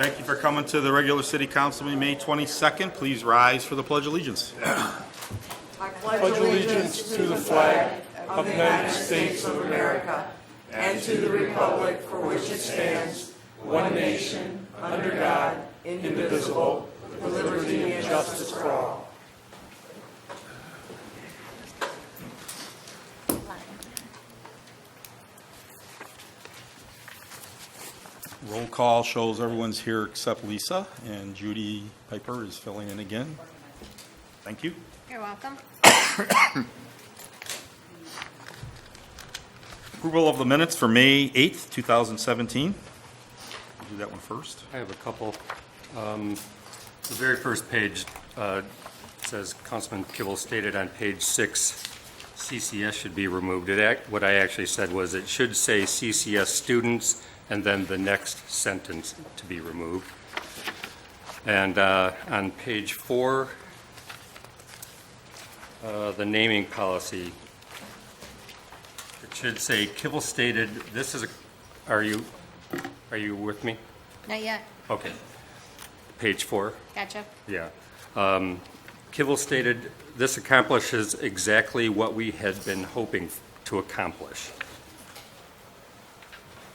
Thank you for coming to the regular city council meeting, May 22nd. Please rise for the Pledge of Allegiance. Pledge allegiance to the flag of the United States of America and to the republic for which it stands, one nation, under God, indivisible, with liberty and justice for all. Roll call shows everyone's here except Lisa, and Judy Piper is filling in again. Thank you. You're welcome. Approval of the minutes for May 8th, 2017. We'll do that one first. I have a couple. The very first page says Councilman Kibble stated on page 6, CCS should be removed. What I actually said was it should say CCS students and then the next sentence to be removed. And on page 4, the naming policy, it should say Kibble stated, this is a, are you with me? Not yet. Okay. Page 4. Gotcha. Yeah. Kibble stated, this accomplishes exactly what we had been hoping to accomplish.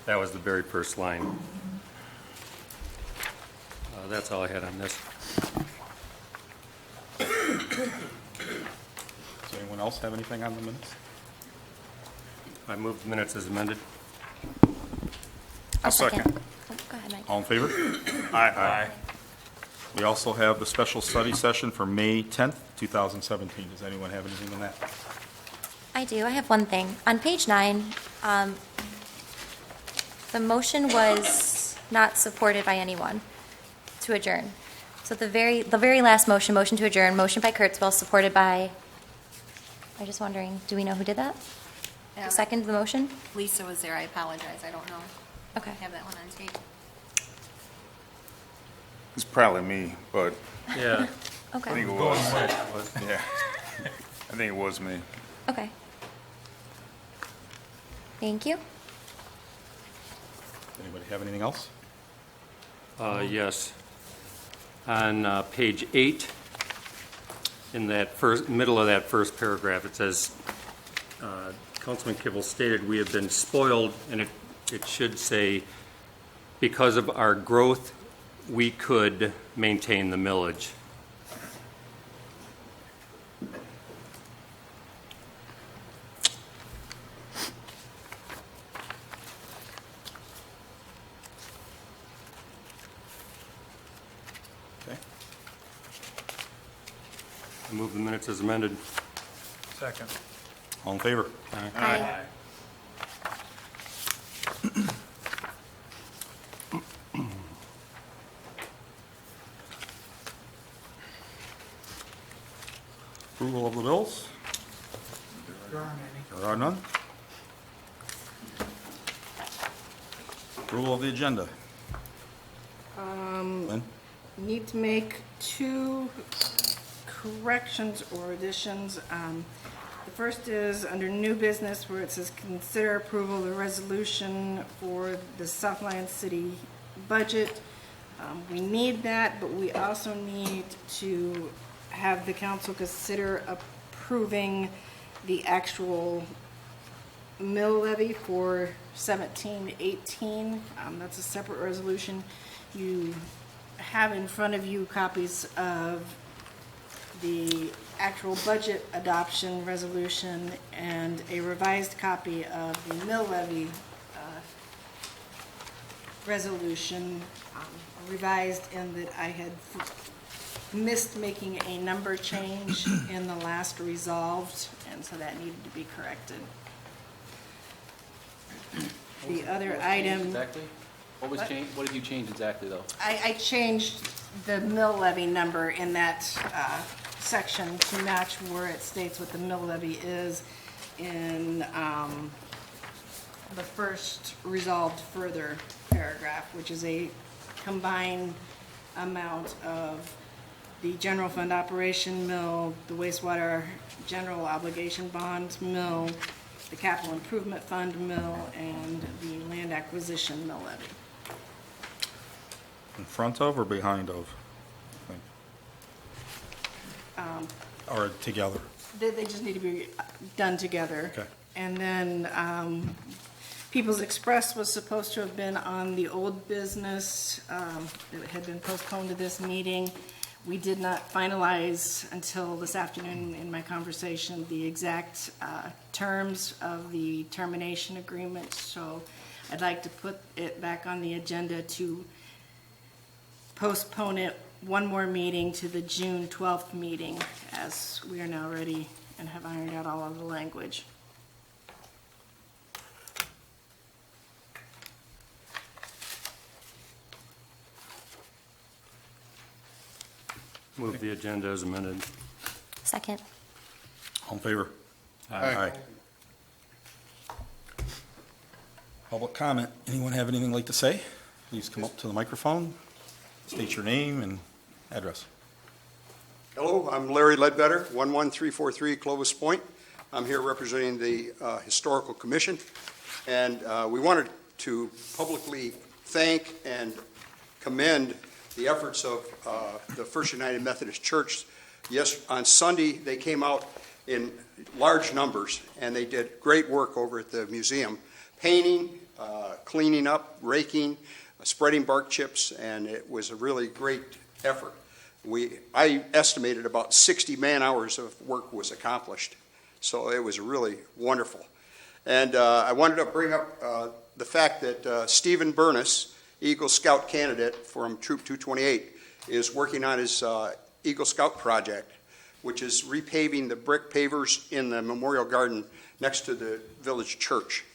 That was the very first line. That's all I had on this. Does anyone else have anything on the minutes? I move the minutes as amended. I'll second. Oh, go ahead, Mike. All in favor? Aye. We also have the special study session for May 10th, 2017. Does anyone have anything on that? I do. I have one thing. On page 9, the motion was not supported by anyone to adjourn. So the very last motion to adjourn, motion by Kurtzwell, supported by, I'm just wondering, do we know who did that? Yeah. Second the motion? Lisa was there. I apologize. I don't know. Okay. I have that one on tape. It's probably me, but Yeah. I think Okay. it was. Yeah, I think it was me. Okay. Thank you. Anybody have anything else? Yes. On page 8, in that middle of that first paragraph, it says, Councilman Kibble stated, we have been spoiled, and it should say, because of our growth, we could maintain the millage. Okay. I move the minutes as amended. Second. All in favor? Aye. Approval of the bills? There are none. Approval of the agenda. Lynn? Need to make 2 corrections or additions. The first is under new business where it says consider approval of the resolution for the South Lyon City budget. We need that, but we also need to have the council consider approving the actual mill levy for 17-18. That's a separate resolution. You have in front of you copies of the actual budget adoption resolution and a revised copy of the mill levy resolution, revised in that I had missed making a number change in the last resolved, and so that needed to be corrected. The other item, Exactly? What was changed? What did you change exactly, though? I changed the mill levy number in that section to match where it states what the mill levy is in the first resolved further paragraph, which is a combined amount of the general fund operation mill, the wastewater general obligation bond mill, the capital improvement fund mill, and the land acquisition mill levy. In front of or behind of? Or together? They just need to be done together. Okay. And then People's Express was supposed to have been on the old business. It had been postponed to this meeting. We did not finalize until this afternoon in my conversation the exact terms of the termination agreement. So I'd like to put it back on the agenda to postpone it one more meeting to the June 12th meeting, as we are now ready and have ironed out all of the language. Move the agenda as amended. Second. All in favor? Aye. Public comment. Anyone have anything like to say? Please come up to the microphone, state your name and address. Hello, I'm Larry Ledbetter, 11343 Clovis Point. I'm here representing the Historical Commission, and we wanted to publicly thank and commend the efforts of the First United Methodist Church. Yes, on Sunday, they came out in large numbers, and they did great work over at the museum, painting, cleaning up, raking, spreading bark chips, and it was a really great effort. I estimated about 60 man-hours of work was accomplished, so it was really wonderful. And I wanted to bring up the fact that Stephen Burness, Eagle Scout candidate from Troop 228, is working on his Eagle Scout project, which is repaving the brick pavers in the Memorial Garden next to the village church.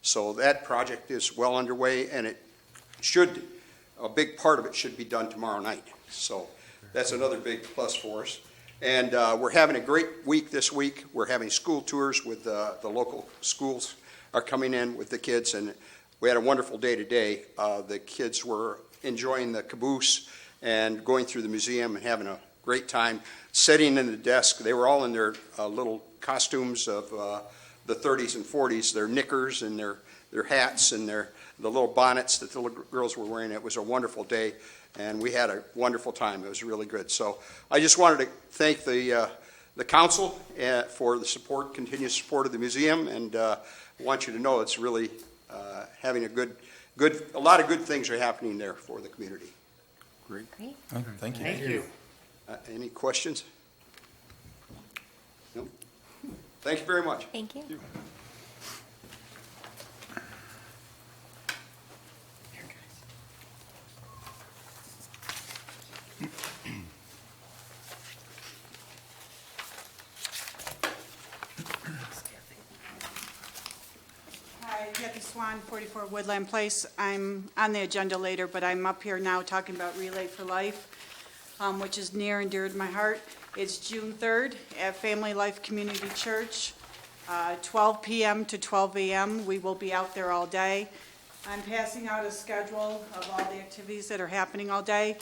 So that project is well underway, and a big part of it should be done tomorrow night. So that's another big plus for us. And we're having a great week this week. We're having school tours with the local schools are coming in with the kids, and we had a wonderful day today. The kids were enjoying the caboose and going through the museum and having a great time sitting in the desk. They were all in their little costumes of the 30s and 40s, their knickers and their hats and the little bonnets that the little girls were wearing. It was a wonderful day, and we had a wonderful time. It was really good. So I just wanted to thank the council for the support, continuous support of the museum, and I want you to know it's really having a lot of good things are happening there for the community. Great. Great. Thank you. Thank you. Any questions? No? Thank you very much. Thank you. Hi, Kathy Swan, 44 Woodland Place. I'm on the agenda later, but I'm up here now talking about Relay for Life, which is near and dear to my heart. It's June 3rd at Family Life Community Church, 12 p.m. to 12 a.m. We will be out there all day. I'm passing out a schedule of all the activities that are happening all day,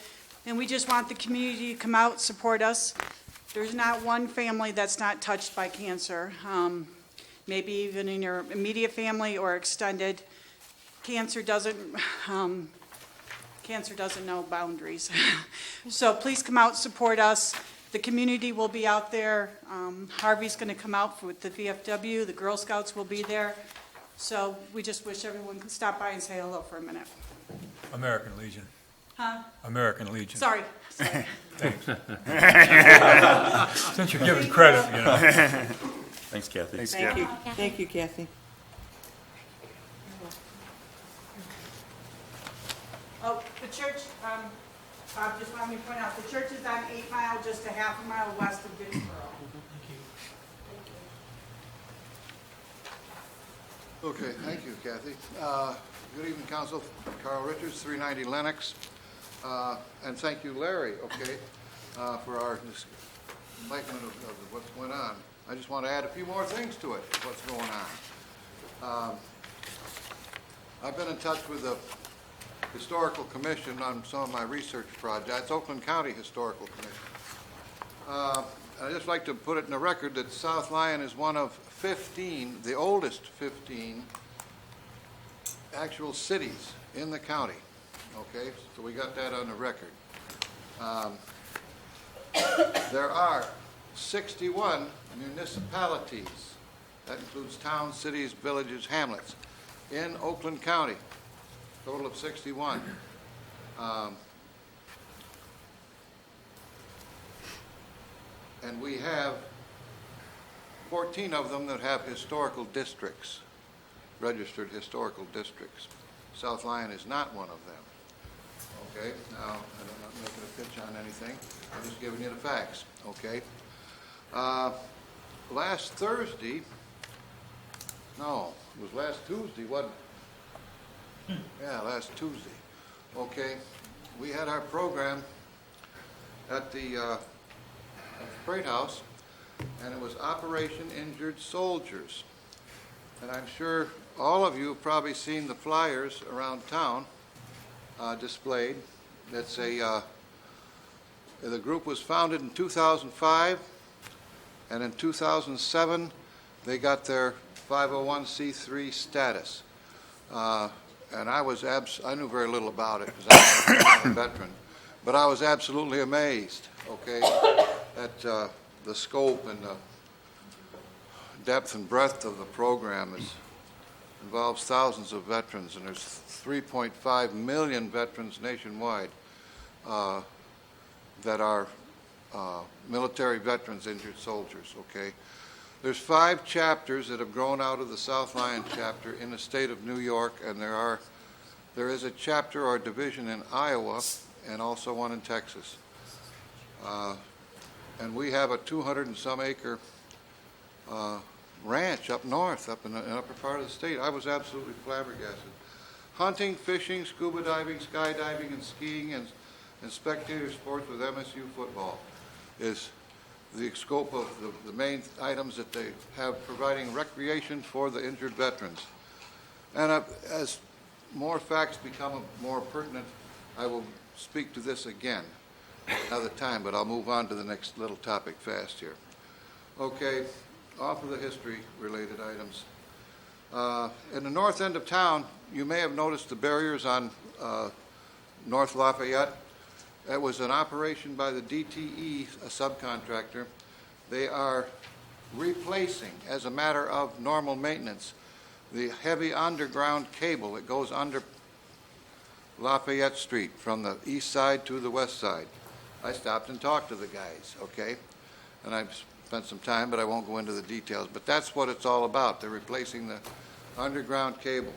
and we just want the community to come out, support us. There's not one family that's not touched by cancer. Maybe even in your immediate family or extended. Cancer doesn't know boundaries. So please come out, support us. The community will be out there. Harvey's going to come out with the VFW. The Girl Scouts will be there. So we just wish everyone could stop by and say hello for a minute. American Legion. Huh? American Legion. Sorry. Thanks. Since you're giving credit, you know. Thanks, Kathy. Thanks, Thank Kathy. you. Thank you, Kathy. Oh, the church, Bob just wanted me to point out, the church is on 8 Mile, just a half a mile west of Vicksboro. Okay, thank you, Kathy. Good evening, Council. Carl Richards, 390 Lennox. And thank you, Larry, for our enlightenment of what's going on. I just want to add a few more things to it, what's going on. I've been in touch with the Historical Commission on some of my research projects, Oakland County Historical Commission. I'd just like to put it in the record that South Lyon is one of 15, the oldest 15 actual cities in the county. Okay, so we got that on the record. There are 61 municipalities, that includes towns, cities, villages, hamlets, in Oakland County, total of 61. And we have 14 of them that have historical districts, registered historical districts. South Lyon is not one of them. Okay, now, I'm not making a pitch on anything, I'm just giving you the facts, okay? Last Thursday, no, it was last Tuesday, wasn't it? Yeah, last Tuesday. Okay, we had our program at the Freight House, and it was Operation Injured Soldiers. And I'm sure all of you have probably seen the flyers around town displayed. It's the group was founded in 2005, and in 2007 they got their 501c3 status. And I knew very little about it because I'm a veteran, but I was absolutely amazed, okay, at the scope and the depth and breadth of the program. Involves thousands of veterans, and there's 3.5 million veterans nationwide that are military veterans, injured soldiers, okay? There's 5 chapters that have grown out of the South Lyon chapter in the state of New York, and there is a chapter or division in Iowa and also one in Texas. And we have a 200 and some acre ranch up north, up in the upper part of the state. I was absolutely flabbergasted. Hunting, fishing, scuba diving, skydiving, and skiing, and spectator sports with MSU football is the scope of the main items that they have, providing recreation for the injured veterans. And as more facts become more pertinent, I will speak to this again another time, but I'll move on to the next little topic fast here. Okay, off of the history-related items. In the north end of town, you may have noticed the barriers on North Lafayette. That was an operation by the DTE, a subcontractor. They are replacing, as a matter of normal maintenance, the heavy underground cable that goes under Lafayette Street from the east side to the west side. I stopped and talked to the guys, okay? And I've spent some time, but I won't go into the details. But that's what it's all about. They're replacing the underground cable.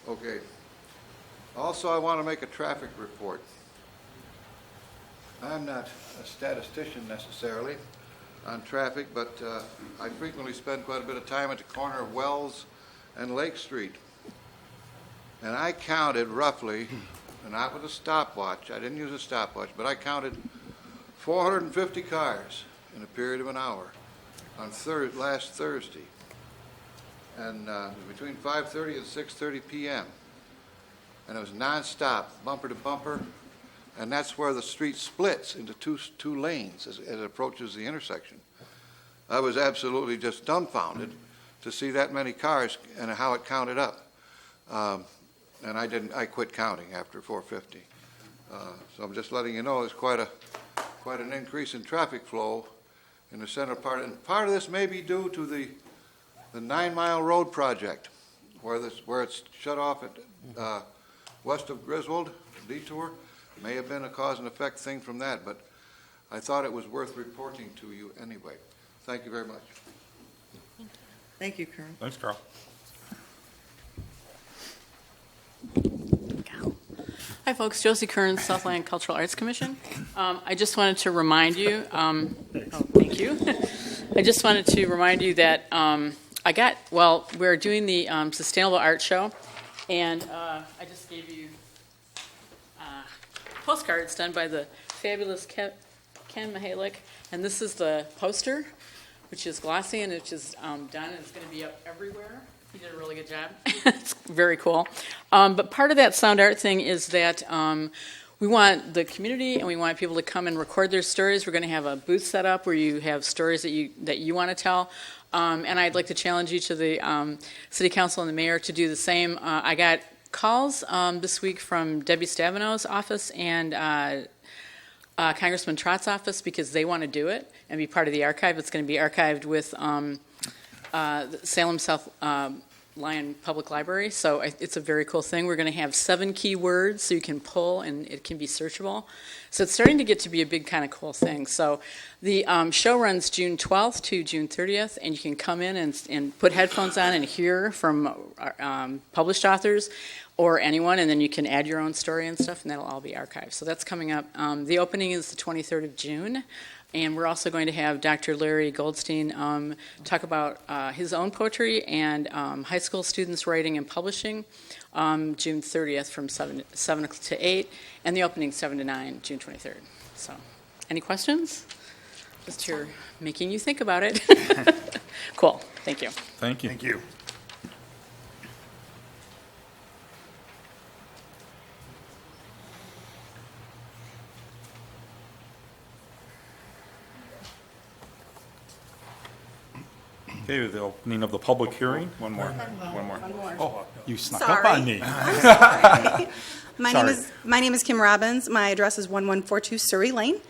Okay. Also, I want to make a traffic report. I'm not a statistician necessarily on traffic, but I frequently spend quite a bit of time at the corner of Wells and Lake Street. And I counted roughly, not with a stopwatch, I didn't use a stopwatch, but I counted 450 cars in a period of an hour on last Thursday. And between 5:30 and 6:30 p.m. And it was nonstop, bumper to bumper. And that's where the street splits into two lanes as it approaches the intersection. I was absolutely just dumbfounded to see that many cars and how it counted up. And I quit counting after 450. So I'm just letting you know there's quite an increase in traffic flow in the center part. And part of this may be due to the 9-mile road project where it's shut off at west of Griswold, detour. May have been a cause and effect thing from that, but I thought it was worth reporting to you anyway. Thank you very much. Thank you, Colonel. Thanks, Carl. Hi, folks. Josie Kearns, South Lyon Cultural Arts Commission. I just wanted to remind you, thank you. I just wanted to remind you that we're doing the Sustainable Art Show, and I just gave you postcards done by the fabulous Ken Mihalik, and this is the poster, which is glossy and which is done, and it's going to be up everywhere. He did a really good job. It's very cool. But part of that sound art thing is that we want the community and we want people to come and record their stories. We're going to have a booth set up where you have stories that you want to tell. And I'd like to challenge each of the city council and the mayor to do the same. I got calls this week from Debbie Stabeno's office and Congressman Trott's office because they want to do it and be part of the archive. It's going to be archived with the Salem South Lyon Public Library, so it's a very cool thing. We're going to have 7 keywords so you can pull and it can be searchable. So it's starting to get to be a big kind of cool thing. So the show runs June 12th to June 30th, and you can come in and put headphones on and hear from published authors or anyone, and then you can add your own story and stuff, and that'll all be archived. So that's coming up. The opening is the 23rd of June. And we're also going to have Dr. Larry Goldstein talk about his own poetry and high school students writing and publishing June 30th from 7 to 8, and the opening 7 to 9, June 23rd. So, any questions? Just here making you think about it. Cool. Thank you. Thank you. Thank you. Okay, with the opening of the public hearing. One more. Oh, you snuck Sorry. up on me. My name is Kim Robbins. My address is 1142 Surrey Lane.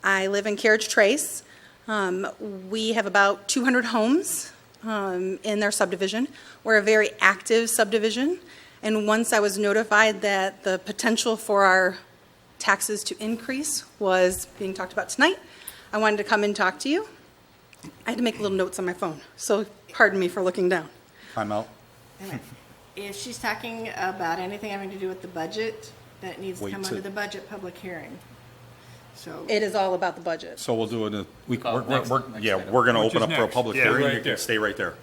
I live in Carriage Trace. We have about 200 homes in their subdivision. We're a very active subdivision, and once I was notified that the potential for our taxes to increase was being talked about tonight, I wanted to come and talk to you. I had to make little notes on my phone, so pardon me for looking down. I'm out. If she's talking about anything having to do with the budget, that needs to Wait come till- under the budget public hearing. So, It is all about the budget. So we'll do it, we're going next to item. open up Which is for a next. public Yeah, hearing. right You there. can stay right there.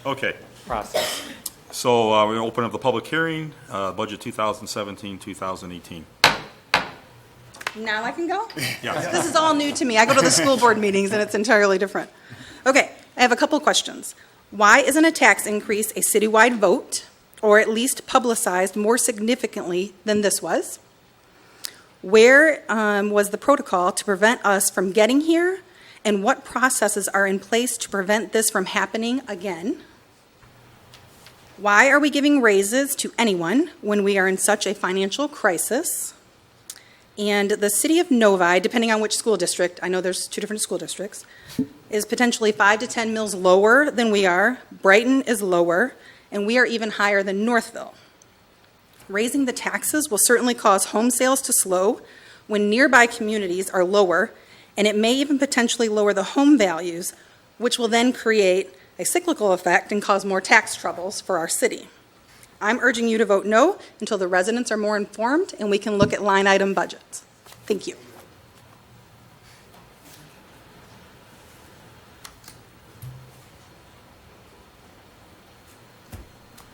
Okay. Process. So we're going to open up the public hearing, budget 2017, 2018. Now I can go? Yeah. This is all new to me. I go to the school board meetings and it's entirely different. Okay, I have a couple questions. Why isn't a tax increase a citywide vote, or at least publicized more significantly than this was? Where was the protocol to prevent us from getting here, and what processes are in place to prevent this from happening again? Why are we giving raises to anyone when we are in such a financial crisis? And the city of Novi, depending on which school district, I know there's 2 different school districts, is potentially 5 to 10 mills lower than we are. Brighton is lower, and we are even higher than Northville. Raising the taxes will certainly cause home sales to slow when nearby communities are lower, and it may even potentially lower the home values, which will then create a cyclical effect and cause more tax troubles for our city. I'm urging you to vote no until the residents are more informed and we can look at line item budgets. Thank you.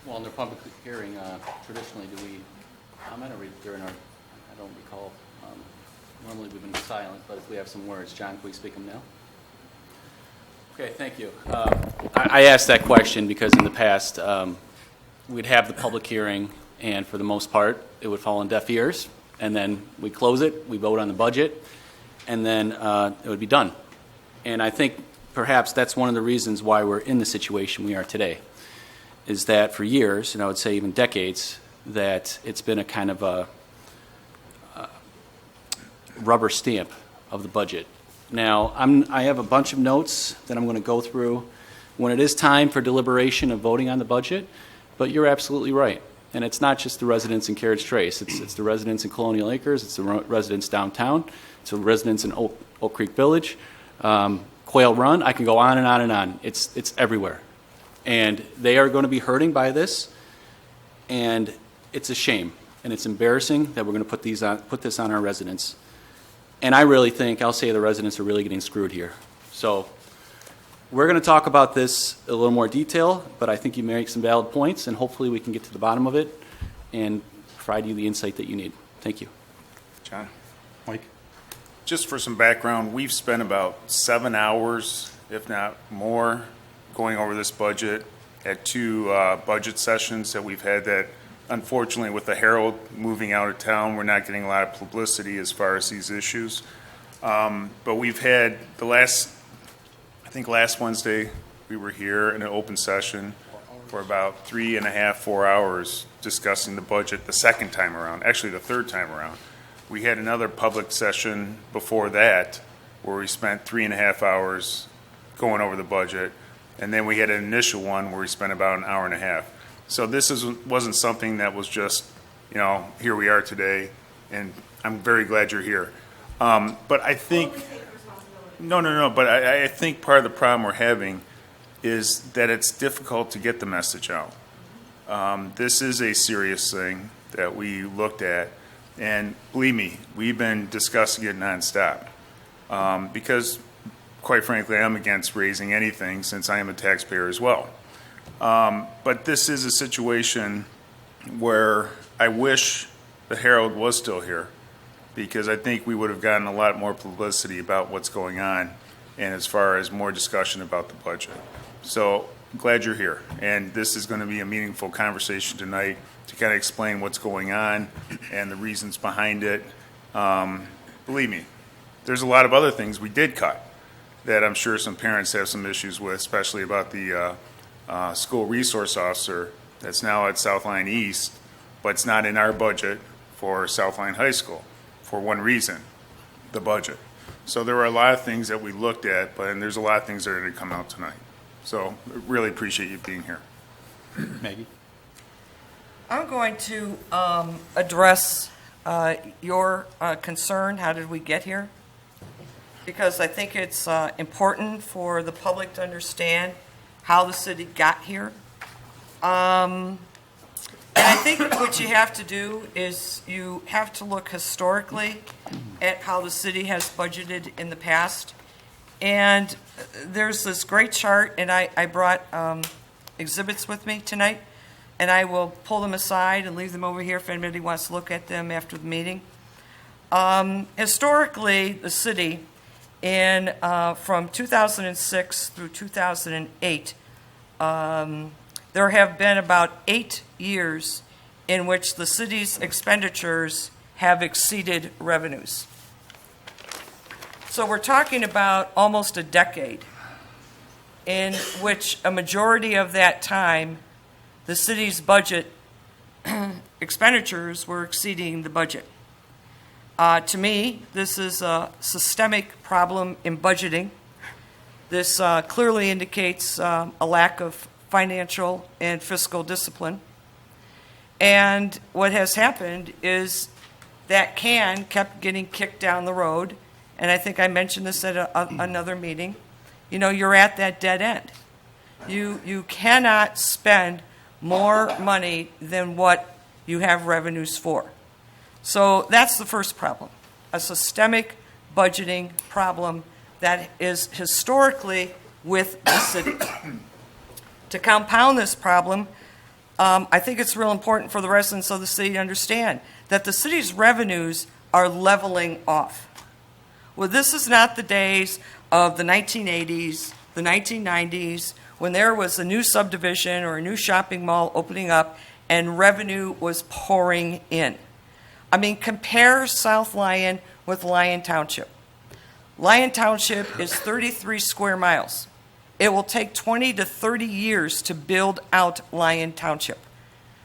Well, in the public hearing, traditionally, do we comment or during our, I don't recall, normally we've been silent, but if we have some words, John, can we speak them now? Okay, thank you. I asked that question because in the past, we'd have the public hearing, and for the most part, it would fall on deaf ears, and then we close it, we vote on the budget, and then it would be done. And I think perhaps that's one of the reasons why we're in the situation we are today, is that for years, and I would say even decades, that it's been a kind of a rubber stamp of the budget. Now, I have a bunch of notes that I'm going to go through when it is time for deliberation of voting on the budget, but you're absolutely right. And it's not just the residents in Carriage Trace. It's the residents in Colonial Acres. It's the residents downtown. It's the residents in Oak Creek Village, Quail Run. I can go on and on and on. It's everywhere. And they are going to be hurting by this, and it's a shame. And it's embarrassing that we're going to put this on our residents. And I really think, I'll say the residents are really getting screwed here. So we're going to talk about this in a little more detail, but I think you make some valid points, and hopefully we can get to the bottom of it and provide you the insight that you need. Thank you. John? Mike? Just for some background, we've spent about 7 hours, if not more, going over this budget at 2 budget sessions that we've had that, unfortunately, with the Herald moving out of town, we're not getting a lot of publicity as far as these issues. But we've had I think last Wednesday, we were here in an open session for about 3.5, 4 hours discussing the budget the second time around, actually the third time around. We had another public session before that where we spent 3.5 hours going over the budget, and then we had an initial one where we spent about an hour and a half. So this wasn't something that was just, here we are today, and I'm very glad you're here. But I think, but I think part of the problem we're having is that it's difficult to get the message out. This is a serious thing that we looked at, and believe me, we've been discussing it nonstop. Because, quite frankly, I'm against raising anything since I am a taxpayer as well. But this is a situation where I wish the Herald was still here, because I think we would have gotten a lot more publicity about what's going on, and as far as more discussion about the budget. So glad you're here, and this is going to be a meaningful conversation tonight to kind of explain what's going on and the reasons behind it. Believe me, there's a lot of other things we did cut that I'm sure some parents have some issues with, especially about the school resource officer that's now at South Lyon East, but it's not in our budget for South Lyon High School for one reason, the budget. So there were a lot of things that we looked at, and there's a lot of things that are going to come out tonight. So really appreciate you being here. Maggie? I'm going to address your concern, how did we get here? Because I think it's important for the public to understand how the city got here. And I think what you have to do is you have to look historically at how the city has budgeted in the past. And there's this great chart, and I brought exhibits with me tonight, and I will pull them aside and leave them over here if anybody wants to look at them after the meeting. Historically, the city, from 2006 through 2008, there have been about 8 years in which the city's expenditures have exceeded revenues. So we're talking about almost a decade in which a majority of that time, the city's budget expenditures were exceeding the budget. To me, this is a systemic problem in budgeting. This clearly indicates a lack of financial and fiscal discipline. And what has happened is that can kept getting kicked down the road. And I think I mentioned this at another meeting. You're at that dead end. You cannot spend more money than what you have revenues for. So that's the first problem, a systemic budgeting problem that is historically with the city. To compound this problem, I think it's real important for the residents of the city to understand that the city's revenues are leveling off. Well, this is not the days of the 1980s, the 1990s, when there was a new subdivision or a new shopping mall opening up and revenue was pouring in. I mean, compare South Lyon with Lyon Township. Lyon Township is 33 square miles. It will take 20 to 30 years to build out Lyon Township.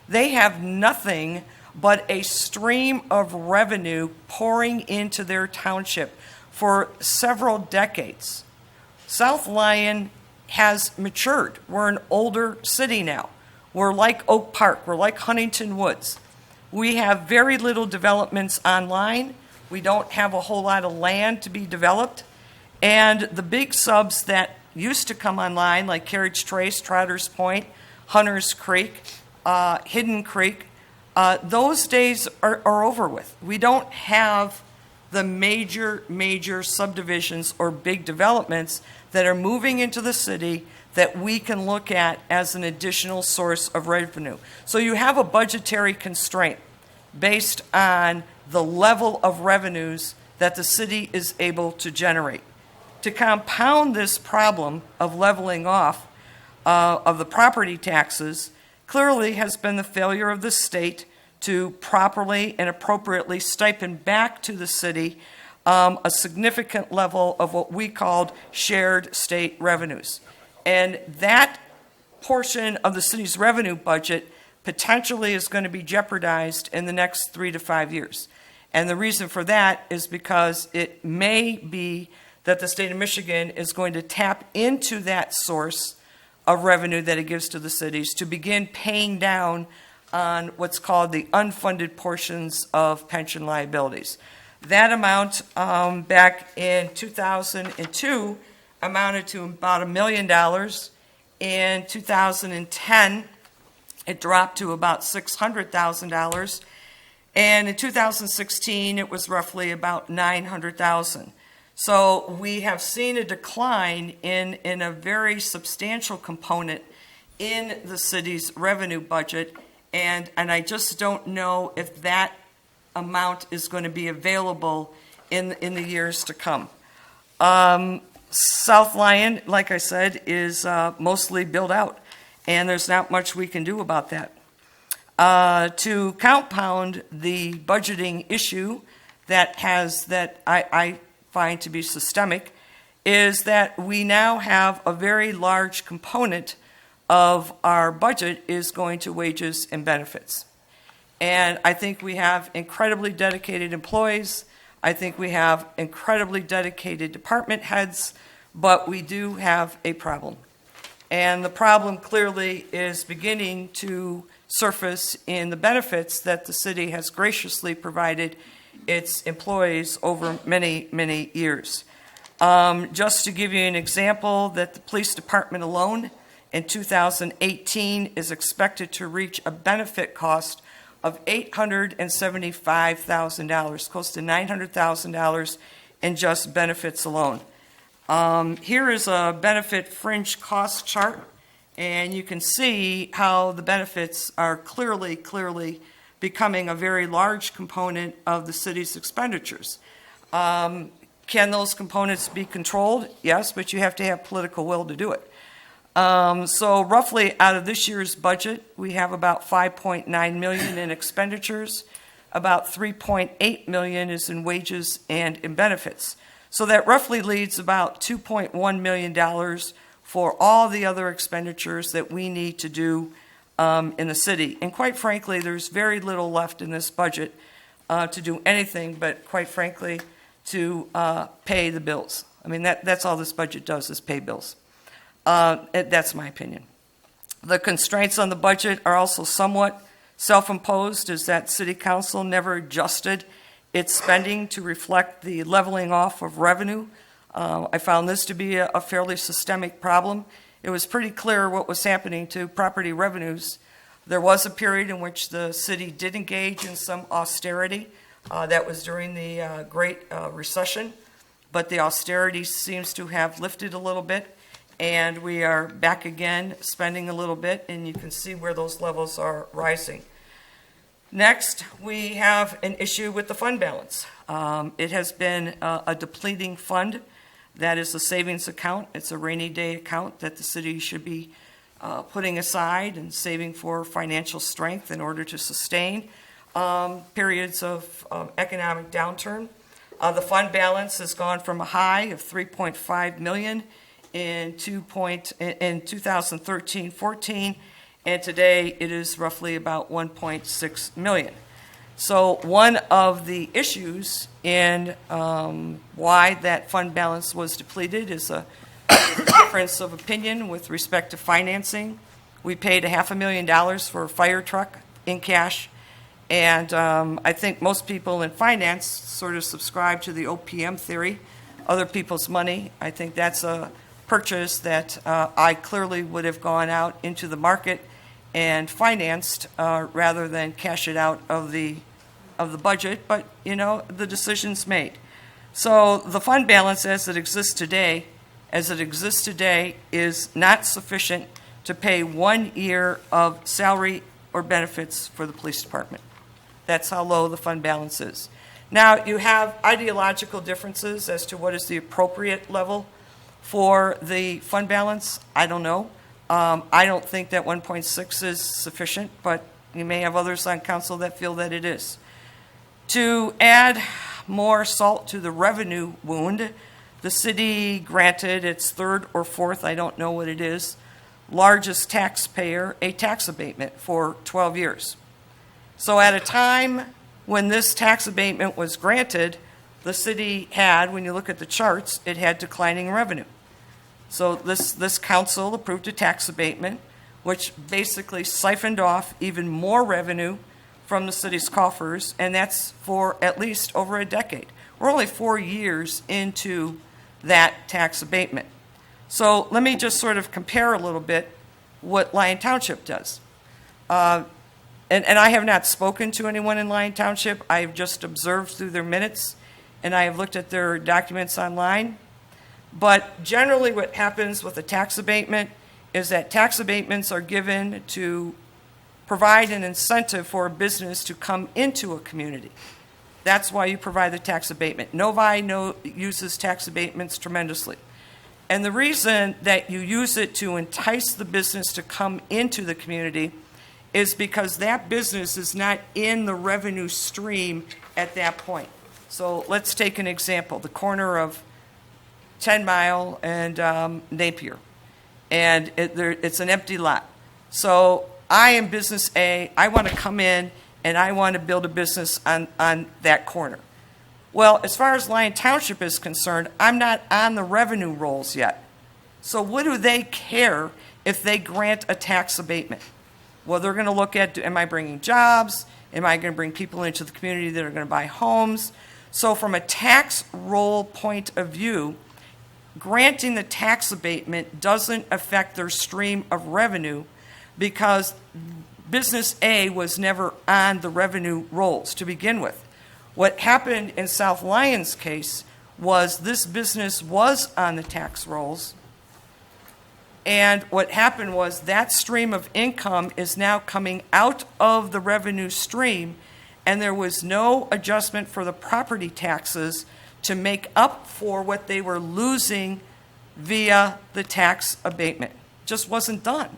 They have nothing but a stream of revenue pouring into their township for several decades. South Lyon has matured. We're an older city now. We're like Oak Park. We're like Huntington Woods. We have very little developments online. We don't have a whole lot of land to be developed. And the big subs that used to come online, like Carriage Trace, Trotter's Point, Hunter's Creek, Hidden Creek, those days are over with. We don't have the major subdivisions or big developments that are moving into the city that we can look at as an additional source of revenue. So you have a budgetary constraint based on the level of revenues that the city is able to generate. To compound this problem of leveling off of the property taxes clearly has been the failure of the state to properly and appropriately stipend back to the city a significant level of what we called shared state revenues. And that portion of the city's revenue budget potentially is going to be jeopardized in the next 3 to 5 years. And the reason for that is because it may be that the state of Michigan is going to tap into that source of revenue that it gives to the cities to begin paying down on what's called the unfunded portions of pension liabilities. That amount back in 2002 amounted to about $1 million. In 2010, it dropped to about $600,000. And in 2016, it was roughly about $900,000. So we have seen a decline in a very substantial component in the city's revenue budget, and I just don't know if that amount is going to be available in the years to come. South Lyon, like I said, is mostly built out, and there's not much we can do about that. To compound the budgeting issue that I find to be systemic is that we now have a very large component of our budget is going to wages and benefits. And I think we have incredibly dedicated employees. I think we have incredibly dedicated department heads, but we do have a problem. And the problem clearly is beginning to surface in the benefits that the city has graciously provided its employees over many, many years. Just to give you an example, that the police department alone in 2018 is expected to reach a benefit cost of $875,000, close to $900,000 in just benefits alone. Here is a benefit fringe cost chart, and you can see how the benefits are clearly becoming a very large component of the city's expenditures. Can those components be controlled? Yes, but you have to have political will to do it. So roughly out of this year's budget, we have about $5.9 million in expenditures. About $3.8 million is in wages and in benefits. So that roughly leaves about $2.1 million for all the other expenditures that we need to do in the city. And quite frankly, there's very little left in this budget to do anything but, quite frankly, to pay the bills. I mean, that's all this budget does is pay bills. That's my opinion. The constraints on the budget are also somewhat self-imposed, is that City Council never adjusted its spending to reflect the leveling off of revenue. I found this to be a fairly systemic problem. It was pretty clear what was happening to property revenues. There was a period in which the city did engage in some austerity. That was during the Great Recession, but the austerity seems to have lifted a little bit, and we are back again spending a little bit, and you can see where those levels are rising. Next, we have an issue with the fund balance. It has been a depleting fund. That is a savings account. It's a rainy day account that the city should be putting aside and saving for financial strength in order to sustain periods of economic downturn. The fund balance has gone from a high of $3.5 million in 2013-14, and today it is roughly about $1.6 million. So one of the issues in why that fund balance was depleted is a difference of opinion with respect to financing. We paid $500,000 for a fire truck in cash, and I think most people in finance sort of subscribe to the OPM theory, other people's money. I think that's a purchase that I clearly would have gone out into the market and financed rather than cash it out of the budget, but the decision's made. So the fund balance as it exists today is not sufficient to pay 1 year of salary or benefits for the police department. That's how low the fund balance is. Now, you have ideological differences as to what is the appropriate level for the fund balance. I don't know. I don't think that 1.6 is sufficient, but you may have others on council that feel that it is. To add more salt to the revenue wound, the city granted its third or fourth, I don't know what it is, largest taxpayer a tax abatement for 12 years. So at a time when this tax abatement was granted, the city had, when you look at the charts, it had declining revenue. So this council approved a tax abatement, which basically siphoned off even more revenue from the city's coffers, and that's for at least over a decade. We're only 4 years into that tax abatement. So let me just sort of compare a little bit what Lyon Township does. And I have not spoken to anyone in Lyon Township. I have just observed through their minutes, and I have looked at their documents online. But generally what happens with a tax abatement is that tax abatements are given to provide an incentive for a business to come into a community. That's why you provide the tax abatement. Novi uses tax abatements tremendously. And the reason that you use it to entice the business to come into the community is because that business is not in the revenue stream at that point. So let's take an example, the corner of 10 Mile and Napier. And it's an empty lot. So I am business A, I want to come in and I want to build a business on that corner. Well, as far as Lyon Township is concerned, I'm not on the revenue rolls yet. So what do they care if they grant a tax abatement? Well, they're going to look at, am I bringing jobs? Am I going to bring people into the community that are going to buy homes? So from a tax roll point of view, granting the tax abatement doesn't affect their stream of revenue because business A was never on the revenue rolls to begin with. What happened in South Lyon's case was this business was on the tax rolls, and what happened was that stream of income is now coming out of the revenue stream, and there was no adjustment for the property taxes to make up for what they were losing via the tax abatement. Just wasn't done.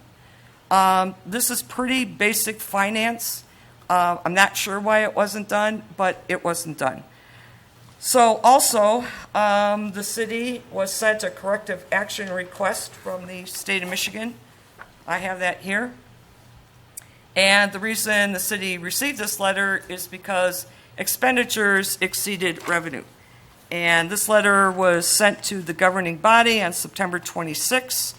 This is pretty basic finance. I'm not sure why it wasn't done, but it wasn't done. So also, the city was sent a corrective action request from the state of Michigan. I have that here. And the reason the city received this letter is because expenditures exceeded revenue. And this letter was sent to the governing body on September 26,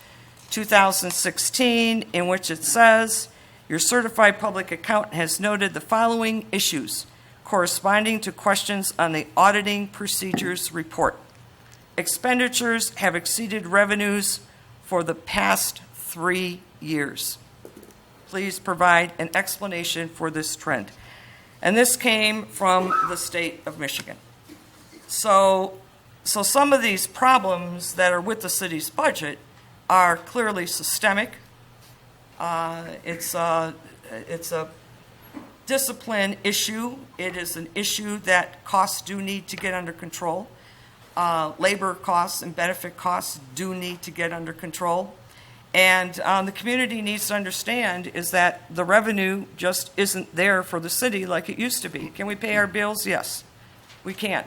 2016, in which it says, your certified public accountant has noted the following issues corresponding to questions on the auditing procedures report. Expenditures have exceeded revenues for the past 3 years. Please provide an explanation for this trend. And this came from the state of Michigan. So some of these problems that are with the city's budget are clearly systemic. It's a discipline issue. It is an issue that costs do need to get under control. Labor costs and benefit costs do need to get under control. And the community needs to understand is that the revenue just isn't there for the city like it used to be. Can we pay our bills? Yes, we can.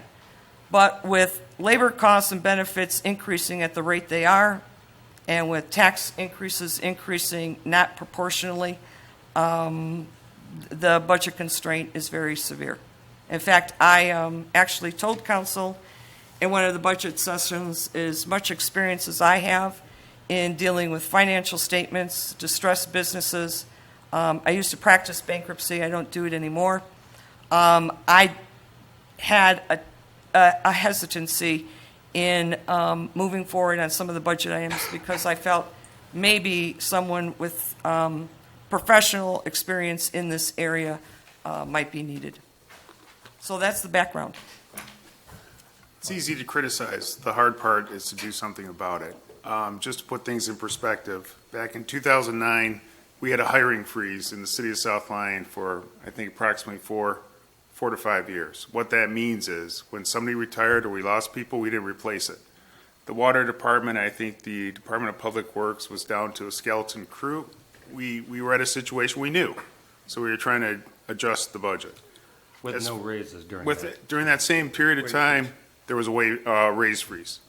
But with labor costs and benefits increasing at the rate they are, and with tax increases increasing not proportionally, the budget constraint is very severe. In fact, I actually told council in one of the budget sessions, as much experience as I have in dealing with financial statements, distressed businesses. I used to practice bankruptcy. I don't do it anymore. I had a hesitancy in moving forward on some of the budget items because I felt maybe someone with professional experience in this area might be needed. So that's the background. It's easy to criticize. The hard part is to do something about it. Just to put things in perspective, back in 2009, we had a hiring freeze in the city of South Lyon for, I think, approximately four to 5 years. What that means is when somebody retired or we lost people, we didn't replace it. The water department, I think the Department of Public Works was down to a skeleton crew. We were at a situation we knew, so we were trying to adjust the budget. With no raises during During that same period of time, there was a raise freeze.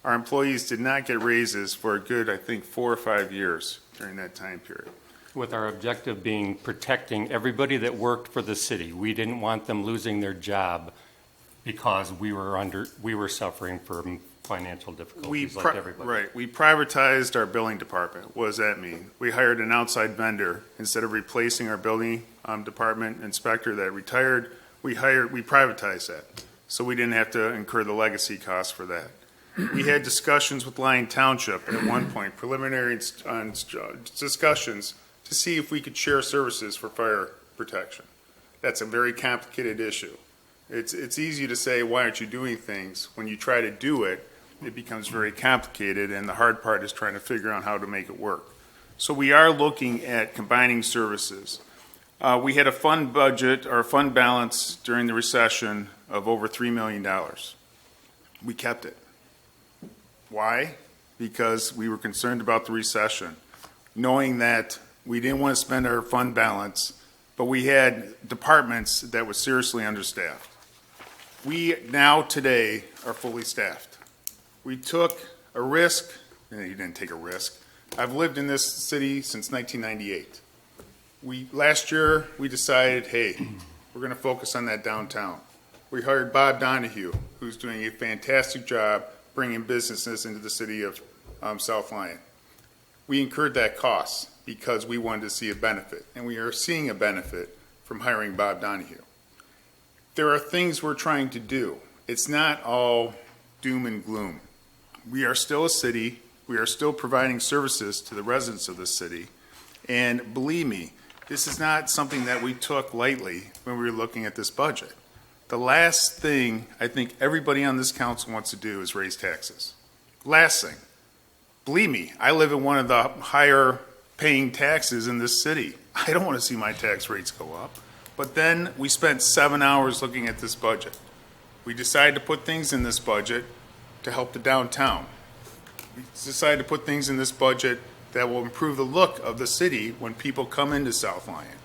Our employees did not get raises for a good, I think, 4 or 5 years during that time period. With our objective being protecting everybody that worked for the city. We didn't want them losing their job because we were suffering from financial difficulties like everybody. Right. We privatized our billing department. What does that mean? We hired an outside vendor. Instead of replacing our building department inspector that retired, we privatized that. So we didn't have to incur the legacy costs for that. We had discussions with Lyon Township at one point, preliminary discussions to see if we could share services for fire protection. That's a very complicated issue. It's easy to say, why aren't you doing things? When you try to do it, it becomes very complicated, and the hard part is trying to figure out how to make it work. So we are looking at combining services. We had a fund budget, or fund balance during the recession of over $3 million. We kept it. Why? Because we were concerned about the recession, knowing that we didn't want to spend our fund balance, but we had departments that were seriously understaffed. We now today are fully staffed. We took a risk. You didn't take a risk. I've lived in this city since 1998. Last year we decided, hey, we're going to focus on that downtown. We hired Bob Donahue, who's doing a fantastic job bringing businesses into the city of South Lyon. We incurred that cost because we wanted to see a benefit, and we are seeing a benefit from hiring Bob Donahue. There are things we're trying to do. It's not all doom and gloom. We are still a city. We are still providing services to the residents of the city. And believe me, this is not something that we took lightly when we were looking at this budget. The last thing I think everybody on this council wants to do is raise taxes. Last thing. Believe me, I live in one of the higher paying taxes in this city. I don't want to see my tax rates go up. But then we spent 7 hours looking at this budget. We decided to put things in this budget to help the downtown. We decided to put things in this budget that will improve the look of the city when people come into South Lyon.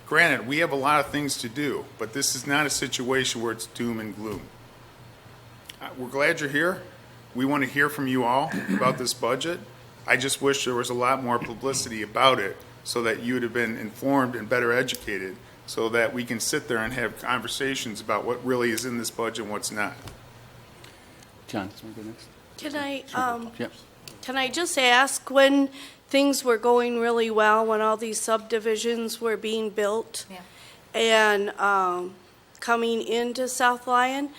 Granted, we have a lot of things to do, but this is not a situation where it's doom and gloom. We're glad you're here. We want to hear from you all about this budget. I just wish there was a lot more publicity about it so that you would have been informed and better educated so that we can sit there and have conversations about what really is in this budget and what's not. John, do you want to go next? Can I, Yep. can I just ask, when things were going really well, when all these subdivisions were being built and coming into South Lyon,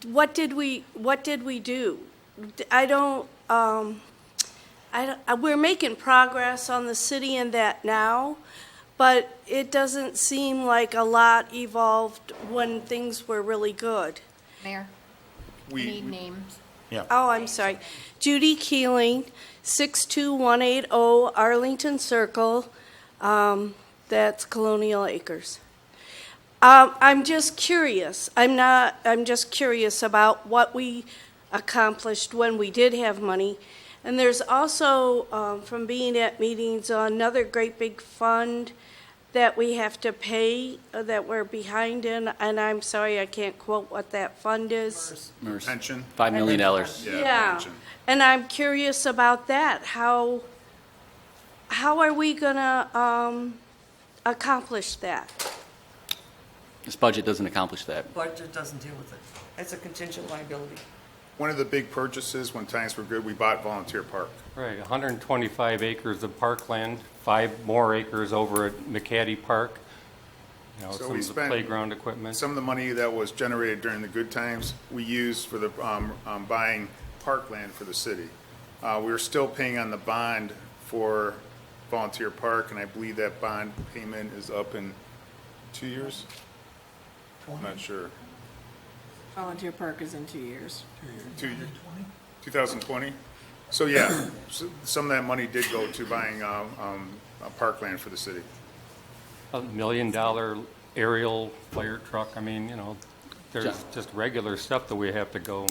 what did we do? We're making progress on the city in that now, but it doesn't seem like a lot evolved when things were really good. Mayor, I need names. Oh, I'm sorry. Judy Keeling, 62180 Arlington Circle, that's Colonial Acres. I'm just curious. I'm just curious about what we accomplished when we did have money. And there's also, from being at meetings, another great big fund that we have to pay that we're behind in, and I'm sorry I can't quote what that fund is. Pension? $5 million. Yeah, pension. and I'm curious about that. How are we gonna accomplish that? This budget doesn't accomplish that. Budget doesn't deal with it. It's a contingent liability. One of the big purchases when times were good, we bought Volunteer Park. Right, 125 acres of parkland, 5 more acres over at McCaddy Park. You know, So some we of the spent playground equipment. Some of the money that was generated during the good times, we used for the buying parkland for the city. We're still paying on the bond for Volunteer Park, and I believe that bond payment is up in 2 years? I'm not sure. Volunteer Park is in 2 years. 2020? So yeah, some of that money did go to buying a parkland for the city. $1 million aerial fire truck. I mean, you know, there's just regular stuff that we have to go.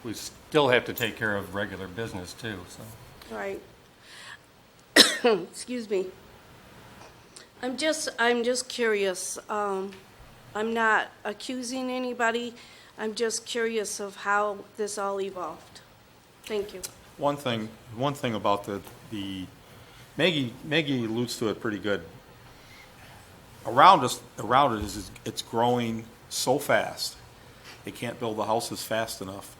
We still have to take care of regular business too, so. Right. Excuse me. I'm just curious. I'm not accusing anybody. I'm just curious of how this all evolved. Thank you. One thing about the Maggie alludes to it pretty good. Around it is it's growing so fast. They can't build the houses fast enough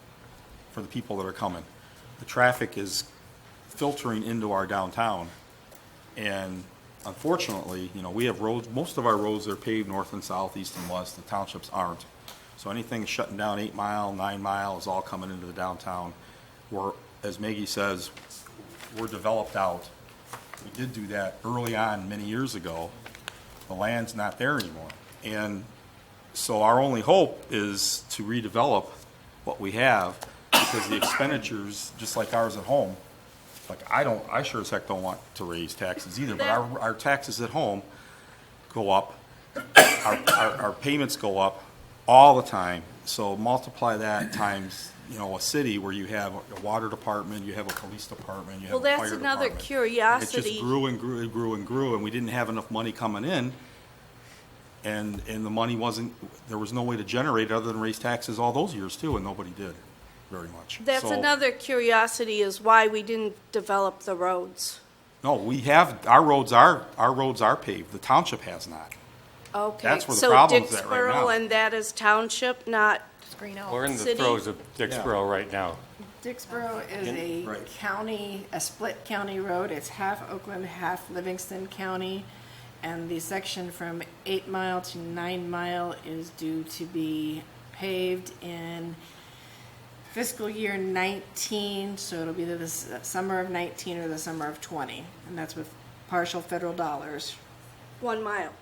for the people that are coming. The traffic is filtering into our downtown, and unfortunately, we have roads. Most of our roads are paved north and south, east and west. The townships aren't. So anything shutting down 8 Mile, 9 Mile is all coming into the downtown. We're, as Maggie says, we're developed out. We did do that early on many years ago. The land's not there anymore. And so our only hope is to redevelop what we have, because the expenditures, just like ours at home, like I sure as heck don't want to raise taxes either, but our taxes at home go up. Our payments go up all the time. So multiply that times, a city where you have a water department, you have a police department, you have a fire Well, that's department. another curiosity. It just grew and grew and grew and grew, and we didn't have enough money coming in, and the money there was no way to generate it other than raise taxes all those years too, and nobody did very much. That's So, another curiosity is why we didn't develop the roads. No, we have, our roads are paved, the township has not. Okay. That's where the problem's at right now. So Dixboro, and that is township, not Green We're in the City. throes of Dixboro right now. Dixboro is a Right. county, a split county road. It's half Oakland, half Livingston County. And the section from 8 Mile to 9 Mile is due to be paved in fiscal year 19. So it'll be the summer of 19 or the summer of 20. And that's with partial federal dollars. 1 mile,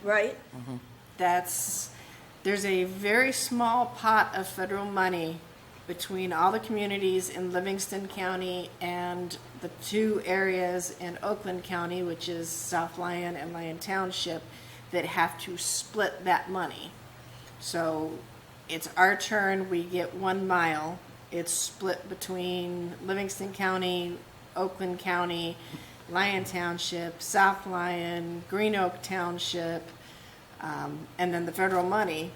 right? There's a very small pot of federal money between all the communities in Livingston County and the two areas in Oakland County, which is South Lyon and Lyon Township, that have to split that money. So it's our turn, we get 1 mile. It's split between Livingston County, Oakland County, Lyon Township, South Lyon, Green Oak Township, and then the federal money,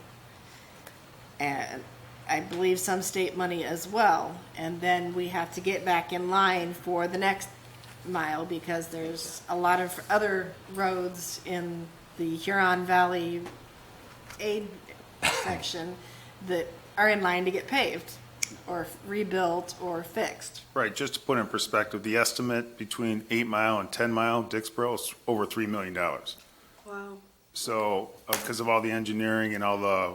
and I believe some state money as well. And then we have to get back in line for the next mile, because there's a lot of other roads in the Huron Valley aid section that are in line to get paved or rebuilt or fixed. Right, just to put in perspective, the estimate between 8 Mile and 10 Mile Dixboro is over $3 million. Wow. So, because of all the engineering and all the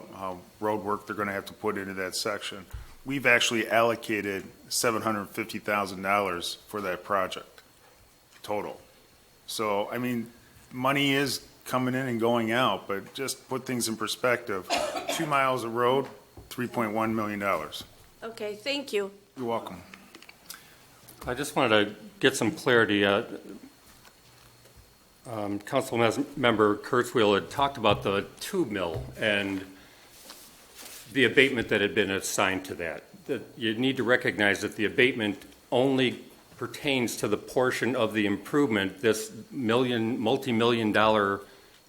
road work they're going to have to put into that section, we've actually allocated $750,000 for that project, total. So, I mean, money is coming in and going out, but just put things in perspective, 2 miles of road, $3.1 million. Okay, thank you. You're welcome. I just wanted to get some clarity. Council member Kurzweil had talked about the tube mill and the abatement that had been assigned to that. That you need to recognize that the abatement only pertains to the portion of the improvement, this multi-million-dollar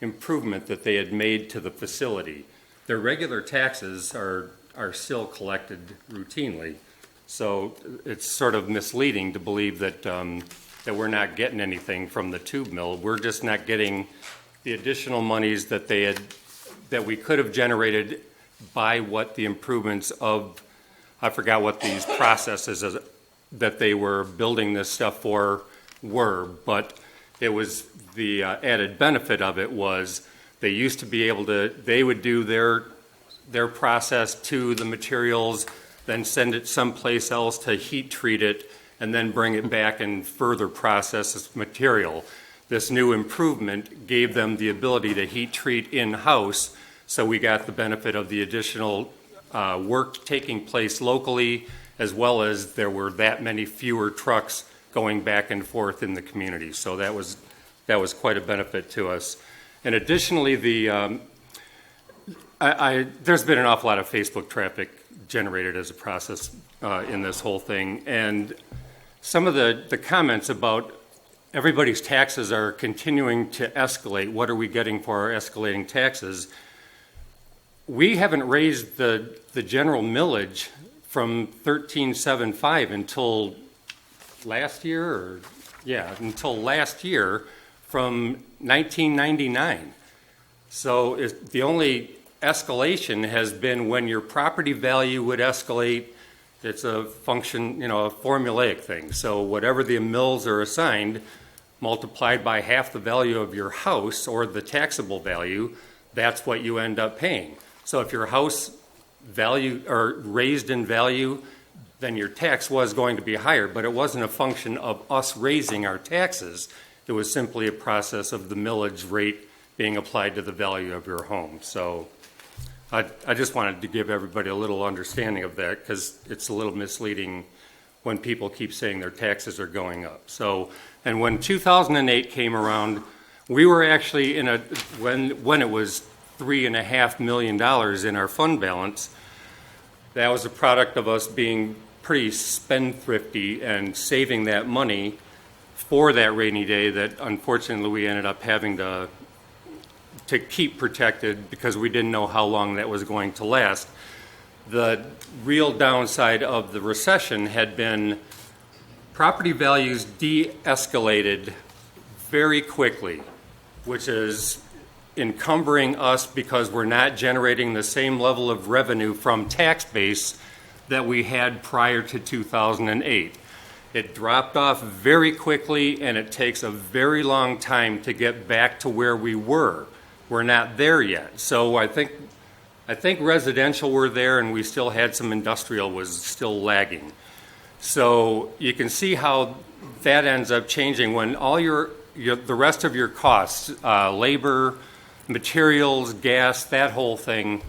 improvement that they had made to the facility. Their regular taxes are still collected routinely. So it's sort of misleading to believe that that we're not getting anything from the tube mill. We're just not getting the additional monies that we could have generated by what the improvements of, I forgot what these processes that they were building this stuff for were, but it was the added benefit of it was they used to be able to, they would do their process to the materials, then send it someplace else to heat treat it, and then bring it back and further process this material. This new improvement gave them the ability to heat treat in-house, so we got the benefit of the additional work taking place locally, as well as there were that many fewer trucks going back and forth in the community. So that was quite a benefit to us. And additionally, there's been an awful lot of Facebook traffic generated as a process in this whole thing, and some of the comments about everybody's taxes are continuing to escalate. What are we getting for our escalating taxes? We haven't raised the general millage from 13.75 until last year, until last year from 1999. So the only escalation has been when your property value would escalate. It's a function, a formulaic thing. So whatever the mills are assigned, multiplied by half the value of your house or the taxable value, that's what you end up paying. So if your house value or raised in value, then your tax was going to be higher, but it wasn't a function of us raising our taxes. It was simply a process of the millage rate being applied to the value of your home. So I just wanted to give everybody a little understanding of that, because it's a little misleading when people keep saying their taxes are going up. So, and when 2008 came around, we were actually when it was $3.5 million in our fund balance. That was a product of us being pretty spendthrifty and saving that money for that rainy day that unfortunately we ended up having to keep protected because we didn't know how long that was going to last. The real downside of the recession had been property values de-escalated very quickly, which is encumbering us because we're not generating the same level of revenue from tax base that we had prior to 2008. It dropped off very quickly, and it takes a very long time to get back to where we were. We're not there yet. So I think residential were there, and we still had some industrial was still lagging. So you can see how that ends up changing when all the rest of your costs, labor, materials, gas, that whole thing,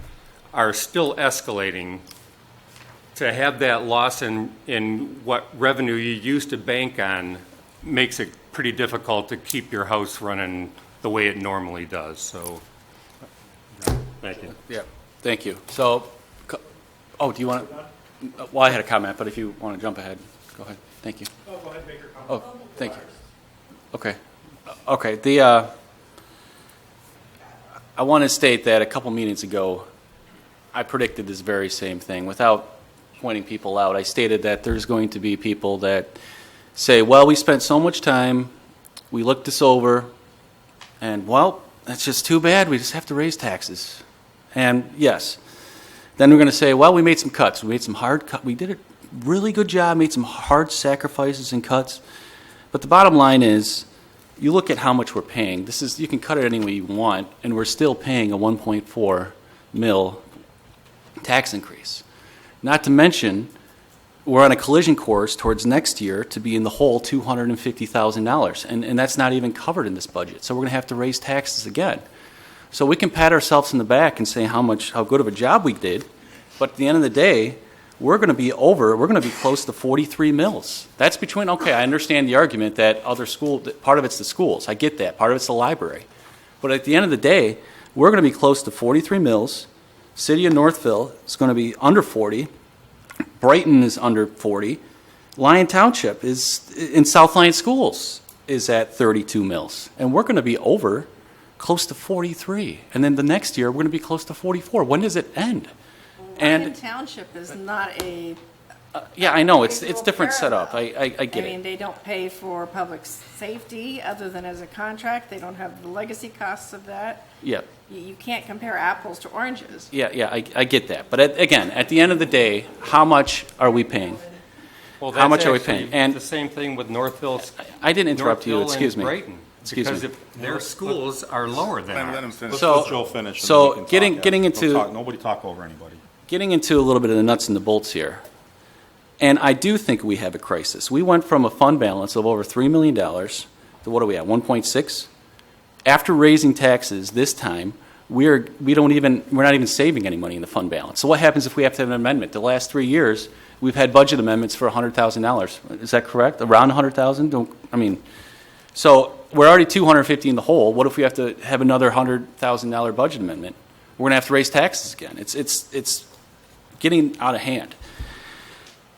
are still escalating. To have that loss in what revenue you used to bank on makes it pretty difficult to keep your house running the way it normally does. So, thank you. Yeah, thank you. So, do you want to? Well, I had a comment, but if you want to jump ahead, go ahead. Thank you. Oh, go ahead and make your comment. Oh, thank you. Okay. I want to state that a couple meetings ago, I predicted this very same thing. Without pointing people out, I stated that there's going to be people that say, well, we spent so much time, we looked this over, and, well, that's just too bad. We just have to raise taxes. And, yes. Then we're going to say, well, we made some cuts. We made some hard cuts. We did a really good job, made some hard sacrifices and cuts. But the bottom line is, you look at how much we're paying. You can cut it any way you want, and we're still paying a 1.4 mil tax increase. Not to mention, we're on a collision course towards next year to be in the hole $250,000, and that's not even covered in this budget. So we're going to have to raise taxes again. So we can pat ourselves in the back and say how good of a job we did, but at the end of the day, we're going to be close to 43 mils. That's between, okay, I understand the argument that part of it's the schools. I get that. Part of it's the library. But at the end of the day, we're going to be close to 43 mils. City of Northville is going to be under 40. Brighton is under 40. Lyon Township is in South Lyon Schools is at 32 mils. And we're going to be over close to 43. And then the next year, we're going to be close to 44. When does it end? Lyon Township is not a... yeah, I know. It's different setup. I get it. I mean, they don't pay for public safety other than as a contract. They don't have the legacy costs of that. Yeah. You can't compare apples to oranges. Yeah, I get that. But again, at the end of the day, how much are we paying? Well, how much are we paying? And the same thing with Northville. I didn't interrupt you. Northville Excuse me. Brighton, because their schools are lower than ours. Let him finish. Let Joe finish. and So then we can talk getting after. into Nobody talk over anybody. Getting into a little bit of the nuts and the bolts here, and I do think we have a crisis. We went from a fund balance of over $3 million to what are we at, 1.6? After raising taxes this time, we're not even saving any money in the fund balance. So what happens if we have to have an amendment? The last 3 years, we've had budget amendments for $100,000. Is that correct? Around $100,000? So we're already $250 in the hole. What if we have to have another $100,000 budget amendment? We're going to have to raise taxes again. It's getting out of hand.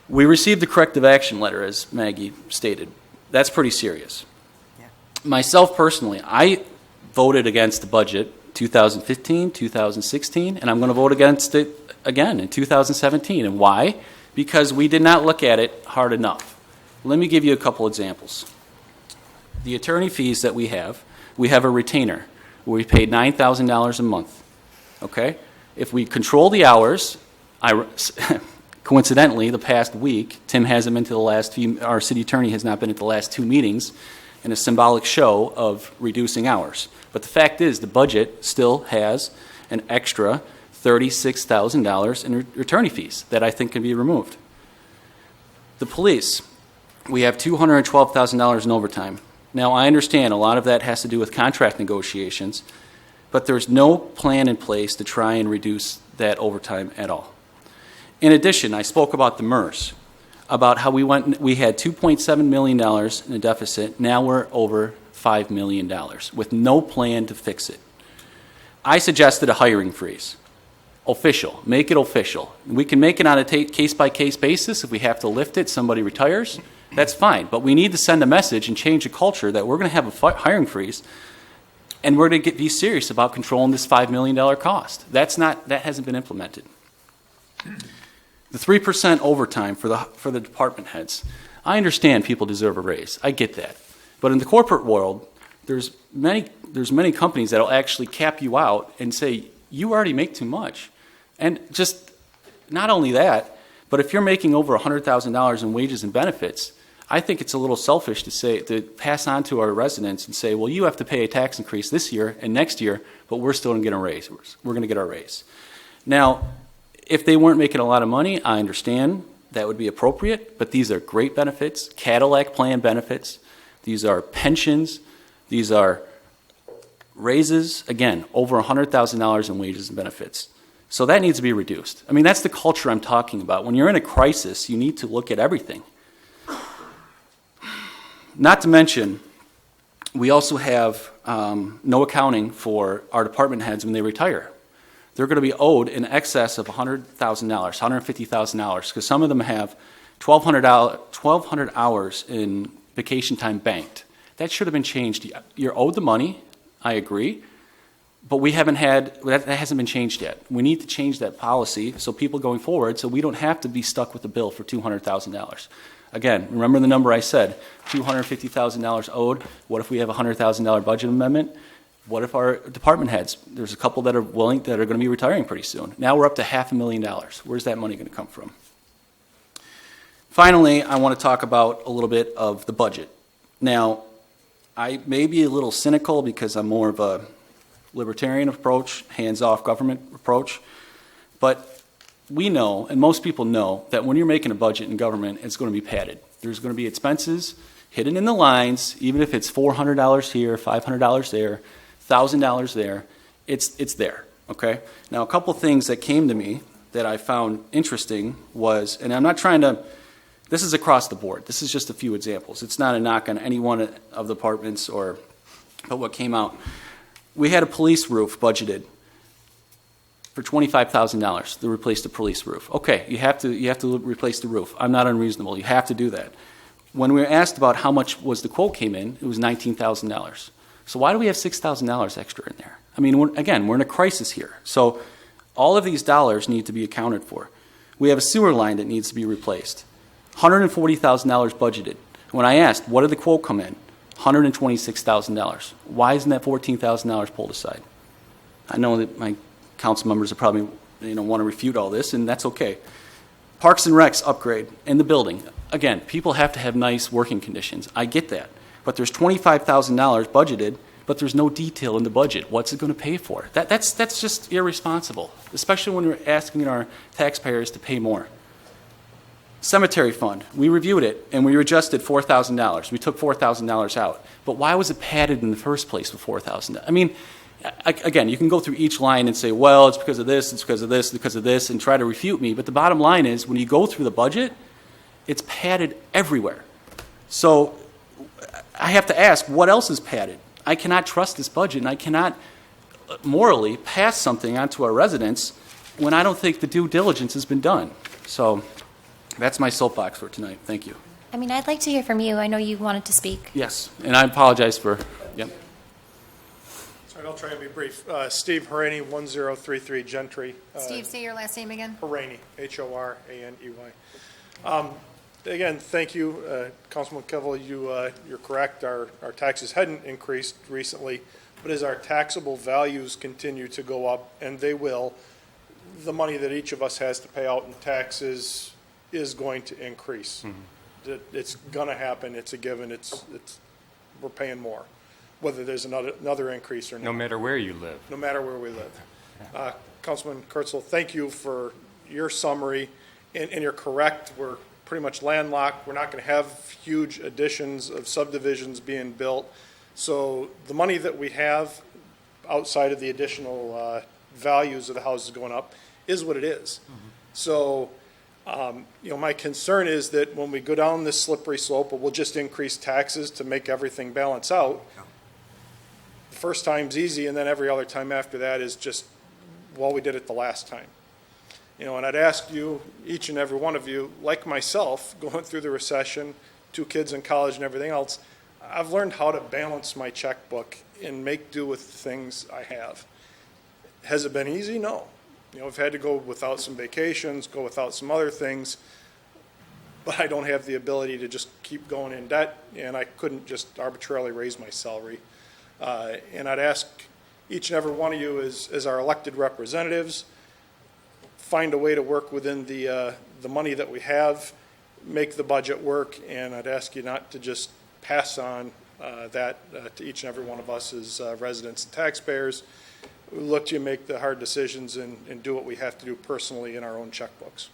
We received the corrective action letter, as Maggie stated. That's pretty serious. Yeah. Myself personally, I voted against the budget 2015, 2016, and I'm going to vote against it again in 2017. And why? because we did not look at it hard enough. Let me give you a couple examples. The attorney fees that we have a retainer where we pay $9,000 a month, okay? If we control the hours, coincidentally, the past week, Tim hasn't been to the last few, our city attorney has not been at the last 2 meetings in a symbolic show of reducing hours. But the fact is, the budget still has an extra $36,000 in attorney fees that I think can be removed. The police, we have $212,000 in overtime. Now, I understand a lot of that has to do with contract negotiations, but there's no plan in place to try and reduce that overtime at all. In addition, I spoke about the MERS, about how we had $2.7 million in a deficit. Now we're over $5 million with no plan to fix it. I suggested a hiring freeze. Official. Make it official. We can make it on a case-by-case basis. If we have to lift it, somebody retires, that's fine. But we need to send a message and change the culture that we're going to have a hiring freeze, and we're going to be serious about controlling this $5 million cost. That hasn't been implemented. The 3% overtime for the department heads. I understand people deserve a raise. I get that. But in the corporate world, there's many companies that will actually cap you out and say, you already make too much. And just not only that, but if you're making over $100,000 in wages and benefits, I think it's a little selfish to pass on to our residents and say, well, you have to pay a tax increase this year and next year, but we're still going to get a raise. We're going to get our raise. Now, if they weren't making a lot of money, I understand that would be appropriate, but these are great benefits, Cadillac plan benefits. These are pensions. These are raises, again, over $100,000 in wages and benefits. So that needs to be reduced. I mean, that's the culture I'm talking about. When you're in a crisis, you need to look at everything. Not to mention, we also have no accounting for our department heads when they retire. They're going to be owed in excess of $100,000, $150,000, because some of them have 1,200 hours in vacation time banked. That should have been changed. You're owed the money, I agree, but that hasn't been changed yet. We need to change that policy so people going forward, so we don't have to be stuck with a bill for $200,000. Again, remember the number I said, $250,000 owed. What if we have a $100,000 budget amendment? What if our department heads, there's a couple that are going to be retiring pretty soon. Now we're up to $500,000. Where's that money going to come from? Finally, I want to talk about a little bit of the budget. Now, I may be a little cynical because I'm more of a libertarian approach, hands-off government approach, but we know, and most people know, that when you're making a budget in government, it's going to be padded. There's going to be expenses hidden in the lines, even if it's $400 here, $500 there, $1,000 there, it's there, okay? Now, a couple things that came to me that I found interesting was, and I'm not trying to, this is across the board. This is just a few examples. It's not a knock on any one of the departments but what came out. We had a police roof budgeted for $25,000 to replace the police roof. Okay, you have to replace the roof. I'm not unreasonable. You have to do that. When we were asked about how much was the quote came in, it was $19,000. So why do we have $6,000 extra in there? I mean, we're in a crisis here. So all of these dollars need to be accounted for. We have a sewer line that needs to be replaced. $140,000 budgeted. When I asked, what did the quote come in? $126,000. Why isn't that $14,000 pulled aside? I know that my council members are probably want to refute all this, and that's okay. Parks and Recs upgrade in the building. Again, people have to have nice working conditions. I get that. But there's $25,000 budgeted, but there's no detail in the budget. What's it going to pay for? That's just irresponsible, especially when we're asking our taxpayers to pay more. Cemetery fund, we reviewed it, and we adjusted $4,000. We took $4,000 out. But why was it padded in the first place with $4,000? I mean, again, you can go through each line and say, well, it's because of this, it's because of this, it's because of this, and try to refute me. But the bottom line is, when you go through the budget, it's padded everywhere. So I have to ask, what else is padded? I cannot trust this budget, and I cannot morally pass something onto our residents when I don't think the due diligence has been done. So that's my soapbox for tonight. Thank you. I mean, I'd like to hear from you. I know you wanted to speak. Yes, and I apologize for, yep. All right, I'll try and be brief. Steve Horaney, 1033 Gentry. Steve, say your last name again. Horaney, Horaney. Again, thank you, Councilman Kevil. You're correct. Our taxes hadn't increased recently, but as our taxable values continue to go up, and they will, the money that each of us has to pay out in taxes is going to increase. It's going to happen. It's a given. We're paying more, whether there's another increase or not. No matter where you live. No matter where we live. Councilman Kurtzel, thank you for your summary, and you're correct. We're pretty much landlocked. We're not going to have huge additions of subdivisions being built. So the money that we have outside of the additional values of the houses going up is what it is. So, my concern is that when we go down this slippery slope, we'll just increase taxes to make everything balance out. The first time's easy, and then every other time after that is just, well, we did it the last time. And I'd ask you, each and every one of you, like myself, going through the recession, 2 kids in college and everything else, I've learned how to balance my checkbook and make do with the things I have. Has it been easy? No. I've had to go without some vacations, go without some other things, but I don't have the ability to just keep going in debt, and I couldn't just arbitrarily raise my salary. And I'd ask each and every one of you as our elected representatives, find a way to work within the money that we have, make the budget work, and I'd ask you not to just pass on that to each and every one of us as residents and taxpayers. We look to make the hard decisions and do what we have to do personally in our own checkbooks.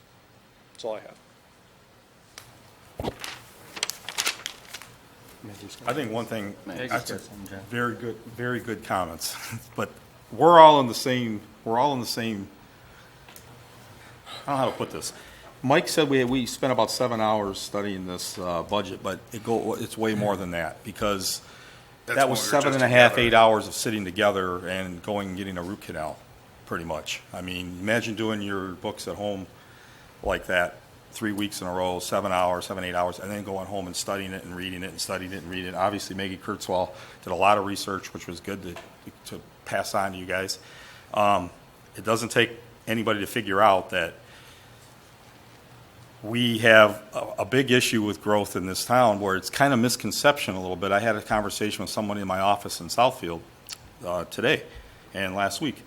That's all I have. I think one thing, that's very good comments, but we're all in the same, I don't know how to put this. Mike said we spent about 7 hours studying this budget, but it's way more than that, because that was 7.5, 8 hours of sitting together and going and getting a root canal, pretty much. I mean, imagine doing your books at home like that 3 weeks in a row, 7 hours, 7, 8 hours, and then going home and studying it and reading it and studying it and reading it. Obviously, Maggie Kurtzwell did a lot of research, which was good to pass on to you guys. It doesn't take anybody to figure out that we have a big issue with growth in this town, where it's kind of misconception a little bit. I had a conversation with someone in my office in Southfield today and last week.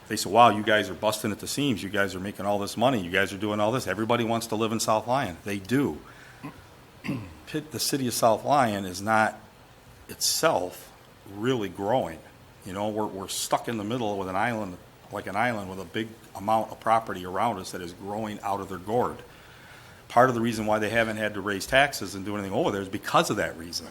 They said, wow, you guys are busting at the seams. You guys are making all this money. You guys are doing all this. Everybody wants to live in South Lyon. They do. The city of South Lyon is not itself really growing. We're stuck in the middle with an island with a big amount of property around us that is growing out of their gourd. Part of the reason why they haven't had to raise taxes and do anything over there is because of that reason.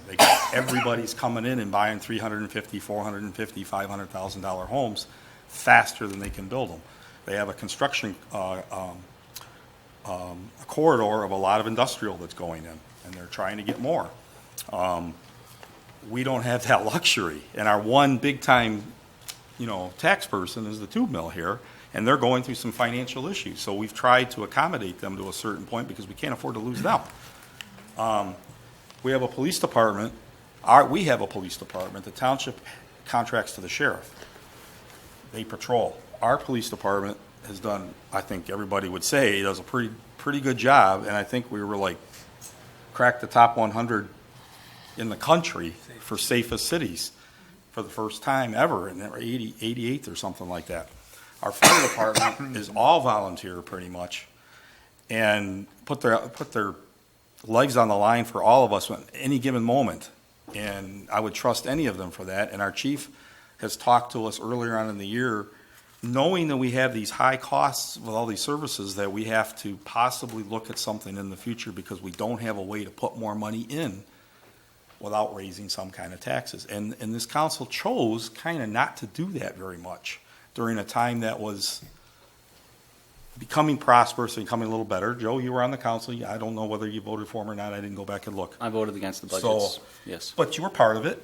Everybody's coming in and buying $350,000, $450,000, $500,000 homes faster than they can build them. They have a construction corridor of a lot of industrial that's going in, and they're trying to get more. We don't have that luxury, and our one big-time tax person is the tube mill here, and they're going through some financial issues. So we've tried to accommodate them to a certain point because we can't afford to lose them. We have a police department. The township contracts to the sheriff. They patrol. Our police department has done, I think everybody would say, does a pretty good job, and I think we were cracked the top 100 in the country for safest cities for the first time ever, and they were 88th or something like that. Our fire department is all volunteer pretty much, and put their legs on the line for all of us at any given moment, and I would trust any of them for that. And our chief has talked to us earlier on in the year, knowing that we have these high costs with all these services, that we have to possibly look at something in the future because we don't have a way to put more money in without raising some kind of taxes. And this council chose kind of not to do that very much during a time that was becoming prosperous and becoming a little better. Joe, you were on the council. I don't know whether you voted for him or not. I didn't go back and look. I voted against the budgets, yes. But you were part of it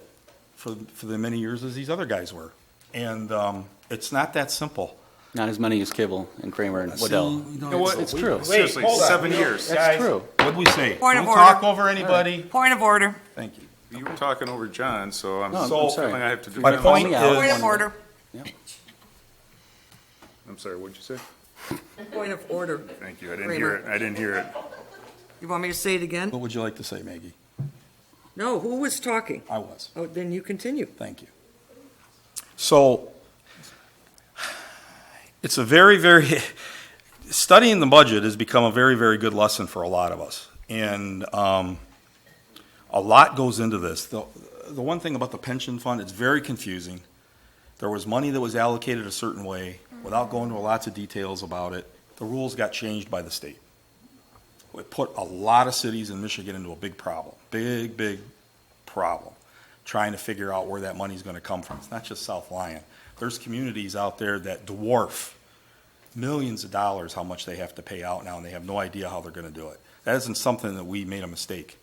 for the many years as these other guys were. And it's not that simple. Not as many as Kibble and Kramer and Waddell. It's true. Seriously, 7 years. That's true. What'd we say? Point of Don't order. talk over anybody. Point of order. Thank you. You were talking over John, so I'm No, I'm so sorry. feeling I have to do My that. point me out. is- Point of order. I'm sorry, what'd you say? Point of order. Thank you, I didn't hear it. I didn't hear it. You want me to say it again? What would you like to say, Maggie? No, who was talking? I was. Oh, then you continue. Thank you. So, it's a very, very, studying the budget has become a very, very good lesson for a lot of us. And a lot goes into this. The one thing about the pension fund, it's very confusing. There was money that was allocated a certain way. Without going into lots of details about it, the rules got changed by the state. It put a lot of cities in Michigan into a big problem, big problem, trying to figure out where that money's going to come from. It's not just South Lyon. There's communities out there that dwarf millions of dollars how much they have to pay out now, and they have no idea how they're going to do it. That isn't something that we made a mistake.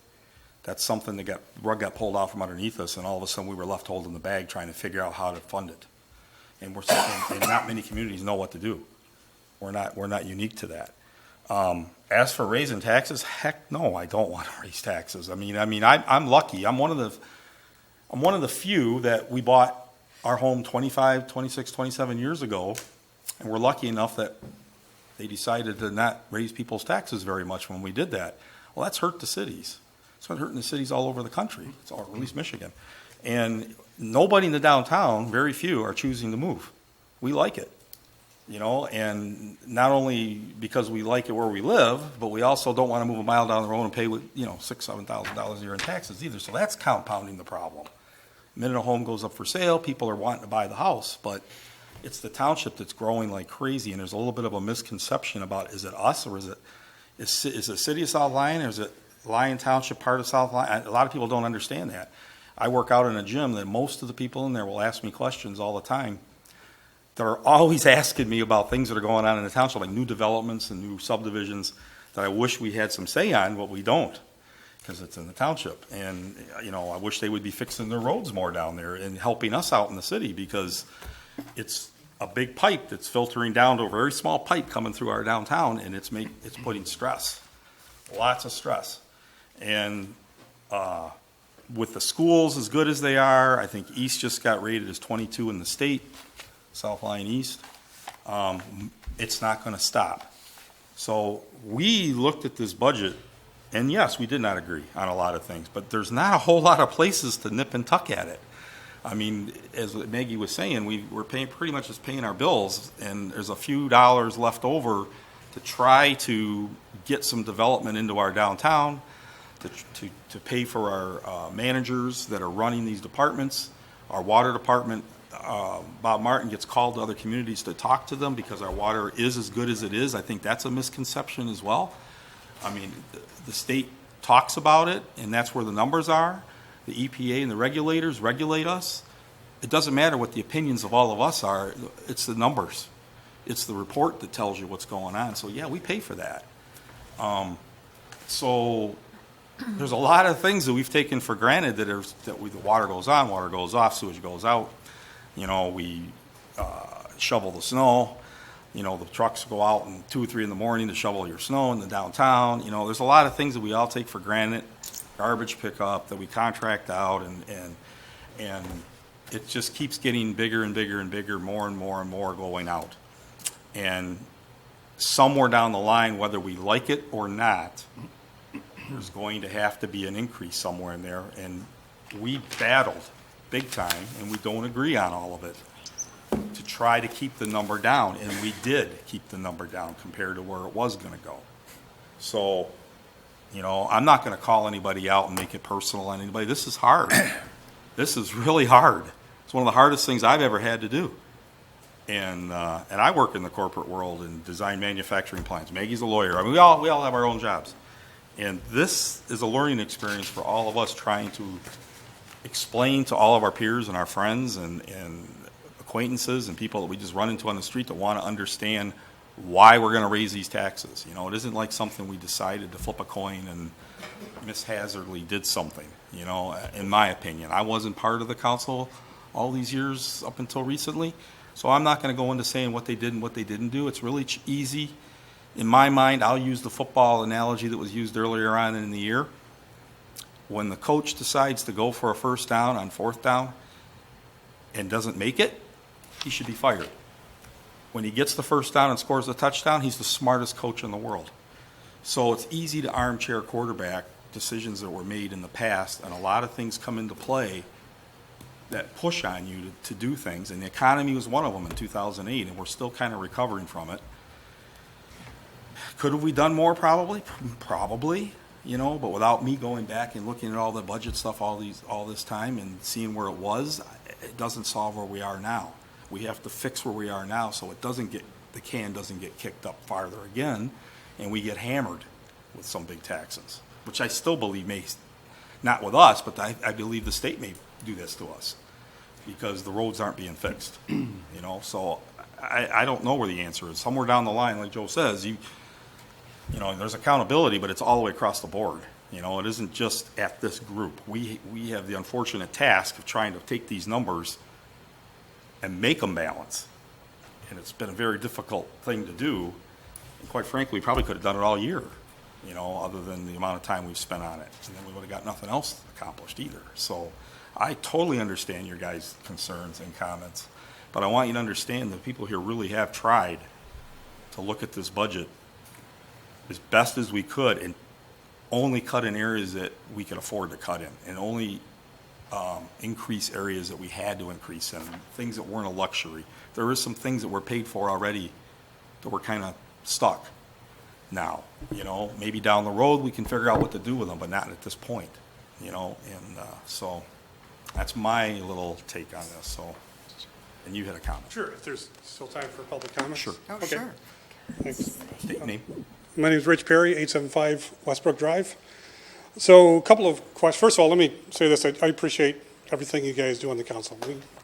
That's something that rug got pulled out from underneath us, and all of a sudden we were left holding the bag trying to figure out how to fund it. And and not many communities know what to do. We're not unique to that. As for raising taxes, heck no, I don't want to raise taxes. I'm lucky. I'm one of the few that we bought our home 25, 26, 27 years ago, and we're lucky enough that they decided to not raise people's taxes very much when we did that. Well, that's hurt the cities. It's been hurting the cities all over the country, or at least Michigan. And nobody in the downtown, very few, are choosing to move. We like it. And not only because we like it where we live, but we also don't want to move a mile down the road and pay $6,000, $7,000 a year in taxes either. So that's compounding the problem. The minute a home goes up for sale, people are wanting to buy the house, but it's the township that's growing like crazy, and there's a little bit of a misconception about, is it us, or is the city of South Lyon, or is it Lyon Township part of South Lyon? A lot of people don't understand that. I work out in a gym that most of the people in there will ask me questions all the time. They're always asking me about things that are going on in the township, like new developments and new subdivisions that I wish we had some say on, but we don't, because it's in the township. And, I wish they would be fixing their roads more down there and helping us out in the city, because it's a big pipe that's filtering down to a very small pipe coming through our downtown, and it's putting stress, lots of stress. And with the schools as good as they are, I think East just got rated as 22 in the state, South Lyon East. It's not going to stop. So we looked at this budget, and yes, we did not agree on a lot of things, but there's not a whole lot of places to nip and tuck at it. As Maggie was saying, we're pretty much just paying our bills, and there's a few dollars left over to try to get some development into our downtown, to pay for our managers that are running these departments. Our water department, Bob Martin gets called to other communities to talk to them because our water is as good as it is. I think that's a misconception as well. The state talks about it, and that's where the numbers are. The EPA and the regulators regulate us. It doesn't matter what the opinions of all of us are. It's the numbers. It's the report that tells you what's going on. So, yeah, we pay for that. So there's a lot of things that we've taken for granted the water goes on, water goes off, sewage goes out. We shovel the snow. The trucks go out in 2 or 3 in the morning to shovel your snow in the downtown. There's a lot of things that we all take for granted. Garbage pickup that we contract out, and it just keeps getting bigger and bigger and bigger, more and more and more going out. And somewhere down the line, whether we like it or not, there's going to have to be an increase somewhere in there. And we battled big time, and we don't agree on all of it, to try to keep the number down. And we did keep the number down compared to where it was going to go. So, I'm not going to call anybody out and make it personal on anybody. This is hard. This is really hard. It's one of the hardest things I've ever had to do. And I work in the corporate world and design manufacturing plants. Maggie's a lawyer. We all have our own jobs. And this is a learning experience for all of us, trying to explain to all of our peers and our friends and acquaintances and people that we just run into on the street that want to understand why we're going to raise these taxes. It isn't like something we decided to flip a coin and mishazzardly did something, in my opinion. I wasn't part of the council all these years up until recently, so I'm not going to go into saying what they did and what they didn't do. It's really easy. In my mind, I'll use the football analogy that was used earlier on in the year. when the coach decides to go for a first down on fourth down and doesn't make it, he should be fired. When he gets the first down and scores a touchdown, he's the smartest coach in the world. So it's easy to armchair quarterback decisions that were made in the past, and a lot of things come into play that push on you to do things, and the economy was one of them in 2008, and we're still kind of recovering from it. Could have we done more? Probably, but without me going back and looking at all the budget stuff all this time and seeing where it was, it doesn't solve where we are now. We have to fix where we are now so the can doesn't get kicked up farther again, and we get hammered with some big taxes, which I still believe not with us, but I believe the state may do this to us because the roads aren't being fixed. So I don't know where the answer is. Somewhere down the line, like Joe says, there's accountability, but it's all the way across the board. It isn't just at this group. We have the unfortunate task of trying to take these numbers and make them balance. And it's been a very difficult thing to do. And quite frankly, we probably could have done it all year, other than the amount of time we've spent on it. And then we would have got nothing else accomplished either. So I totally understand your guys' concerns and comments, but I want you to understand that people here really have tried to look at this budget as best as we could and only cut in areas that we could afford to cut in, and only increase areas that we had to increase in, things that weren't a luxury. There is some things that were paid for already that were kind of stuck now. Maybe down the road we can figure out what to do with them, but not at this point. So that's my little take on this. So, and you had a comment. Sure, if there's still time for public comment. Sure. Oh, okay. Sure. Thanks. State name. My name is Rich Perry, 875 Westbrook Drive. So a couple of questions. First of all, let me say this. I appreciate everything you guys do on the council.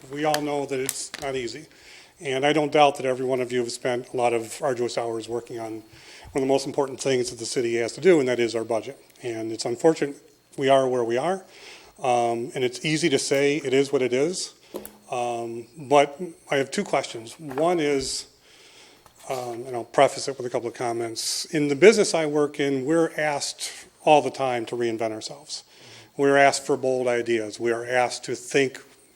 We all know that it's not easy. And I don't doubt that every one of you have spent a lot of arduous hours working on one of the most important things that the city has to do, and that is our budget. And it's unfortunate we are where we are. And it's easy to say it is what it is. But I have two questions. One is, and I'll preface it with a couple of comments. In the business I work in, we're asked all the time to reinvent ourselves. We're asked for bold ideas. We are asked to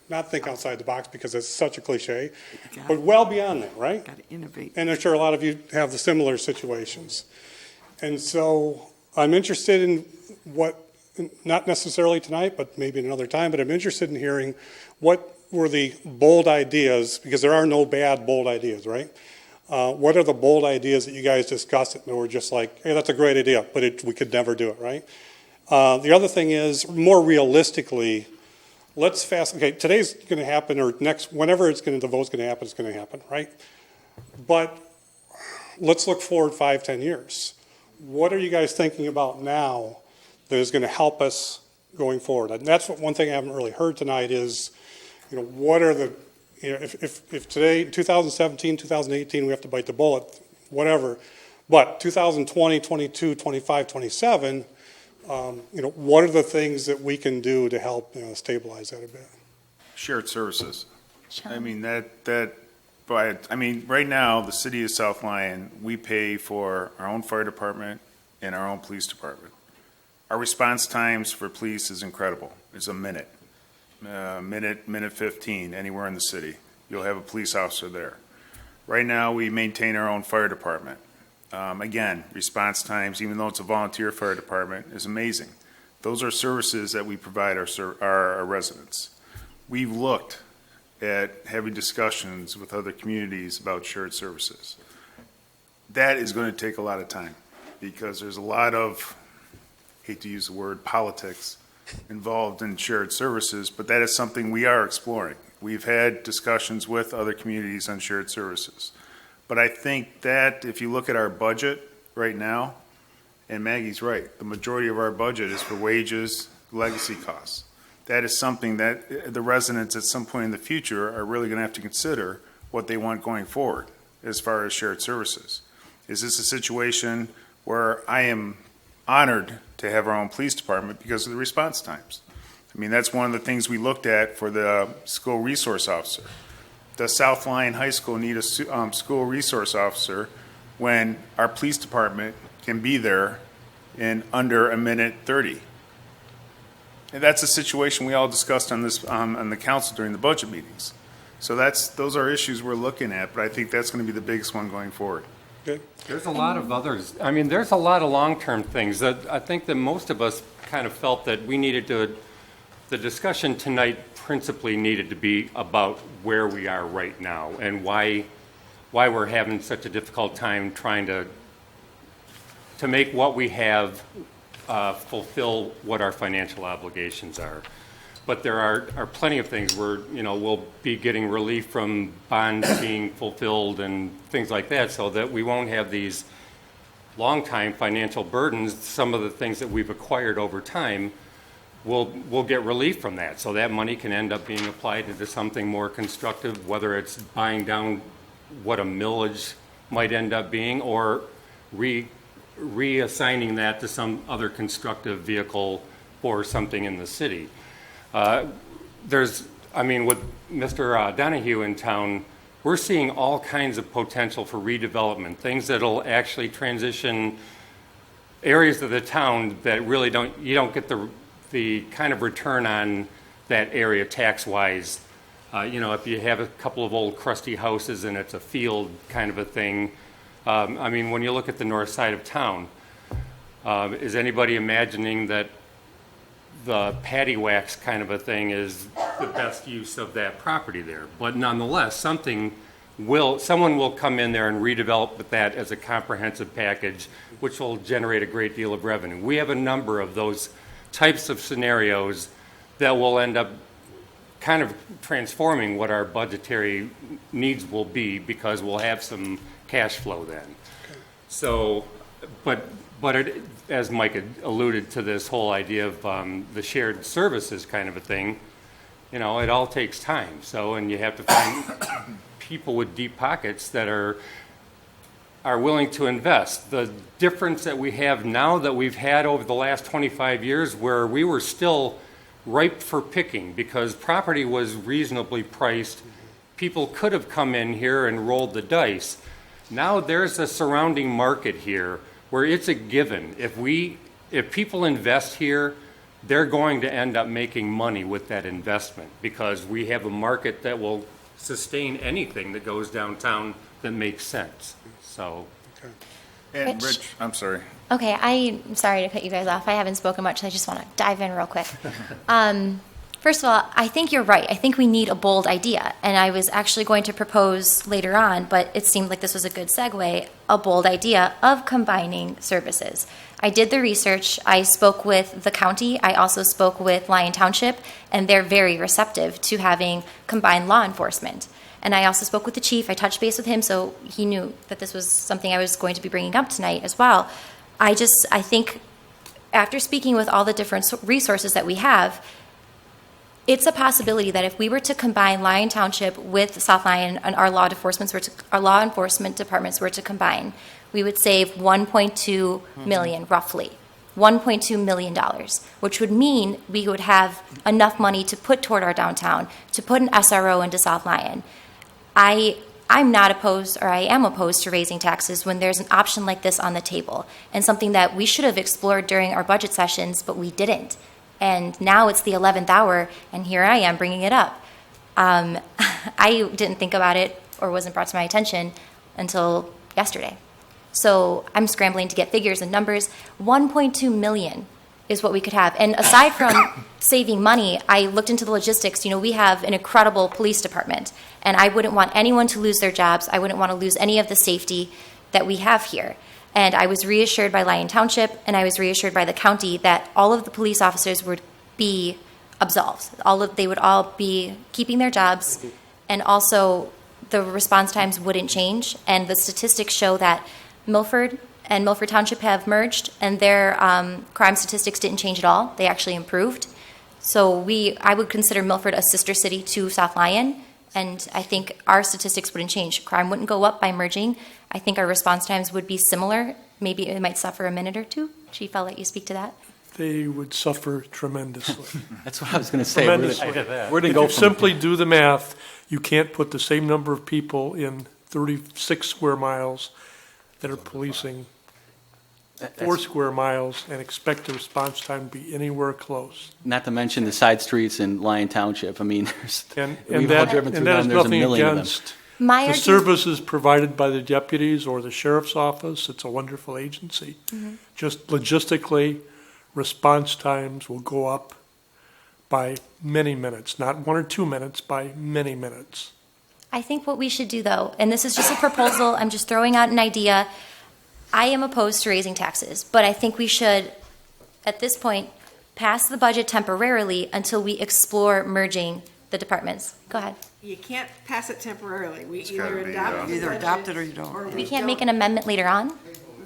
not think outside the box because it's such a cliche, but well beyond that, right? Got to innovate. And I'm sure a lot of you have the similar situations. And so I'm interested in not necessarily tonight, but maybe another time, but I'm interested in hearing what were the bold ideas, because there are no bad bold ideas, right? What are the bold ideas that you guys discussed and were just like, hey, that's a great idea, but we could never do it, right? The other thing is, more realistically, today's going to happen, or whenever the vote's going to happen, it's going to happen, right? But let's look forward 5-10 years. What are you guys thinking about now that is going to help us going forward? And that's one thing I haven't really heard tonight is, what are the, if today, 2017, 2018, we have to bite the bullet, whatever, but 2020, 22, 25, 27, what are the things that we can do to help stabilize that a bit? Shared services. I mean, right now, the city of South Lyon, we pay for our own fire department and our own police department. Our response times for police is incredible. It's a minute, minute 15, anywhere in the city. You'll have a police officer there. Right now, we maintain our own fire department. Again, response times, even though it's a volunteer fire department, is amazing. Those are services that we provide our residents. We've looked at having discussions with other communities about shared services. That is going to take a lot of time because there's a lot of, hate to use the word, politics involved in shared services, but that is something we are exploring. We've had discussions with other communities on shared services. But I think that if you look at our budget right now, and Maggie's right, the majority of our budget is for wages, legacy costs. That is something that the residents at some point in the future are really going to have to consider what they want going forward as far as shared services. Is this a situation where I am honored to have our own police department because of the response times? I mean, that's one of the things we looked at for the school resource officer. Does South Lyon High School need a school resource officer when our police department can be there in under a minute 30? And that's a situation we all discussed on this, on the council during the budget meetings. So those are issues we're looking at, but I think that's going to be the biggest one going forward. Okay. There's a lot of others. I mean, there's a lot of long-term things that I think that most of us kind of felt that we needed to, the discussion tonight principally needed to be about where we are right now and why we're having such a difficult time trying to make what we have fulfill what our financial obligations are. But there are plenty of things where, we'll be getting relief from bonds being fulfilled and things like that, so that we won't have these long-time financial burdens. Some of the things that we've acquired over time, we'll get relief from that. So that money can end up being applied into something more constructive, whether it's buying down what a millage might end up being, or reassigning that to some other constructive vehicle for something in the city. With Mr. Donahue in town, we're seeing all kinds of potential for redevelopment, things that'll actually transition areas of the town that really you don't get the kind of return on that area tax-wise. If you have a couple of old crusty houses and it's a field kind of a thing. When you look at the north side of town, is anybody imagining that the paddy wax kind of a thing is the best use of that property there? But nonetheless, someone will come in there and redevelop that as a comprehensive package, which will generate a great deal of revenue. We have a number of those types of scenarios that will end up kind of transforming what our budgetary needs will be, because we'll have some cash flow then. Okay. So, but as Mike had alluded to, this whole idea of the shared services kind of a thing, it all takes time. So, and you have to find people with deep pockets that are willing to invest. The difference that we have now that we've had over the last 25 years, where we were still ripe for picking because property was reasonably priced, people could have come in here and rolled the dice. Now there's a surrounding market here where it's a given. If people invest here, they're going to end up making money with that investment, because we have a market that will sustain anything that goes downtown that makes sense. So, and Rich, I'm sorry. Okay, I'm sorry to cut you guys off. I haven't spoken much, so I just want to dive in real quick. First of all, I think you're right. I think we need a bold idea. And I was actually going to propose later on, but it seemed like this was a good segue, a bold idea of combining services. I did the research. I spoke with the county. I also spoke with Lyon Township, and they're very receptive to having combined law enforcement. And I also spoke with the chief. I touched base with him, so he knew that this was something I was going to be bringing up tonight as well. I think after speaking with all the different resources that we have, it's a possibility that if we were to combine Lyon Township with South Lyon and our law enforcement departments were to combine, we would save $1.2 million, roughly. $1.2 million, which would mean we would have enough money to put toward our downtown, to put an SRO into South Lyon. I'm not opposed, or I am opposed to raising taxes when there's an option like this on the table, and something that we should have explored during our budget sessions, but we didn't. And now it's the 11th hour, and here I am bringing it up. I didn't think about it, or wasn't brought to my attention until yesterday. So I'm scrambling to get figures and numbers. 1.2 million is what we could have. And aside from saving money, I looked into the logistics. We have an incredible police department, and I wouldn't want anyone to lose their jobs. I wouldn't want to lose any of the safety that we have here. And I was reassured by Lyon Township, and I was reassured by the county that all of the police officers would be absolved. They would all be keeping their jobs, and also the response times wouldn't change. And the statistics show that Milford and Milford Township have merged, and their crime statistics didn't change at all. They actually improved. So I would consider Milford a sister city to South Lyon, and I think our statistics wouldn't change. Crime wouldn't go up by merging. I think our response times would be similar. Maybe it might suffer a minute or two. Chief, I'll let you speak to that. They would suffer tremendously. That's what I was going to say. Tremendously. Where did If go you from simply do the math, you can't put the same number of people in 36 square miles that are policing 4 square miles and expect the response time to be anywhere close. Not to mention the side streets in Lyon Township. I mean, And we've all that, driven through and that them. is There's a nothing million of them. against My the argument- services provided by the deputies or the sheriff's office. It's a wonderful agency. Mm-hmm. Just logistically, response times will go up by many minutes, not 1 or 2 minutes, by many minutes. I think what we should do, though, and this is just a proposal, I'm just throwing out an idea. I am opposed to raising taxes, but I think we should, at this point, pass the budget temporarily until we explore merging the departments. Go ahead. You can't pass it temporarily. We gotta either be, adopt the Either budget adopt it or you don't. or We can't make an amendment later on?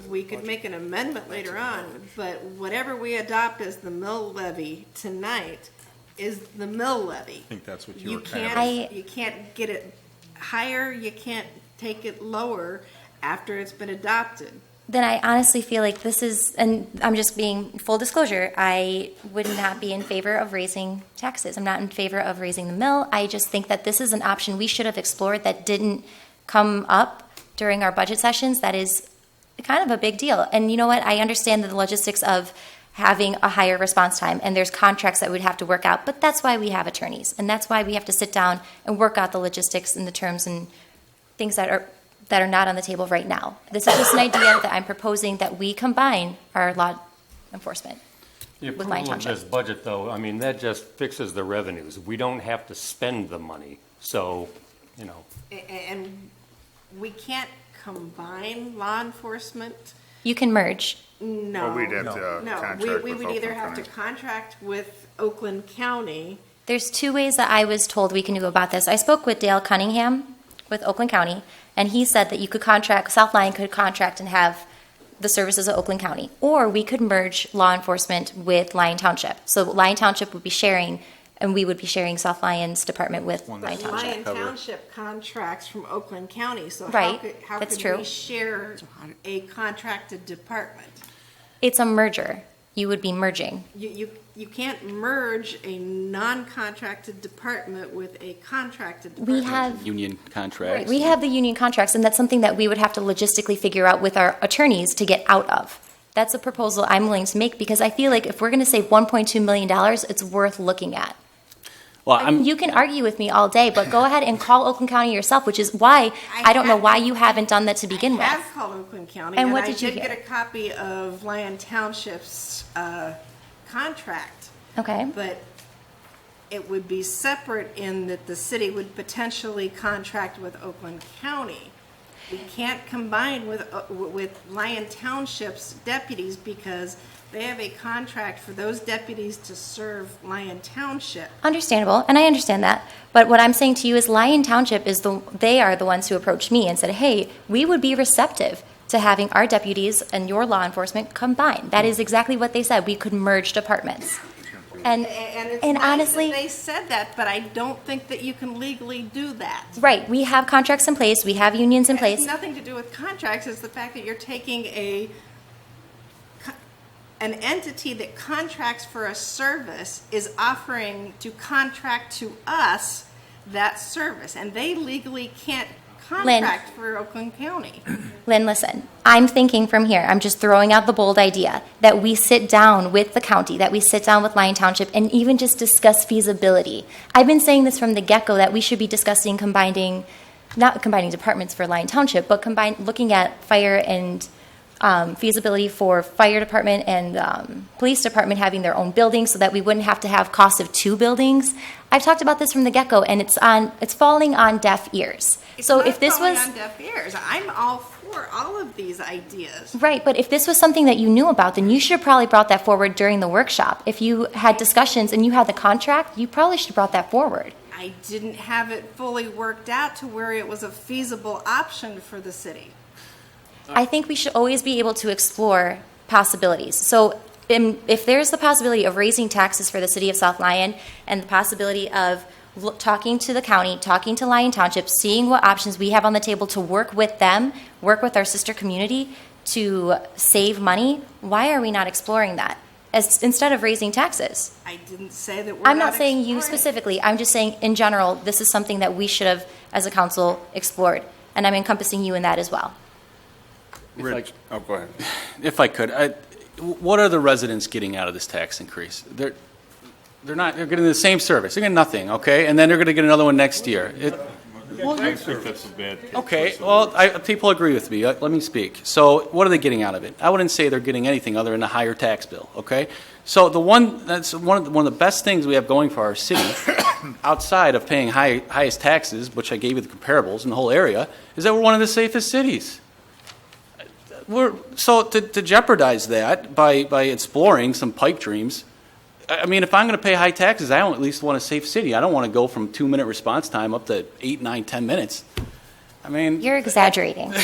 We could make an amendment later on, but whatever we adopt as the mill levy tonight is the mill levy. I think that's what you You were kind of. can't, you can't get it higher, you can't take it lower after it's been adopted. Then I honestly feel like this is, and I'm just being full disclosure, I would not be in favor of raising taxes. I'm not in favor of raising the mill. I just think that this is an option we should have explored that didn't come up during our budget sessions. That is kind of a big deal. And you know what? I understand the logistics of having a higher response time, and there's contracts that we'd have to work out, but that's why we have attorneys, and that's why we have to sit down and work out the logistics and the terms and things that are not on the table right now. This is just an idea that I'm proposing that we combine our law enforcement. The With Lyon approval of Township. this budget, though, I mean, that just fixes the revenues. We don't have to spend the money, so, you know. And we can't combine law enforcement. You can merge. No. Well, we'd have to No, contract we with would either Oakland have to County. contract with Oakland County. There's two ways that I was told we can go about this. I spoke with Dale Cunningham with Oakland County, and he said that you could contract, South Lyon could contract and have the services of Oakland County, or we could merge law enforcement with Lyon Township. So Lyon Township would be sharing, and we would be sharing South Lyon's department with Lyon Township. Lyon Township contracts from Oakland County, so Right, how that's could true. we share a contracted department? It's a merger. You would be merging. You can't merge a non-contracted department with a contracted We department. have Union contracts. Right, we have the union contracts, and that's something that we would have to logistically figure out with our attorneys to get out of. That's a proposal I'm willing to make because I feel like if we're going to save $1.2 million, it's worth looking at. Well, You can argue with me all day, but go ahead and call Oakland County yourself, which is why I don't know why you haven't done that to begin I with. have called Oakland County, And and what I did you did hear? get a copy of Lyon Township's contract. Okay. But it would be separate in that the city would potentially contract with Oakland County. We can't combine with Lyon Township's deputies because they have a contract for those deputies to serve Lyon Township. Understandable, and I understand that. But what I'm saying to you is Lyon Township they are the ones who approached me and said, hey, we would be receptive to having our deputies and your law enforcement combined. That is exactly what they said. We could merge departments. And it's and nice honestly, that they said that, but I don't think that you can legally do that. right, we have contracts in place, we have unions in It has place. nothing to do with contracts, it's the fact that you're taking an entity that contracts for a service is offering to contract to us that service, and they legally can't contract for Oakland County. Lynn, listen, I'm thinking from here, I'm just throwing out the bold idea that we sit down with the county, that we sit down with Lyon Township and even just discuss feasibility. I've been saying this from the get-go that we should be discussing not combining departments for Lyon Township, but looking at fire and feasibility for fire department and police department having their own buildings so that we wouldn't have to have costs of two buildings. I've talked about this from the get-go, and it's falling on deaf ears. So if this was on deaf ears, I'm all for all of these ideas. right, but if this was something that you knew about, then you should have probably brought that forward during the workshop. If you had discussions and you had the contract, you probably should have brought that forward. I didn't have it fully worked out to where it was a feasible option for the city. I think we should always be able to explore possibilities. So if there's the possibility of raising taxes for the city of South Lyon and the possibility of talking to the county, talking to Lyon Township, seeing what options we have on the table to work with them, work with our sister community to save money, why are we not exploring that instead of raising taxes? I didn't say that we're I'm not saying you exploring it. specifically. I'm just saying in general, this is something that we should have, as a council, explored. And I'm encompassing you in that as well. Rich, oh, go ahead. If I could, what are the residents getting out of this tax increase? They're getting the same service. They're getting nothing, okay? And then they're going to get another one next year. I think that's a bad case. Okay, well, people agree with me. Let me speak. So what are they getting out of it? I wouldn't say they're getting anything other than a higher tax bill, okay? So that's one of the best things we have going for our city, outside of paying highest taxes, which I gave you the comparables in the whole area, is that we're one of the safest cities. So to jeopardize that by exploring some pipe dreams, I mean, if I'm going to pay high taxes, I at least want a safe city. I don't want to go from 2-minute response time up to 8, 9, 10 minutes. I mean, You're exaggerating.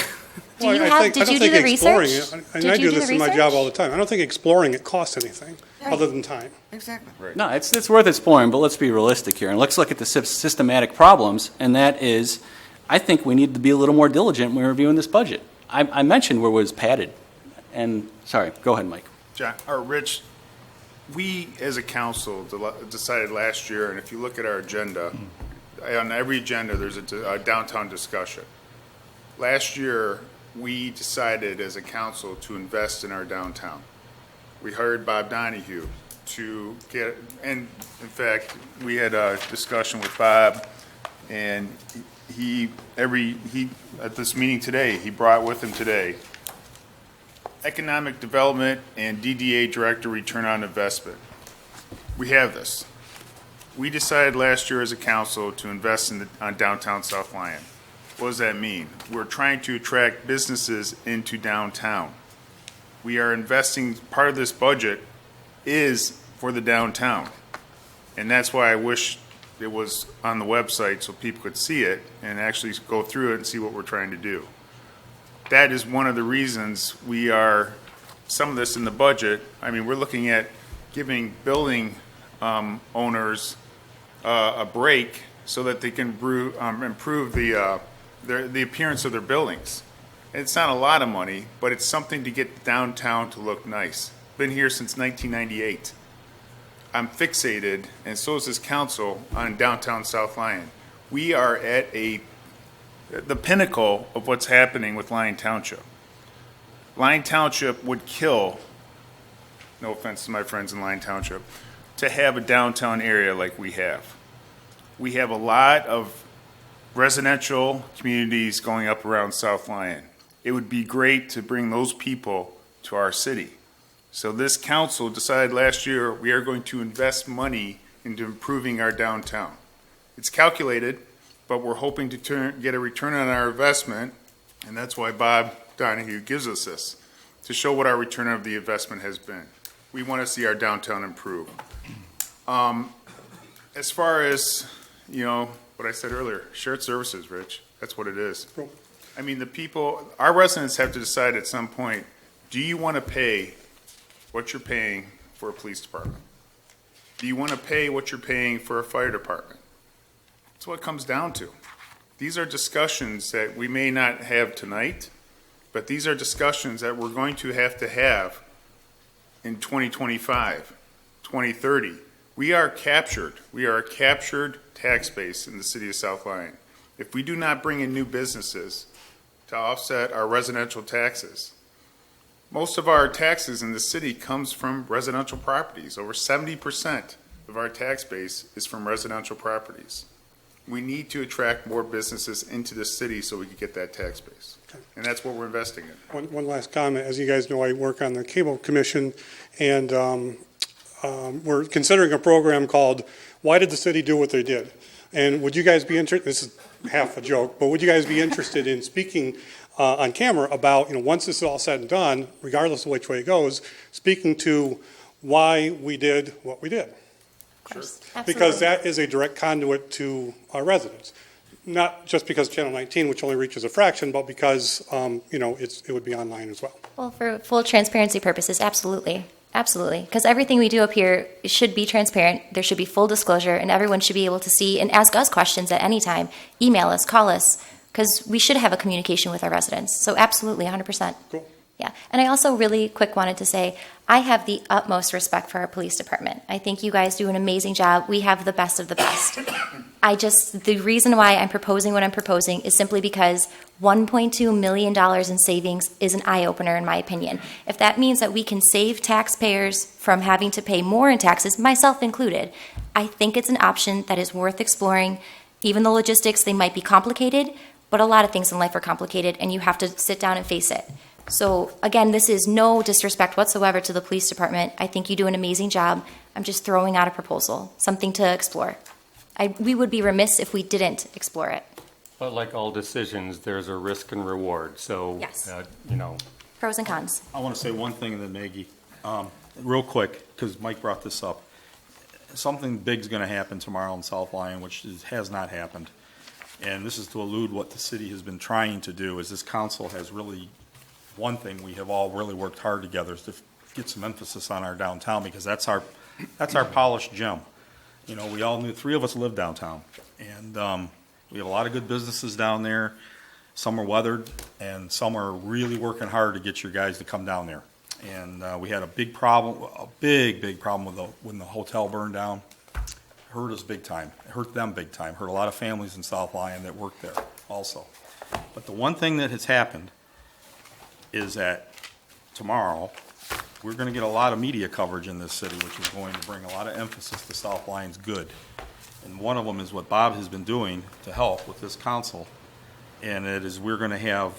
Well, Did you do the research? I do this in my job all the time. I don't think exploring it costs anything other than time. Exactly. no, it's worth exploring, but let's be realistic here. And let's look at the systematic problems, and that is, I think we need to be a little more diligent when we're reviewing this budget. I mentioned where it was padded. And, sorry, go ahead, Mike. John, or Rich, we as a council decided last year, and if you look at our agenda, on every agenda, there's a downtown discussion. Last year, we decided as a council to invest in our downtown. We hired Bob Donahue to get, and in fact, we had a discussion with Bob, and at this meeting today, he brought with him today Economic Development and DDA Director Return on Investment. We have this. We decided last year as a council to invest on downtown South Lyon. What does that mean? We're trying to attract businesses into downtown. We are investing, part of this budget is for the downtown. And that's why I wish it was on the website so people could see it and actually go through it and see what we're trying to do. That is one of the reasons some of this in the budget, I mean, we're looking at giving building owners a break so that they can improve the appearance of their buildings. It's not a lot of money, but it's something to get downtown to look nice. Been here since 1998. I'm fixated, and so is this council, on downtown South Lyon. We are at the pinnacle of what's happening with Lyon Township. Lyon Township would kill, no offense to my friends in Lyon Township, to have a downtown area like we have. We have a lot of residential communities going up around South Lyon. It would be great to bring those people to our city. So this council decided last year we are going to invest money into improving our downtown. It's calculated, but we're hoping to get a return on our investment, and that's why Bob Donahue gives us this, to show what our return of the investment has been. We want to see our downtown improve. As far as, what I said earlier, shared services, Rich, that's what it is. Cool. I mean, our residents have to decide at some point, do you want to pay what you're paying for a police department? Do you want to pay what you're paying for a fire department? That's what it comes down to. These are discussions that we may not have tonight, but these are discussions that we're going to have in 2025, 2030. We are a captured tax base in the city of South Lyon. If we do not bring in new businesses to offset our residential taxes, most of our taxes in the city comes from residential properties. Over 70% of our tax base is from residential properties. We need to attract more businesses into the city so we can get that tax base. Okay. And that's what we're investing in. One last comment. As you guys know, I work on the Cable Commission, and we're considering a program called Why Did the City Do What They Did? And would you guys be interested, this is half a joke, but would you guys be interested in speaking on camera about, once this is all said and done, regardless of which way it goes, speaking to why we did what we did? Sure. Because that is a direct conduit to our residents. Not just because Channel 19, which only reaches a fraction, but because, it would be online as well. Well, for full transparency purposes, absolutely. Absolutely. Because everything we do up here should be transparent. There should be full disclosure, and everyone should be able to see and ask us questions at any time. Email us, call us, because we should have a communication with our residents. So absolutely, 100%. Cool. Yeah, and I also really quick wanted to say, I have the utmost respect for our police department. I think you guys do an amazing job. We have the best of the best. The reason why I'm proposing what I'm proposing is simply because $1.2 million in savings is an eye-opener in my opinion. If that means that we can save taxpayers from having to pay more in taxes, myself included, I think it's an option that is worth exploring. Even the logistics, they might be complicated, but a lot of things in life are complicated and you have to sit down and face it. So again, this is no disrespect whatsoever to the police department. I think you do an amazing job. I'm just throwing out a proposal, something to explore. We would be remiss if we didn't explore it. But like all decisions, there's a risk and reward, so, Yes. Pros and cons. I want to say one thing to Maggie, real quick, because Mike brought this up. Something big's going to happen tomorrow in South Lyon, which has not happened. And this is to elude what the city has been trying to do, is this council has really, one thing we have all really worked hard together is to get some emphasis on our downtown, because that's our polished gem. We all knew, 3 of us live downtown, and we have a lot of good businesses down there. Some are weathered, and some are really working hard to get your guys to come down there. And we had a big problem, a big problem when the hotel burned down. Hurt us big time. It hurt them big time. Hurt a lot of families in South Lyon that work there also. But the one thing that has happened is that tomorrow we're going to get a lot of media coverage in this city, which is going to bring a lot of emphasis to South Lyon's good. And one of them is what Bob has been doing to help with this council, and it is we're going to have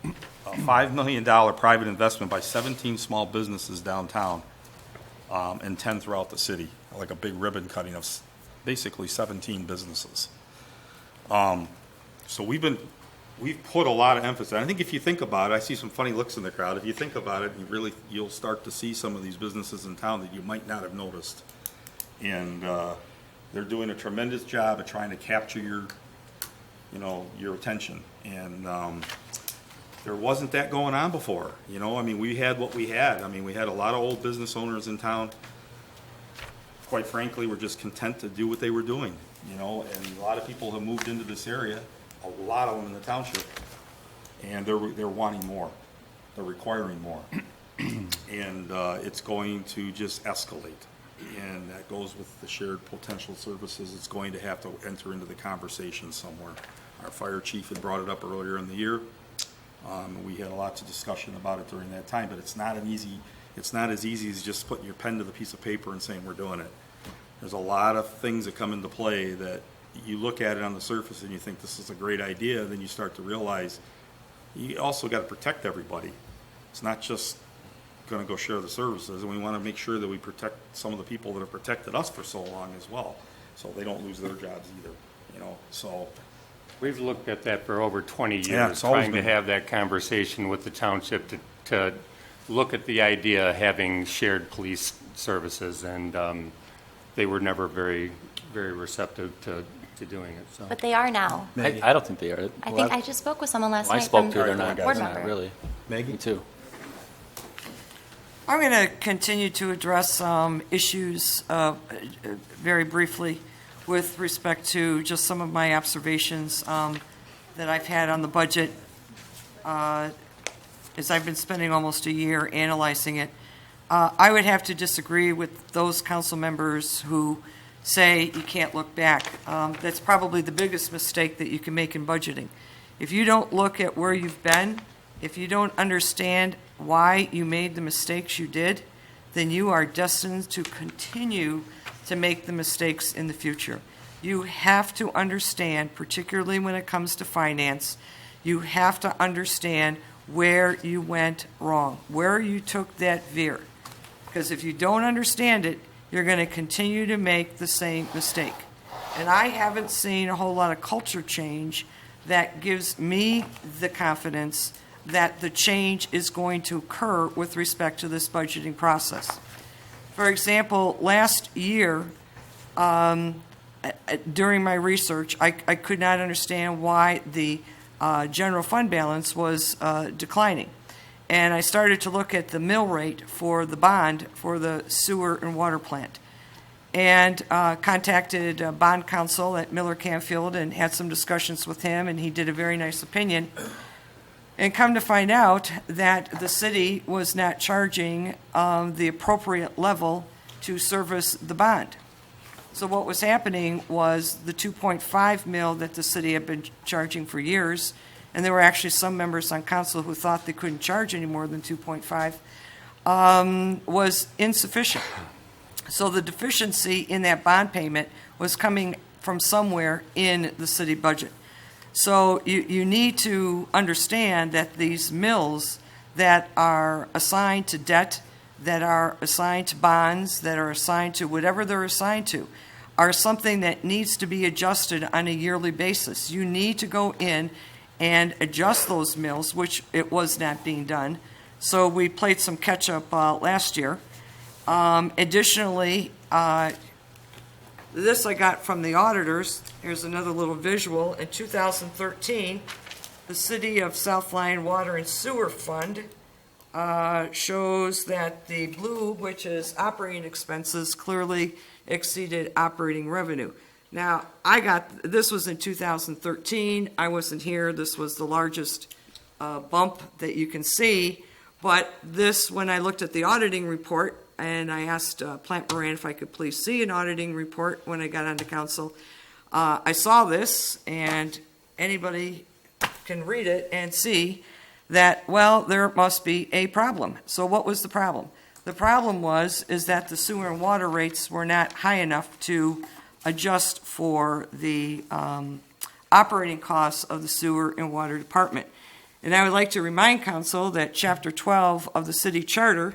a $5 million private investment by 17 small businesses downtown and 10 throughout the city, like a big ribbon cutting of basically 17 businesses. So we've put a lot of emphasis. I think if you think about it, I see some funny looks in the crowd. If you think about it, you'll start to see some of these businesses in town that you might not have noticed. And they're doing a tremendous job at trying to capture your attention. And there wasn't that going on before. We had what we had. We had a lot of old business owners in town. Quite frankly, were just content to do what they were doing. And a lot of people have moved into this area. A lot of them in the township, and they're wanting more. They're requiring more, and it's going to just escalate. And that goes with the shared potential services. It's going to have to enter into the conversation somewhere. Our fire chief had brought it up earlier in the year. We had lots of discussion about it during that time, but it's not as easy as just putting your pen to the piece of paper and saying we're doing it. There's a lot of things that come into play that you look at it on the surface and you think this is a great idea, then you start to realize you also got to protect everybody. It's not just going to go share the services, and we want to make sure that we protect some of the people that have protected us for so long as well, so they don't lose their jobs either. So We've looked at that for over 20 years, Yeah, it's always trying to been- have that conversation with the township to look at the idea of having shared police services, and they were never very, very receptive to doing it. So. But they are now. I don't think they are. I just spoke with someone last I night spoke from to her, they're not, board they're not member. really. Maggie? Me too. I'm going to continue to address issues very briefly with respect to just some of my observations that I've had on the budget as I've been spending almost a year analyzing it. I would have to disagree with those council members who say you can't look back. That's probably the biggest mistake that you can make in budgeting. If you don't look at where you've been, if you don't understand why you made the mistakes you did, then you are destined to continue to make the mistakes in the future. You have to understand, particularly when it comes to finance, you have to understand where you went wrong, where you took that veer. Because if you don't understand it, you're going to continue to make the same mistake. And I haven't seen a whole lot of culture change that gives me the confidence that the change is going to occur with respect to this budgeting process. For example, last year, during my research, I could not understand why the general fund balance was declining. And I started to look at the mill rate for the bond for the sewer and water plant. And contacted bond counsel at Miller Canfield and had some discussions with him, and he did a very nice opinion. And come to find out that the city was not charging the appropriate level to service the bond. So what was happening was the 2.5 mil that the city had been charging for years, and there were actually some members on council who thought they couldn't charge any more than 2.5, was insufficient. So the deficiency in that bond payment was coming from somewhere in the city budget. So you need to understand that these mills that are assigned to debt, that are assigned to bonds, that are assigned to whatever they're assigned to, are something that needs to be adjusted on a yearly basis. You need to go in and adjust those mills, which it was not being done. So we played some catch-up last year. Additionally, this I got from the auditors. Here's another little visual. In 2013, the City of South Lyon Water and Sewer Fund shows that the blue, which is operating expenses, clearly exceeded operating revenue. Now, this was in 2013. I wasn't here. This was the largest bump that you can see. But this, when I looked at the auditing report, and I asked Plant Moran if I could please see an auditing report when I got onto council, I saw this, and anybody can read it and see that, well, there must be a problem. So what was the problem? The problem is that the sewer and water rates were not high enough to adjust for the operating costs of the sewer and water department. And I would like to remind council that Chapter 12 of the city charter,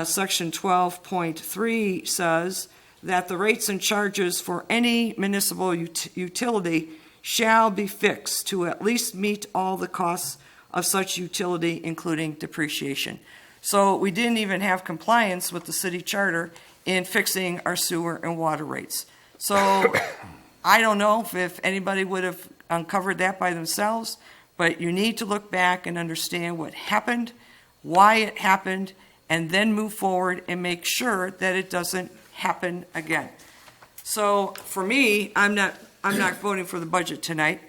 Section 12.3 says that the rates and charges for any municipal utility shall be fixed to at least meet all the costs of such utility, including depreciation. So we didn't even have compliance with the city charter in fixing our sewer and water rates. So I don't know if anybody would have uncovered that by themselves, but you need to look back and understand what happened, why it happened, and then move forward and make sure that it doesn't happen again. So for me, I'm not voting for the budget tonight.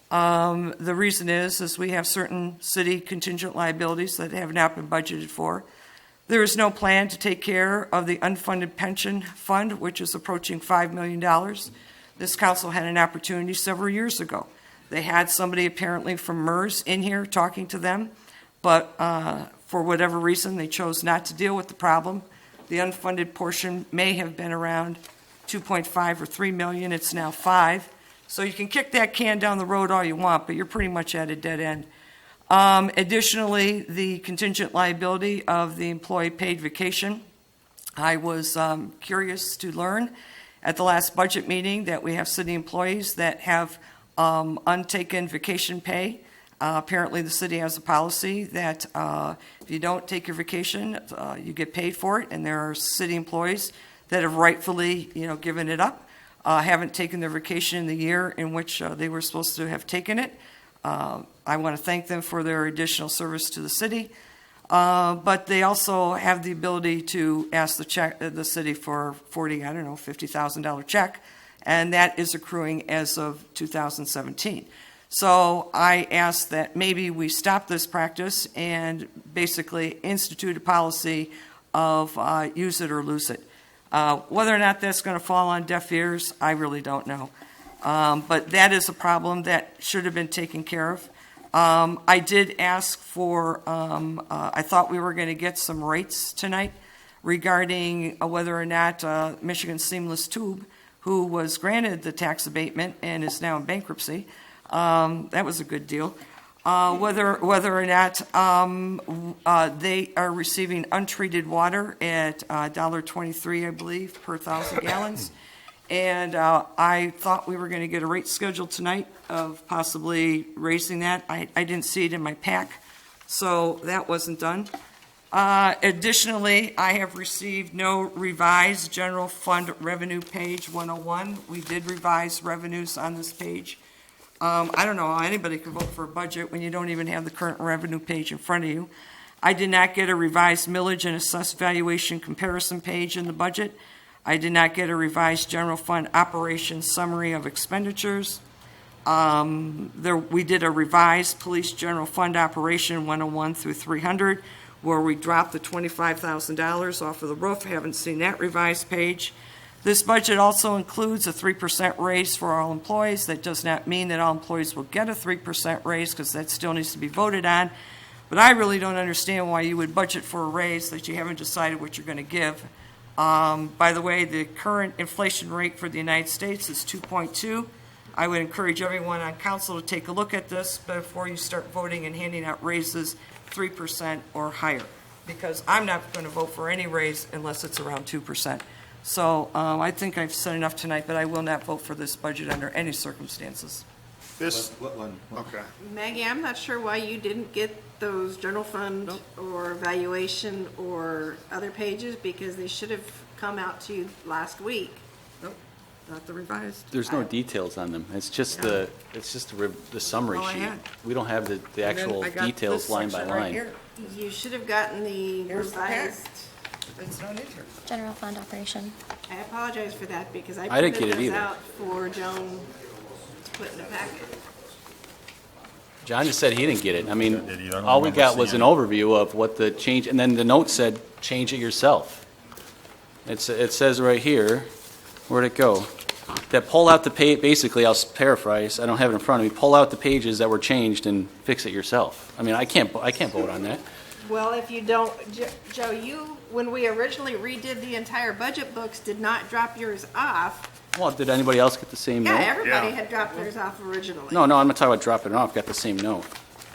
The reason is we have certain city contingent liabilities that have not been budgeted for. There is no plan to take care of the unfunded pension fund, which is approaching $5 million. This council had an opportunity several years ago. They had somebody apparently from MERS in here talking to them, but for whatever reason, they chose not to deal with the problem. The unfunded portion may have been around 2.5 or 3 million. It's now 5. So you can kick that can down the road all you want, but you're pretty much at a dead end. Additionally, the contingent liability of the employee paid vacation. I was curious to learn at the last budget meeting that we have city employees that have untaken vacation pay. Apparently, the city has a policy that if you don't take your vacation, you get paid for it, and there are city employees that have rightfully, given it up, haven't taken their vacation in the year in which they were supposed to have taken it. I want to thank them for their additional service to the city, but they also have the ability to ask the city for $50,000 check, and that is accruing as of 2017. So I ask that maybe we stop this practice and basically institute a policy of use it or lose it. Whether or not that's going to fall on deaf ears, I really don't know. But that is a problem that should have been taken care of. I did ask for, I thought we were going to get some rates tonight regarding whether or not Michigan Seamless Tube, who was granted the tax abatement and is now in bankruptcy, that was a good deal. Whether or not they are receiving untreated water at $1.23, I believe, per 1,000 gallons. And I thought we were going to get a rate schedule tonight of possibly raising that. I didn't see it in my pack, so that wasn't done. Additionally, I have received no revised general fund revenue page 101. We did revise revenues on this page. I don't know how anybody can vote for a budget when you don't even have the current revenue page in front of you. I did not get a revised millage and assessed valuation comparison page in the budget. I did not get a revised general fund operations summary of expenditures. We did a revised police general fund operation 101 through 300, where we dropped the $25,000 off of the roof. Haven't seen that revised page. This budget also includes a 3% raise for all employees. That does not mean that all employees will get a 3% raise, because that still needs to be voted on. But I really don't understand why you would budget for a raise that you haven't decided what you're going to give. By the way, the current inflation rate for the United States is 2.2. I would encourage everyone on council to take a look at this before you start voting and handing out raises 3% or higher, because I'm not going to vote for any raise unless it's around 2%. So I think I've said enough tonight, but I will not vote for this budget under any circumstances. Okay. Maggie, I'm not sure why you didn't get those general fund or evaluation or other pages, because they should have come out to you last week. Nope, not the revised. There's no details on them. It's just the summary All I sheet. had. We don't have the And then actual I got details this line by section right line. here. You should have gotten the Here's the pack. revised. It's not in here. General fund operation. I apologize for that, because I I didn't printed get it those either. out for Joan to put in the packet. John just said he didn't get it. I mean, did either. I don't all we remember got was an seeing overview of what the change, and then the note said, change it yourself. It says right here, where'd it go? That pull out the page, basically, I'll paraphrase, I don't have it in front of me, pull out the pages that were changed and fix it yourself. I mean, I can't vote on that. Well, if you don't, Joe, you, when we originally redid the entire budget books, did not drop yours off. Well, did anybody else get the same Yeah, note? everybody Yeah. had dropped theirs off originally. No, I'm not talking about dropping it off, got the same note.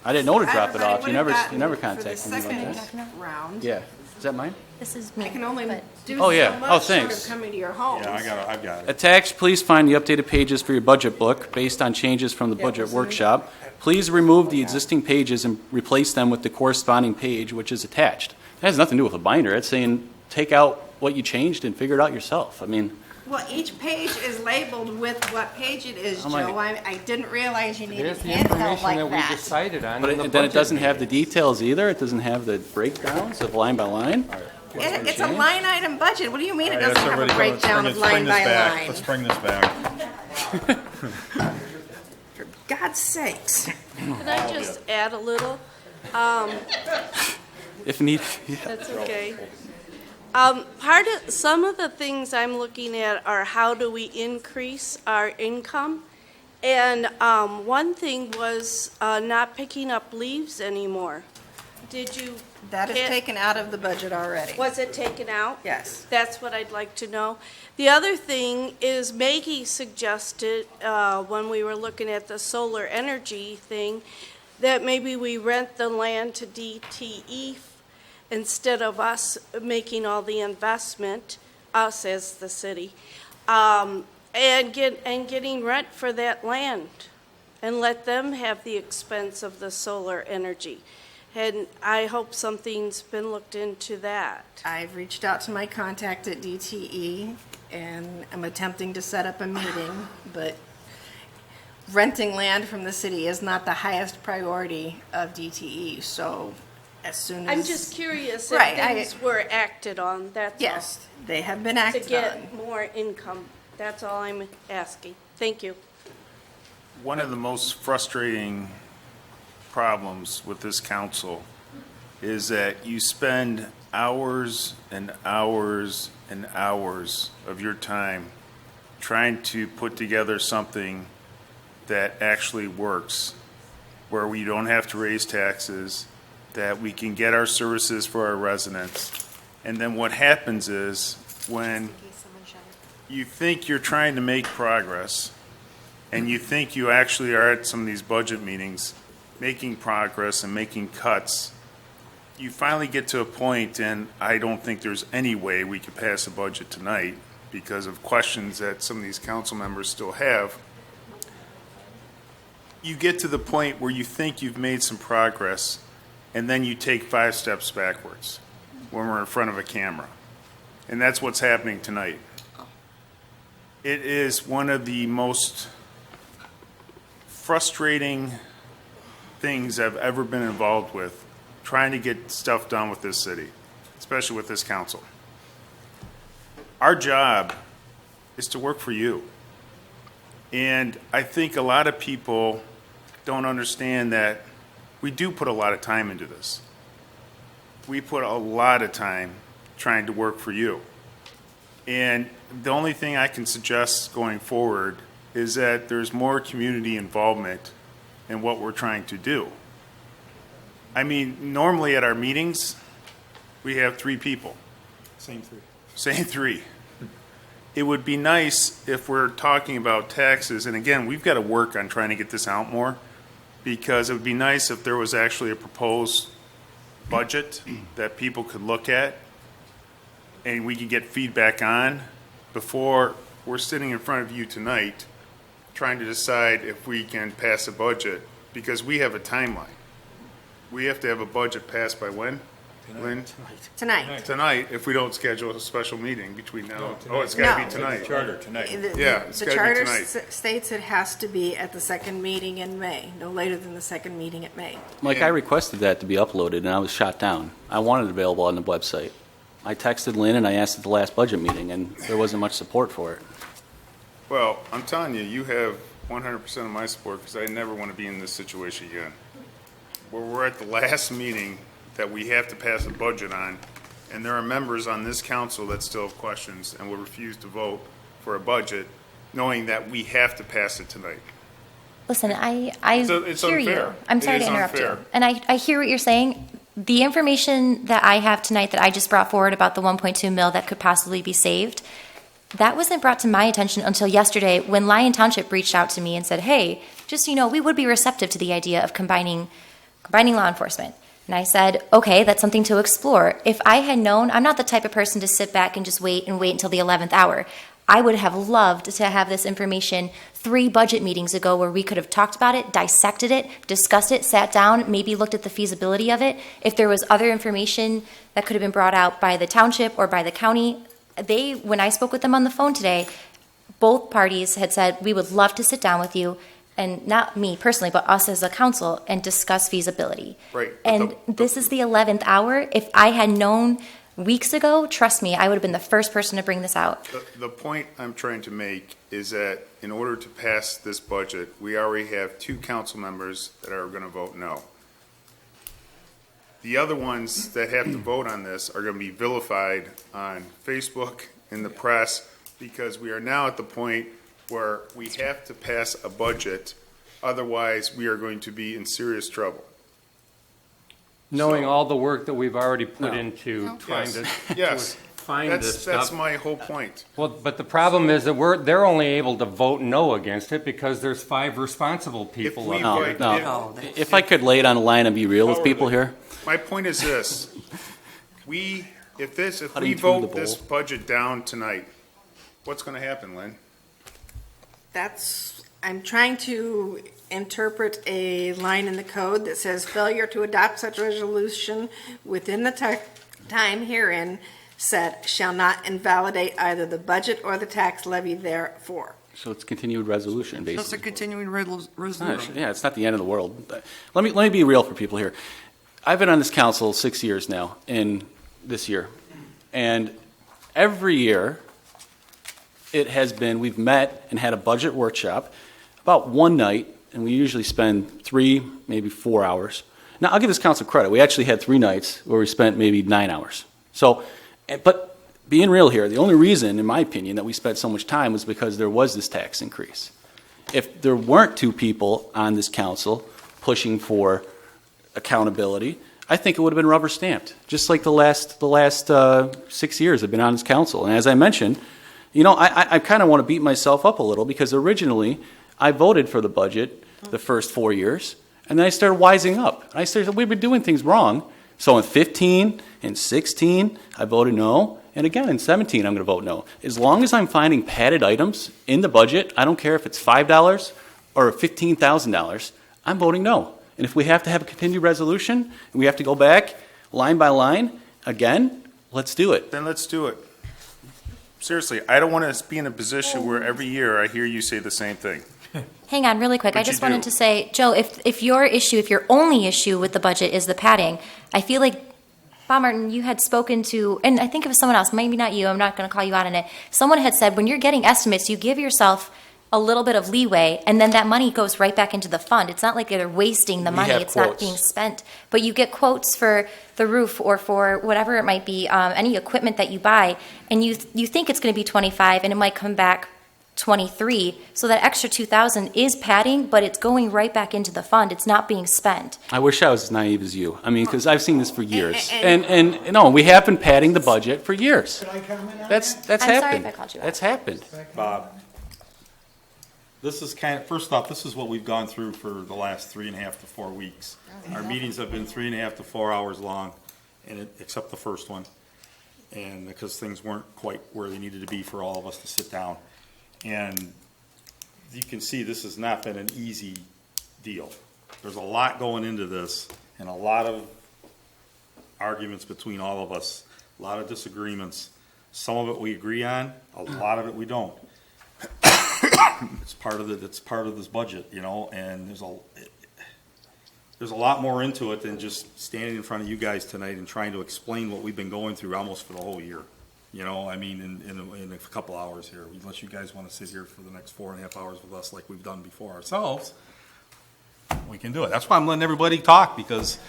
I didn't know to drop it Everybody off, you would have never gotten contacted me For the about second that. round. Yeah, is that mine? This is me. I can only but- do Oh, yeah. so Oh, much short thanks. of coming to your homes. Yeah, I've got it. Attached, please find the updated pages for your budget book based on changes from the budget workshop. Please remove the existing pages and replace them with the corresponding page which is attached. That has nothing to do with a binder. It's saying, take out what you changed and figure it out yourself. I mean, Well, each page is labeled with what page it is, Oh, my- Joe. I didn't realize you needed There's the handheld information like that we that. decided on. but in the then it budget doesn't have the meeting. details either. It doesn't have the breakdowns of line by line. It's a line item budget. What do you mean it All right, doesn't have a everybody go. Let's breakdown bring of this- bring line this by back. line? Let's bring this back. For God's sakes. Can I just add a little? If need, yeah. That's okay. Some of the things I'm looking at are how do we increase our income? And one thing was not picking up leaves anymore. Did you? That is taken out of the budget already. Was it taken out? Yes. That's what I'd like to know. The other thing is Maggie suggested, when we were looking at the solar energy thing, that maybe we rent the land to DTE instead of us making all the investment, us as the city, and getting rent for that land, and let them have the expense of the solar energy. And I hope something's been looked into that. I've reached out to my contact at DTE, and I'm attempting to set up a meeting, but renting land from the city is not the highest priority of DTE, so as soon as... I'm just curious if Right, things were acted on, that's all. Yes, they have been acted on. To get more income, that's all I'm asking. Thank you. One of the most frustrating problems with this council is that you spend hours and hours and hours of your time trying to put together something that actually works, where we don't have to raise taxes, that we can get our services for our residents. And then what happens is when you think you're trying to make progress and you think you actually are at some of these budget meetings making progress and making cuts, you finally get to a point, and I don't think there's any way we could pass a budget tonight because of questions that some of these council members still have. You get to the point where you think you've made some progress, and then you take 5 steps backwards when we're in front of a camera. And that's what's happening tonight. It is one of the most frustrating things I've ever been involved with, trying to get stuff done with this city, especially with this council. Our job is to work for you. And I think a lot of people don't understand that we do put a lot of time into this. We put a lot of time trying to work for you. And the only thing I can suggest going forward is that there's more community involvement in what we're trying to do. I mean, normally at our meetings, we have 3 people. Same three. Same 3. It would be nice if we're talking about taxes, and again, we've got to work on trying to get this out more, because it would be nice if there was actually a proposed budget that people could look at and we could get feedback on before we're sitting in front of you tonight trying to decide if we can pass a budget, because we have a timeline. We have to have a budget passed by when? Lynn? Tonight. Tonight, if we don't schedule a special meeting between now. Oh, it's got to be tonight. Charter tonight. Yeah, it's The got to charter be tonight. states it has to be at the second meeting in May, no later than the second meeting in May. Mike, I requested that to be uploaded, and I was shot down. I wanted it available on the website. I texted Lynn, and I asked at the last budget meeting, and there wasn't much support for it. Well, I'm telling you, you have 100% of my support, because I never want to be in this situation again. Where we're at the last meeting that we have to pass a budget on, and there are members on this council that still have questions and will refuse to vote for a budget, knowing that we have to pass it tonight. Listen, I It's hear unfair. you. I'm sorry It to is interrupt unfair. you. And I hear what you're saying. The information that I have tonight that I just brought forward about the 1.2 mil that could possibly be saved, that wasn't brought to my attention until yesterday when Lyon Township reached out to me and said, hey, just so you know, we would be receptive to the idea of combining law enforcement. And I said, okay, that's something to explore. If I had known, I'm not the type of person to sit back and just wait until the 11th hour. I would have loved to have this information 3 budget meetings ago where we could have talked about it, dissected it, discussed it, sat down, maybe looked at the feasibility of it. If there was other information that could have been brought out by the township or by the county, when I spoke with them on the phone today, both parties had said, we would love to sit down with you, and not me personally, but us as a council, and discuss feasibility. Right. And this is the 11th hour. If I had known weeks ago, trust me, I would have been the first person to bring this out. The point I'm trying to make is that in order to pass this budget, we already have 2 council members that are going to vote no. The other ones that have to vote on this are going to be vilified on Facebook, in the press, because we are now at the point where we have to pass a budget, otherwise we are going to be in serious trouble. Knowing all the work that we've already put No. into trying to Yes, find this stuff. that's my whole point. Well, but the problem is that they're only able to vote no against it because there's 5 responsible people we up vote- here. No, if I could lay it on the line and be real with people here, My point is this, if we Cutting through the vote this bowl. budget down tonight, what's going to happen, Lynn? I'm trying to interpret a line in the code that says failure to adopt such resolution within the time herein set shall not invalidate either the budget or the tax levy therefore. so it's continued resolution, That's a basically. continuing It's not- resolution. Yeah, it's not the end of the world. Let me be real for people here. I've been on this council 6 years now, in this year. And every year, it has been, we've met and had a budget workshop about one night, and we usually spend 3, maybe 4 hours. Now, I'll give this council credit. We actually had 3 nights where we spent maybe 9 hours. So, but being real here, the only reason, in my opinion, that we spent so much time was because there was this tax increase. If there weren't 2 people on this council pushing for accountability, I think it would have been rubber stamped, just like the last 6 years I've been on this council. And as I mentioned, you know, I kind of want to beat myself up a little because originally I voted for the budget the first 4 years, and then I started wising up. I started, we've been doing things wrong. So in 15, in 16, I voted no, and again in 17, I'm going to vote no. As long as I'm finding padded items in the budget, I don't care if it's $5 or $15,000, I'm voting no. And if we have to have a continued resolution, and we have to go back line by line, again, let's do it. Then let's do it. Seriously, I don't want to be in a position where every year I hear you say the same thing. Hang on really quick. I What'd you just wanted do? to say, Joe, if your only issue with the budget is the padding, I feel like, Bob Martin, you had spoken to, and I think it was someone else, maybe not you, I'm not going to call you out on it. Someone had said when you're getting estimates, you give yourself a little bit of leeway, and then that money goes right back into the fund. It's not like they're wasting the We money. have It's not quotes. being spent. But you get quotes for the roof or for whatever it might be, any equipment that you buy, and you think it's going to be 25, and it might come back 23. So that extra 2,000 is padding, but it's going right back into the fund. It's not being spent. I wish I was as naive as you. I mean, because I've seen this for years. And no, we have been padding the budget for years. That's I'm sorry happened. if I called you out. That's happened. Bob, this is first off, this is what we've gone through for the last 3.5 to 4 weeks. Our meetings have been 3.5 to 4 hours long, except the first one. And because things weren't quite where they needed to be for all of us to sit down. And you can see this has not been an easy deal. There's a lot going into this and a lot of arguments between all of us, a lot of disagreements. Some of it we agree on, a lot of it we don't. It's part of this budget, you know, and there's a lot more into it than just standing in front of you guys tonight and trying to explain what we've been going through almost for the whole year. You know, I mean, in a couple hours here, unless you guys want to sit here for the next 4.5 hours with us like we've done before ourselves, we can do it. That's why I'm letting everybody talk, because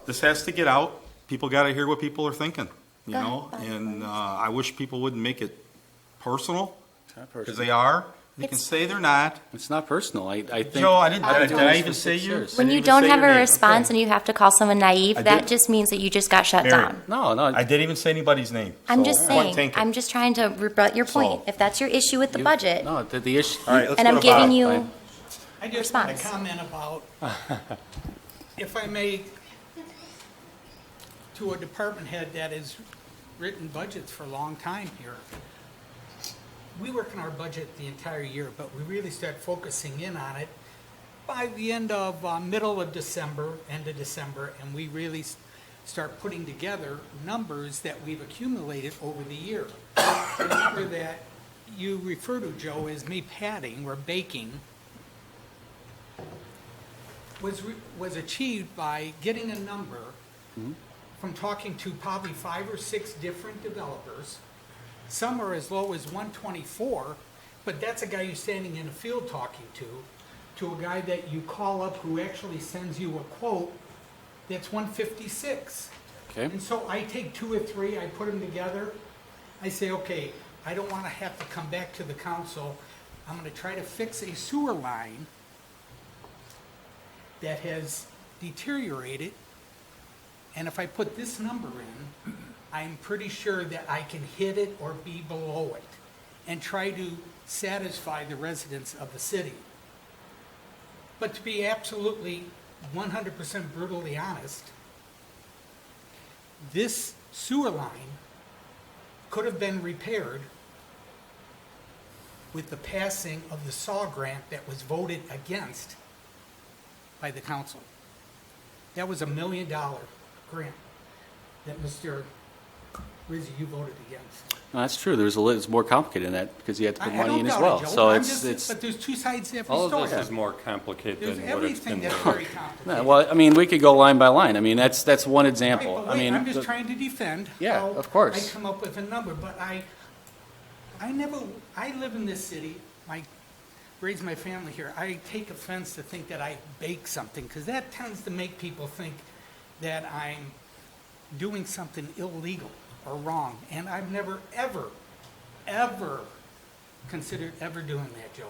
this has to get out. People got to hear what people are thinking, you know, and I wish people wouldn't make it personal, because they are. You can say they're not. It's not personal. I think. Joe, I've been did doing I this even for say 6 you? years. When I you didn't even don't say have your a name. response and you have to call someone naive, I that did. just means that you just got shut Mary, down. No, I didn't even say anybody's name. I'm so just point saying, taken. I'm just trying to rebut your point. So- If that's your issue with the budget, No, the issue. All right, let's and go I'm to giving Bob. you Fine. I just want to response. comment about, if I may, to a department head that has written budgets for a long time here. We work on our budget the entire year, but we really start focusing in on it by the end of, middle of December, end of December, and we really start putting together numbers that we've accumulated over the year. The number that you refer to, Joe, as me padding or baking was achieved by getting a number from talking to probably 5 or 6 different developers. Some are as low as 124, but that's a guy you're standing in a field talking to a guy that you call up who actually sends you a quote that's 156. Okay. And so I take 2 or 3, I put them together. I say, okay, I don't want to have to come back to the council. I'm going to try to fix a sewer line that has deteriorated. And if I put this number in, I'm pretty sure that I can hit it or be below it and try to satisfy the residents of the city. But to be absolutely 100% brutally honest, this sewer line could have been repaired with the passing of the SAW grant that was voted against by the council. That was $1 million grant that Mr. Rizzi, you voted against. No, that's true. It's more complicated than that because you have to put I money don't in as doubt well. it, Joe. So I'm it's just- But there's 2 sides to every All story. of this is more complicated There's than what it's everything been. that's very complicated. No, well, I mean, we could go line by line. I mean, that's one example. Right, but I wait, mean, I'm just trying to defend Yeah, how of course. I come up with a number, but I live in this city, I raised my family here. I take offense to think that I bake something, because that tends to make people think that I'm doing something illegal or wrong, and I've never, ever considered ever doing that, Joe.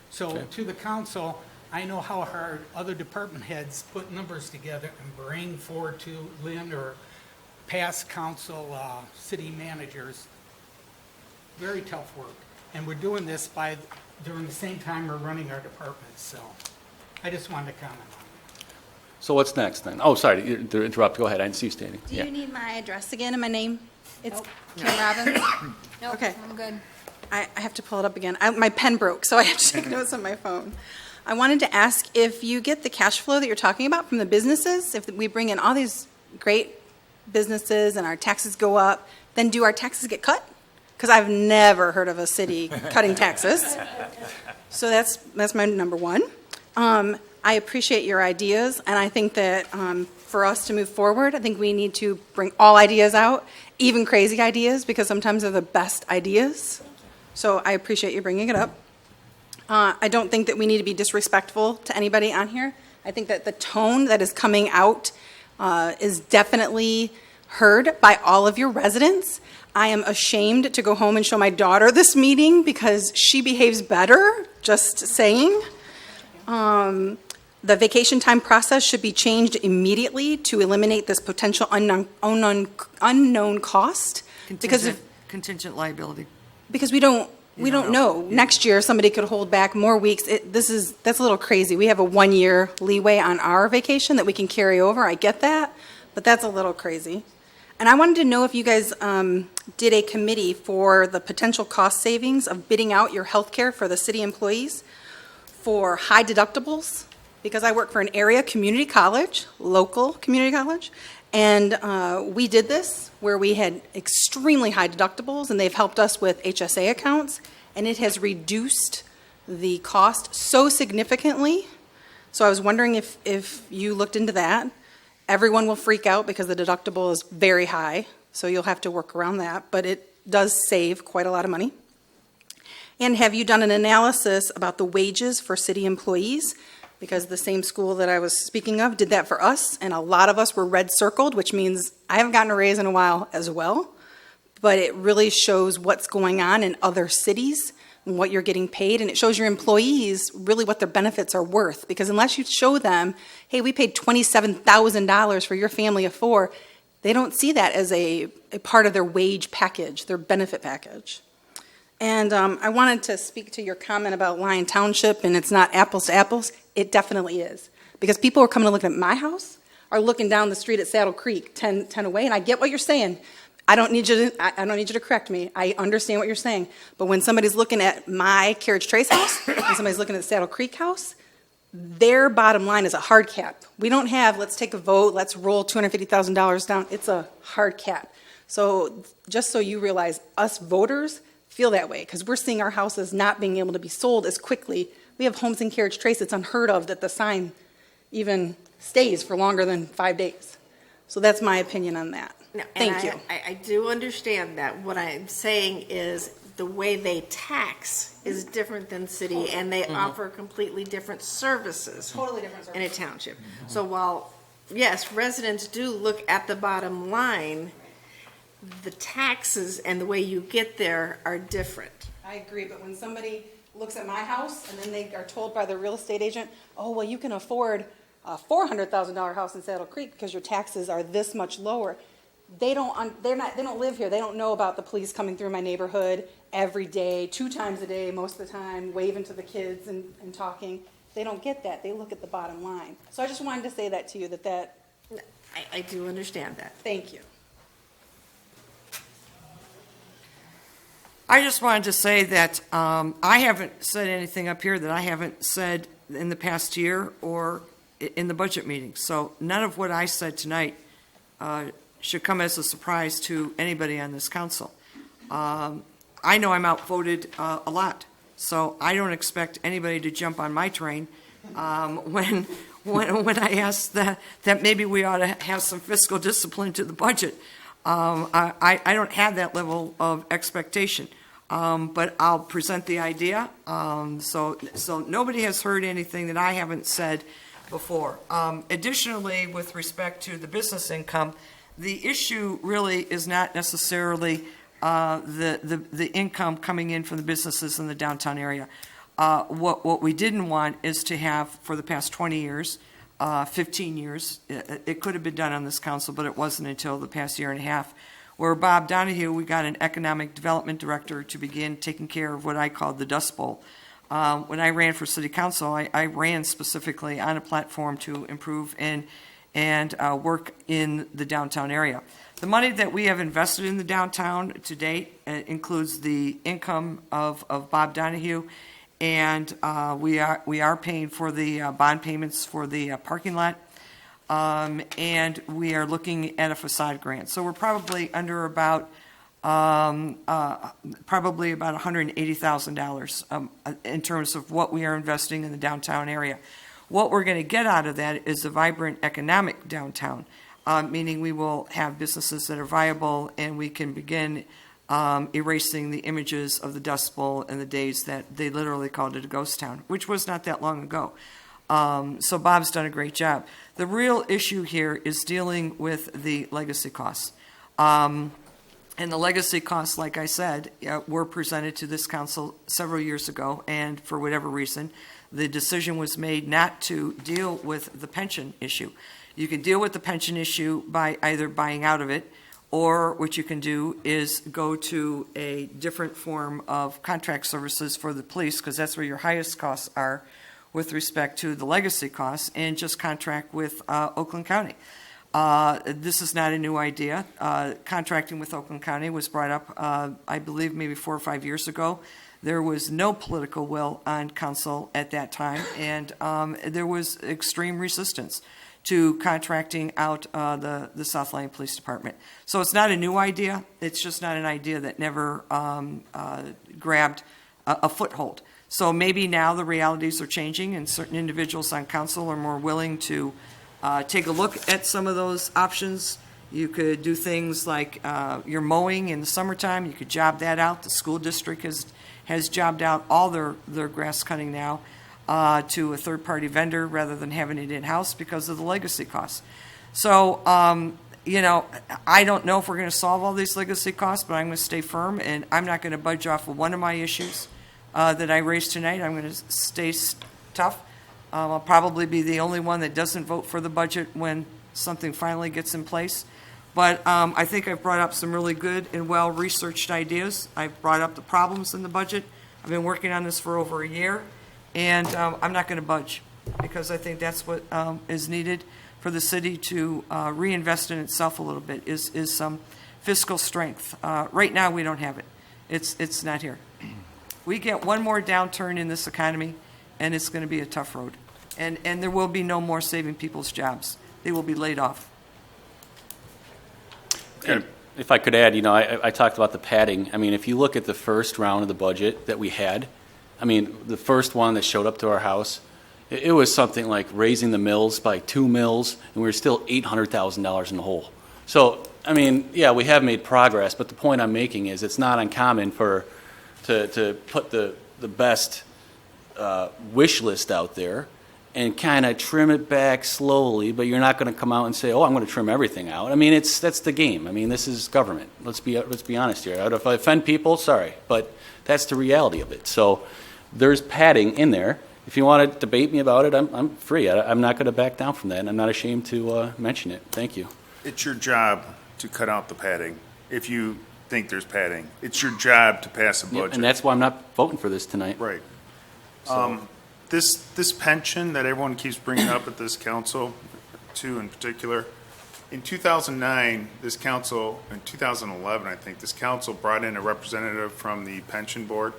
So Okay. to the council, I know how hard other department heads put numbers together and bring forward to Lynn or past council, city managers. Very tough work. And we're doing this during the same time we're running our departments, so I just wanted to comment on it. so what's next then? Oh, sorry to interrupt. Go ahead. I didn't see you standing. Do Yeah. you need my address again and my name? It's Kim Robbins. Nope, Okay. I'm good. I have to pull it up again. My pen broke, so I have to take notes on my phone. I wanted to ask if you get the cash flow that you're talking about from the businesses, if we bring in all these great businesses and our taxes go up, then do our taxes get cut? Because I've never heard of a city cutting taxes. So that's my number one. I appreciate your ideas, and I think that for us to move forward, I think we need to bring all ideas out, even crazy ideas, because sometimes they're the best ideas. So I appreciate you bringing it up. I don't think that we need to be disrespectful to anybody on here. I think that the tone that is coming out is definitely heard by all of your residents. I am ashamed to go home and show my daughter this meeting because she behaves better, just saying. The vacation time process should be changed immediately to eliminate this potential unknown cost. Contingent liability. Because we don't know. Next year, somebody could hold back more weeks. That's a little crazy. We have a 1-year leeway on our vacation that we can carry over. I get that, but that's a little crazy. And I wanted to know if you guys did a committee for the potential cost savings of bidding out your health care for the city employees for high deductibles, because I work for an area community college, local community college, and we did this where we had extremely high deductibles, and they've helped us with HSA accounts, and it has reduced the cost so significantly. So I was wondering if you looked into that. Everyone will freak out because the deductible is very high, so you'll have to work around that, but it does save quite a lot of money. And have you done an analysis about the wages for city employees? Because the same school that I was speaking of did that for us, and a lot of us were red circled, which means I haven't gotten a raise in a while as well. But it really shows what's going on in other cities and what you're getting paid, and it shows your employees really what their benefits are worth. Because unless you show them, hey, we paid $27,000 for your family of 4, they don't see that as a part of their wage package, their benefit package. And I wanted to speak to your comment about Lyon Township, and it's not apples to apples. It definitely is. Because people are coming to look at my house, are looking down the street at Saddle Creek, 10 away, and I get what you're saying. I don't need you to correct me. I understand what you're saying. But when somebody's looking at my Carriage Trace house, and somebody's looking at Saddle Creek house, their bottom line is a hard cap. We don't have, let's take a vote, let's roll $250,000 down. It's a hard cap. So just so you realize, us voters feel that way, because we're seeing our houses not being able to be sold as quickly. We have homes in Carriage Trace. It's unheard of that the sign even stays for longer than 5 days. So that's my opinion on that. No, Thank you. I do understand that. What I'm saying is the way they tax is different than city, and they offer completely different services. Totally different services. In a township. So while, yes, residents do look at the bottom line, the taxes and the way you get there are different. I agree, but when somebody looks at my house and then they are told by the real estate agent, oh, well, you can afford a $400,000 house in Saddle Creek because your taxes are this much lower. They don't live here. They don't know about the police coming through my neighborhood every day, 2 times a day most of the time, waving to the kids and talking. They don't get that. They look at the bottom line. So I just wanted to say that to you, that I do understand that. Thank you. I just wanted to say that I haven't said anything up here that I haven't said in the past year or in the budget meeting. So none of what I said tonight should come as a surprise to anybody on this council. I know I'm outvoted a lot, so I don't expect anybody to jump on my train when I ask that maybe we ought to have some fiscal discipline to the budget. I don't have that level of expectation, but I'll present the idea. So nobody has heard anything that I haven't said before. Additionally, with respect to the business income, the issue really is not necessarily the income coming in from the businesses in the downtown area. What we didn't want is to have, for the past 20 years, 15 years, it could have been done on this council, but it wasn't until the past year and a half, where Bob Donahue, we got an economic development director to begin taking care of what I called the Dust Bowl. When I ran for city council, I ran specifically on a platform to improve and work in the downtown area. The money that we have invested in the downtown to date includes the income of Bob Donahue, and we are paying for the bond payments for the parking lot, and we are looking at a facade grant. So we're probably under about $180,000 in terms of what we are investing in the downtown area. What we're going to get out of that is a vibrant economic downtown, meaning we will have businesses that are viable and we can begin erasing the images of the Dust Bowl and the days that they literally called it a ghost town, which was not that long ago. So Bob's done a great job. The real issue here is dealing with the legacy costs. And the legacy costs, like I said, were presented to this council several years ago, and for whatever reason, the decision was made not to deal with the pension issue. You can deal with the pension issue by either buying out of it, or what you can do is go to a different form of contract services for the police, because that's where your highest costs are with respect to the legacy costs, and just contract with Oakland County. This is not a new idea. Contracting with Oakland County was brought up, I believe, maybe 4 or 5 years ago. There was no political will on council at that time, and there was extreme resistance to contracting out the South Lyon Police Department. So it's not a new idea. It's just not an idea that never grabbed a foothold. So maybe now the realities are changing, and certain individuals on council are more willing to take a look at some of those options. You could do things like your mowing in the summertime. You could job that out. The school district has jobbed out all their grass cutting now to a third-party vendor rather than having it in-house because of the legacy costs. So, I don't know if we're going to solve all these legacy costs, but I'm going to stay firm, and I'm not going to budge off of one of my issues that I raised tonight. I'm going to stay tough. I'll probably be the only one that doesn't vote for the budget when something finally gets in place. But I think I've brought up some really good and well-researched ideas. I've brought up the problems in the budget. I've been working on this for over a year, and I'm not going to budge, because I think that's what is needed for the city to reinvest in itself a little bit, is some fiscal strength. Right now, we don't have it. It's not here. We get one more downturn in this economy, and it's going to be a tough road. And there will be no more saving people's jobs. They will be laid off. And if I could add, I talked about the padding. I mean, if you look at the first round of the budget that we had, I mean, the first one that showed up to our house, it was something like raising the mills by 2 mills, and we were still $800,000 in the hole. So, I mean, yeah, we have made progress, but the point I'm making is it's not uncommon to put the best wish list out there and kind of trim it back slowly, but you're not going to come out and say, "Oh, I'm going to trim everything out." I mean, that's the game. I mean, this is government. Let's be honest here. If I offend people, sorry, but that's the reality of it. So there's padding in there. If you want to debate me about it, I'm free. I'm not going to back down from that, and I'm not ashamed to mention it. Thank you. It's your job to cut out the padding. If you think there's padding, it's your job to pass a budget. Yep, and that's why I'm not voting for this tonight. Right. So. This pension that everyone keeps bringing up at this council, too, in particular, in 2009, this council, in 2011, I think, this council brought in a representative from the pension board,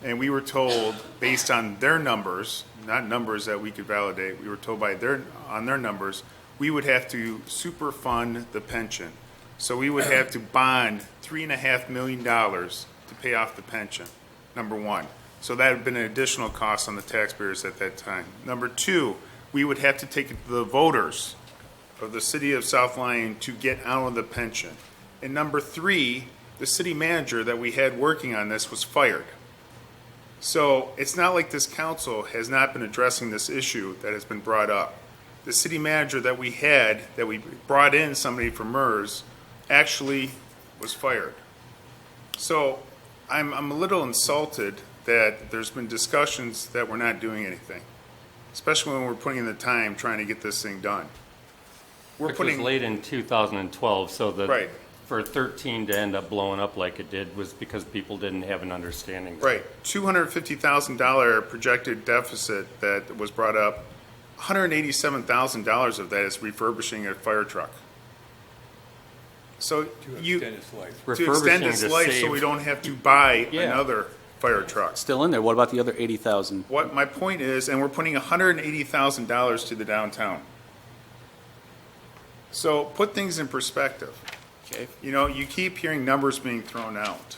and we were told, based on their numbers, not numbers that we could validate, we were told on their numbers, we would have to superfund the pension. So we would have to bond $3.5 million to pay off the pension, number one. So that had been an additional cost on the taxpayers at that time. Number two, we would have to take it to the voters of the city of South Lyon to get out of the pension. And number three, the city manager that we had working on this was fired. So it's not like this council has not been addressing this issue that has been brought up. The city manager that we brought in somebody from MERS, actually was fired. So I'm a little insulted that there's been discussions that we're not doing anything, especially when we're putting in the time trying to get this thing done. Which was late in 2012, so Right. for 13 to end up blowing up like it did was because people didn't have an understanding. Right. $250,000 projected deficit that was brought up. $187,000 of that is refurbishing a fire truck. So to extend its life so we don't have to buy another fire truck. Still in there. What about the other 80,000? What my point is, and we're putting $180,000 to the downtown. So put things in perspective. Okay. You keep hearing numbers being thrown out.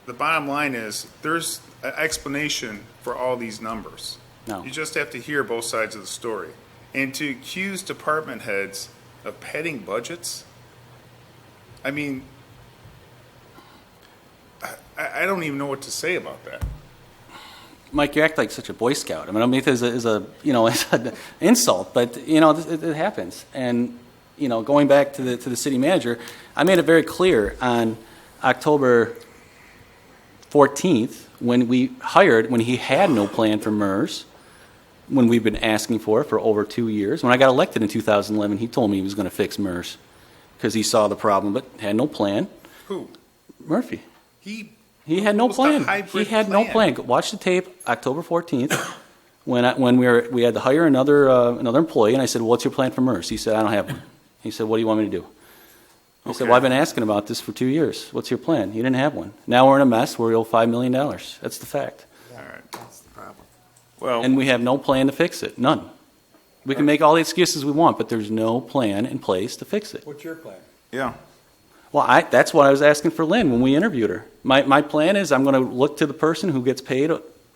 The bottom line is there's an explanation for all these numbers. No. You just have to hear both sides of the story. And to accuse department heads of padding budgets, I mean, I don't even know what to say about that. Mike, you act like such a Boy Scout. I mean, it is a you know, it's an insult, but, you know, it happens. And, you know, going back to the city manager, I made it very clear on October 14th, when he had no plan for MERS, when we've been asking for it for over 2 years. When I got elected in 2011, he told me he was going to fix MERS because he saw the problem, but had no plan. Who? Murphy. He had no proposed a plan. hybrid He had no plan. Watch the tape, October 14th, when we had to hire another employee, and I said, "What's your plan for MERS?" He said, "I don't have one." He said, "What do you want me to do?" I said, "Well, I've been asking about this for 2 years. What's your plan?" He didn't have one. Now we're in a mess. We owe $5 million. That's the fact. All right. That's the problem. Well, And we have no plan to fix it. None. We can make all the excuses we want, but there's no plan in place to fix it. What's your plan? yeah. Well, that's what I was asking for Lynn when we interviewed her. My plan is I'm going to look to the person who gets paid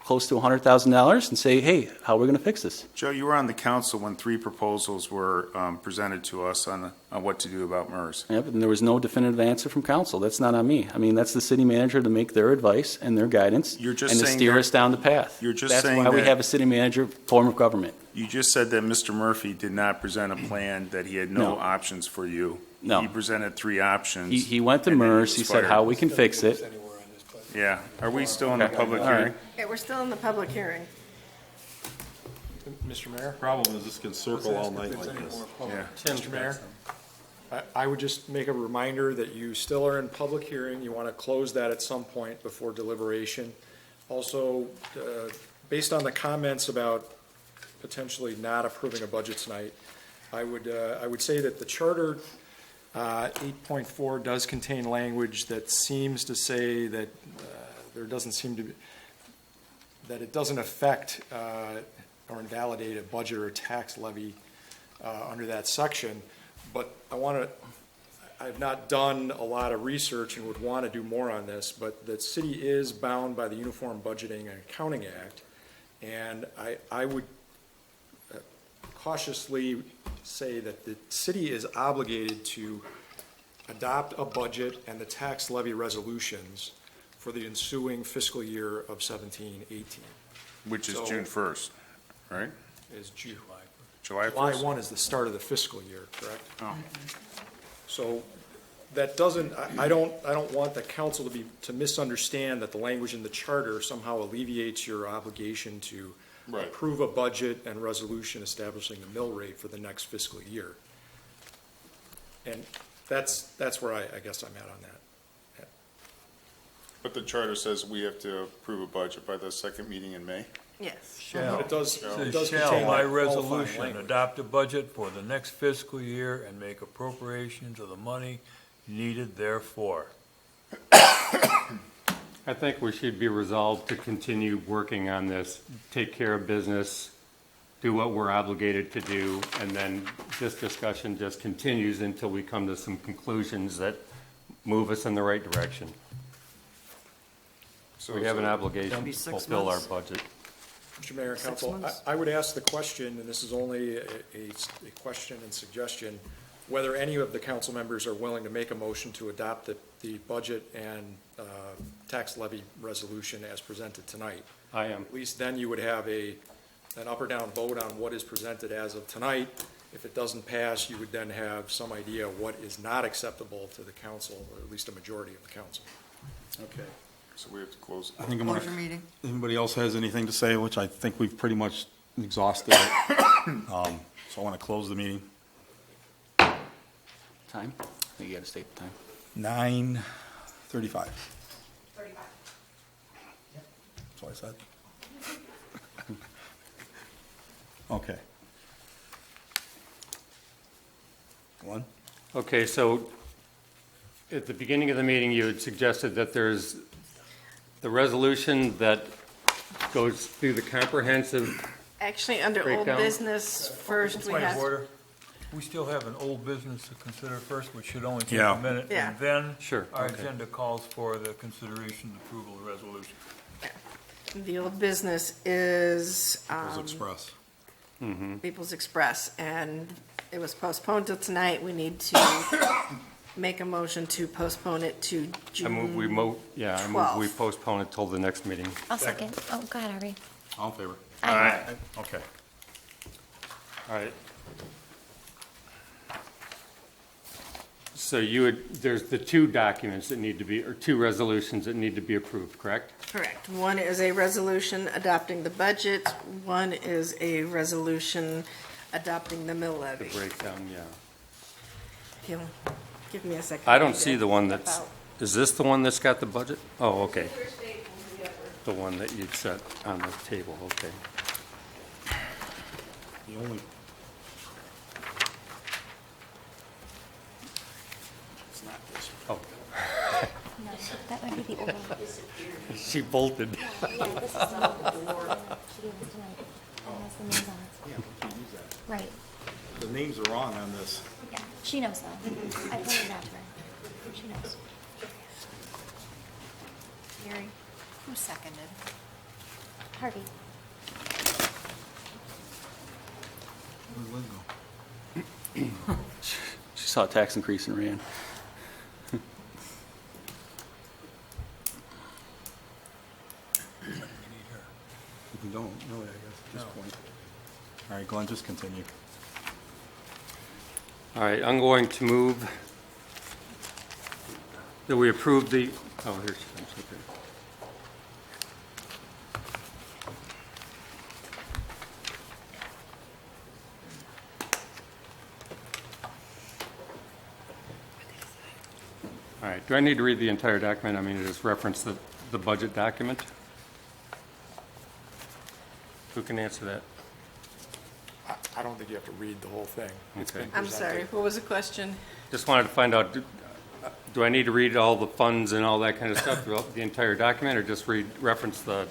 close to $100,000 and say, hey, how are we going to fix this? Joe, you were on the council when 3 proposals were presented to us on what to do about MERS. Yep, and there was no definitive answer from council. That's not on me. I mean, that's the city manager to make their advice and their guidance You're just and to saying steer that- us down the path. You're just That's saying why we that- have a city manager form of government. You just said that Mr. Murphy did not present a plan, that he had no No. options for you. No. He presented 3 options. He went to and then MERS. was He said fired. how we can fix it. Yeah. Are we still in the public All right. hearing? Yeah, we're still in the public hearing. Mr. Mayor? Problem is, this can circle all night like this. Yeah. Mr. Mayor? I would just make a reminder that you still are in public hearing. You want to close that at some point before deliberation. Also, based on the comments about potentially not approving a budget tonight, I would say that the charter 8.4 does contain language that seems to say that there doesn't seem to be, that it doesn't affect or invalidate a budget or tax levy under that section. But I have not done a lot of research and would want to do more on this, but the city is bound by the Uniform Budgeting and Accounting Act. And I would cautiously say that the city is obligated to adopt a budget and the tax levy resolutions for the ensuing fiscal year of 17-18. Which is So- June 1st, right? Is July. July 1st? July 1 is the start of the fiscal year, correct? Oh. So that doesn't, I don't want the council to misunderstand that the language in the charter somehow alleviates your obligation to Right. approve a budget and resolution establishing the mill rate for the next fiscal year. And that's where I guess I'm at on that. But the charter says we have to approve a budget by the second meeting in May? Yes. Shall. It does Says, contain shall that by qualifying resolution language. adopt a budget for the next fiscal year and make appropriations of the money needed therefore. I think we should be resolved to continue working on this, take care of business, do what we're obligated to do, and then this discussion just continues until we come to some conclusions that move us in the right direction. So We have an obligation Maybe to 6 fulfill our months. budget. Mr. Mayor and 6 Council, months? I would ask the question, and this is only a question and suggestion, whether any of the council members are willing to make a motion to adopt the budget and tax levy resolution as presented tonight. I am. At least then you would have an up or down vote on what is presented as of tonight. If it doesn't pass, you would then have some idea what is not acceptable to the council, or at least a majority of the council. Okay. So we have to close. I think I'm gonna, Close your meeting. anybody else has anything to say, which I think we've pretty much exhausted it. So I want to close the meeting. Time? I think you got to state the time. 9:35. 35. That's what I said. Okay. One? Okay, so at the beginning of the meeting, you had suggested that there's the resolution that goes through the comprehensive, Actually, under old Breakdown. business, first we Point of have, order. We still have an old business to consider first, which should only take Yeah. a minute. Yeah. And then Sure, our okay. agenda calls for the consideration and approval of resolution. the old business is People's Express. People's Express, and it was postponed till tonight. We need to make a motion to postpone it to I move we June. I move we 12th. postpone it till the next meeting. I'll second. Oh, go ahead, Harvey. All in favor? Aye. Okay. All right. So there's the two documents that need to be, or two resolutions that need to be approved, correct? Correct. One is a resolution adopting the budget. One is a resolution adopting the mill The levy. breakdown, yeah. Give me a second. I don't see the one that's, is this the one that's got the budget? Oh, okay. The one that you'd set on the table, okay. The only, it's not this one. Oh, No, that might be the old one. she bolted. Yeah, this is not the board. She gave it tonight. It has the names on it. Yeah, we can't use that. Right. The names are wrong on this. Yeah, she knows though. I pointed it out to her. She knows. Mary, who seconded? Harvey. Where'd Lynn go? She saw a tax increase and ran. If you don't, no, I guess at this point. All right, Glenn, just continue. All right, I'm going to move that we approve the, oh, here she comes, okay. All right, do I need to read the entire document? I mean, it is reference the budget document. Who can answer that? I don't think you have to read the whole thing. It's Okay. been I'm presented. sorry, what was the question? Just wanted to find out, do I need to read all the funds and all that kind of stuff throughout the entire document, or just reference the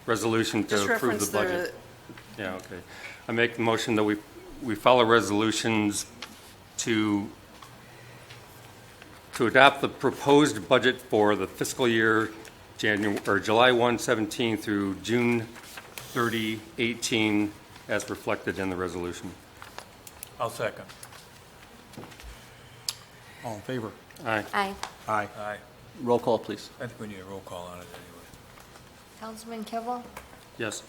resolution to Just approve the reference budget? Yeah, okay. I make the motion that we follow resolutions to adopt the proposed budget for the fiscal year July 1, 17 through June 30, 18, as reflected in the resolution. I'll second. All in favor? Aye. Aye. Aye. Aye. Roll call, please. I think we need a roll call on it anyway. Councilman Kivel? Yes.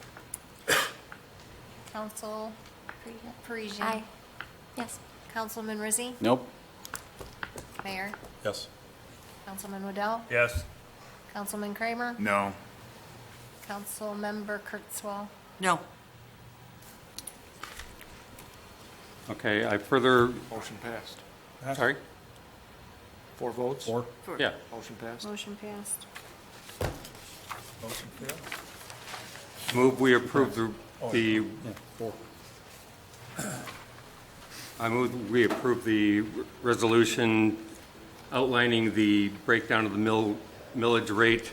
Council Parisian? Aye. Yes. Councilman Rizzi? Nope. Mayor? Yes. Councilman Waddell? Yes. Councilman Kramer? No. Councilmember Kurtzwell? No. Okay, I further, Motion passed. sorry? 4 votes? 4? Yeah. Motion passed. Motion passed. Motion failed. Move we approve the, Yeah, 4. I move we approve the resolution outlining the breakdown of the millage rate,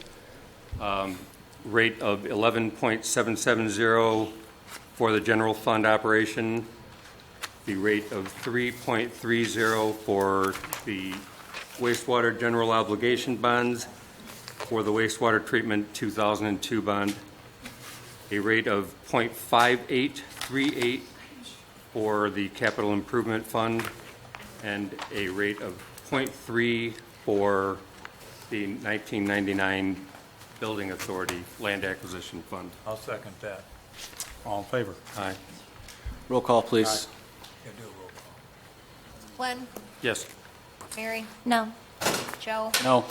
rate of 11.770 for the general fund operation, the rate of 3.30 for the wastewater general obligation bonds, for the wastewater treatment 2002 bond, a rate of .5838 for the capital improvement fund, and a rate of .3 for the 1999 Building Authority Land Acquisition Fund. I'll second that. All in favor? Aye. Roll call, please. Yeah, do a roll call. Glenn? Yes. Mary? No. Joe? No.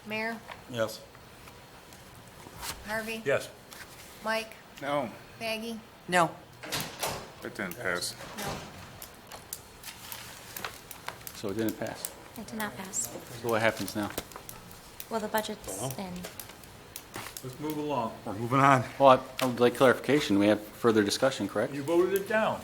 Mayor? Yes. Harvey? Yes. Mike? No. Maggie? No. That didn't pass. No. So it didn't pass. It did not pass. So what happens now? Well, the budget's in. Let's move along. We're moving on. Well, I would like clarification. We have further discussion, correct? You voted it down.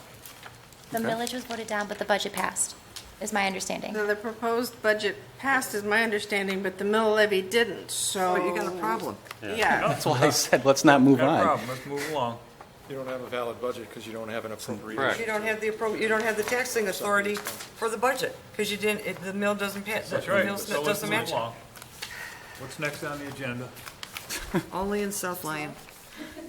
The Okay. millage was voted down, but the budget passed, is my understanding. The proposed budget passed is my understanding, but the mill levy didn't, so. Oh, you got a problem. Yeah. That's why I said, let's not move No on. problem. Let's move along. You don't have a valid budget because you don't have an appropriation. Correct. You don't have the taxing authority for the budget, because you didn't, the mill doesn't pass, the That's right. mill So let's doesn't move match it. along. What's next on the agenda? Only in South Lyon.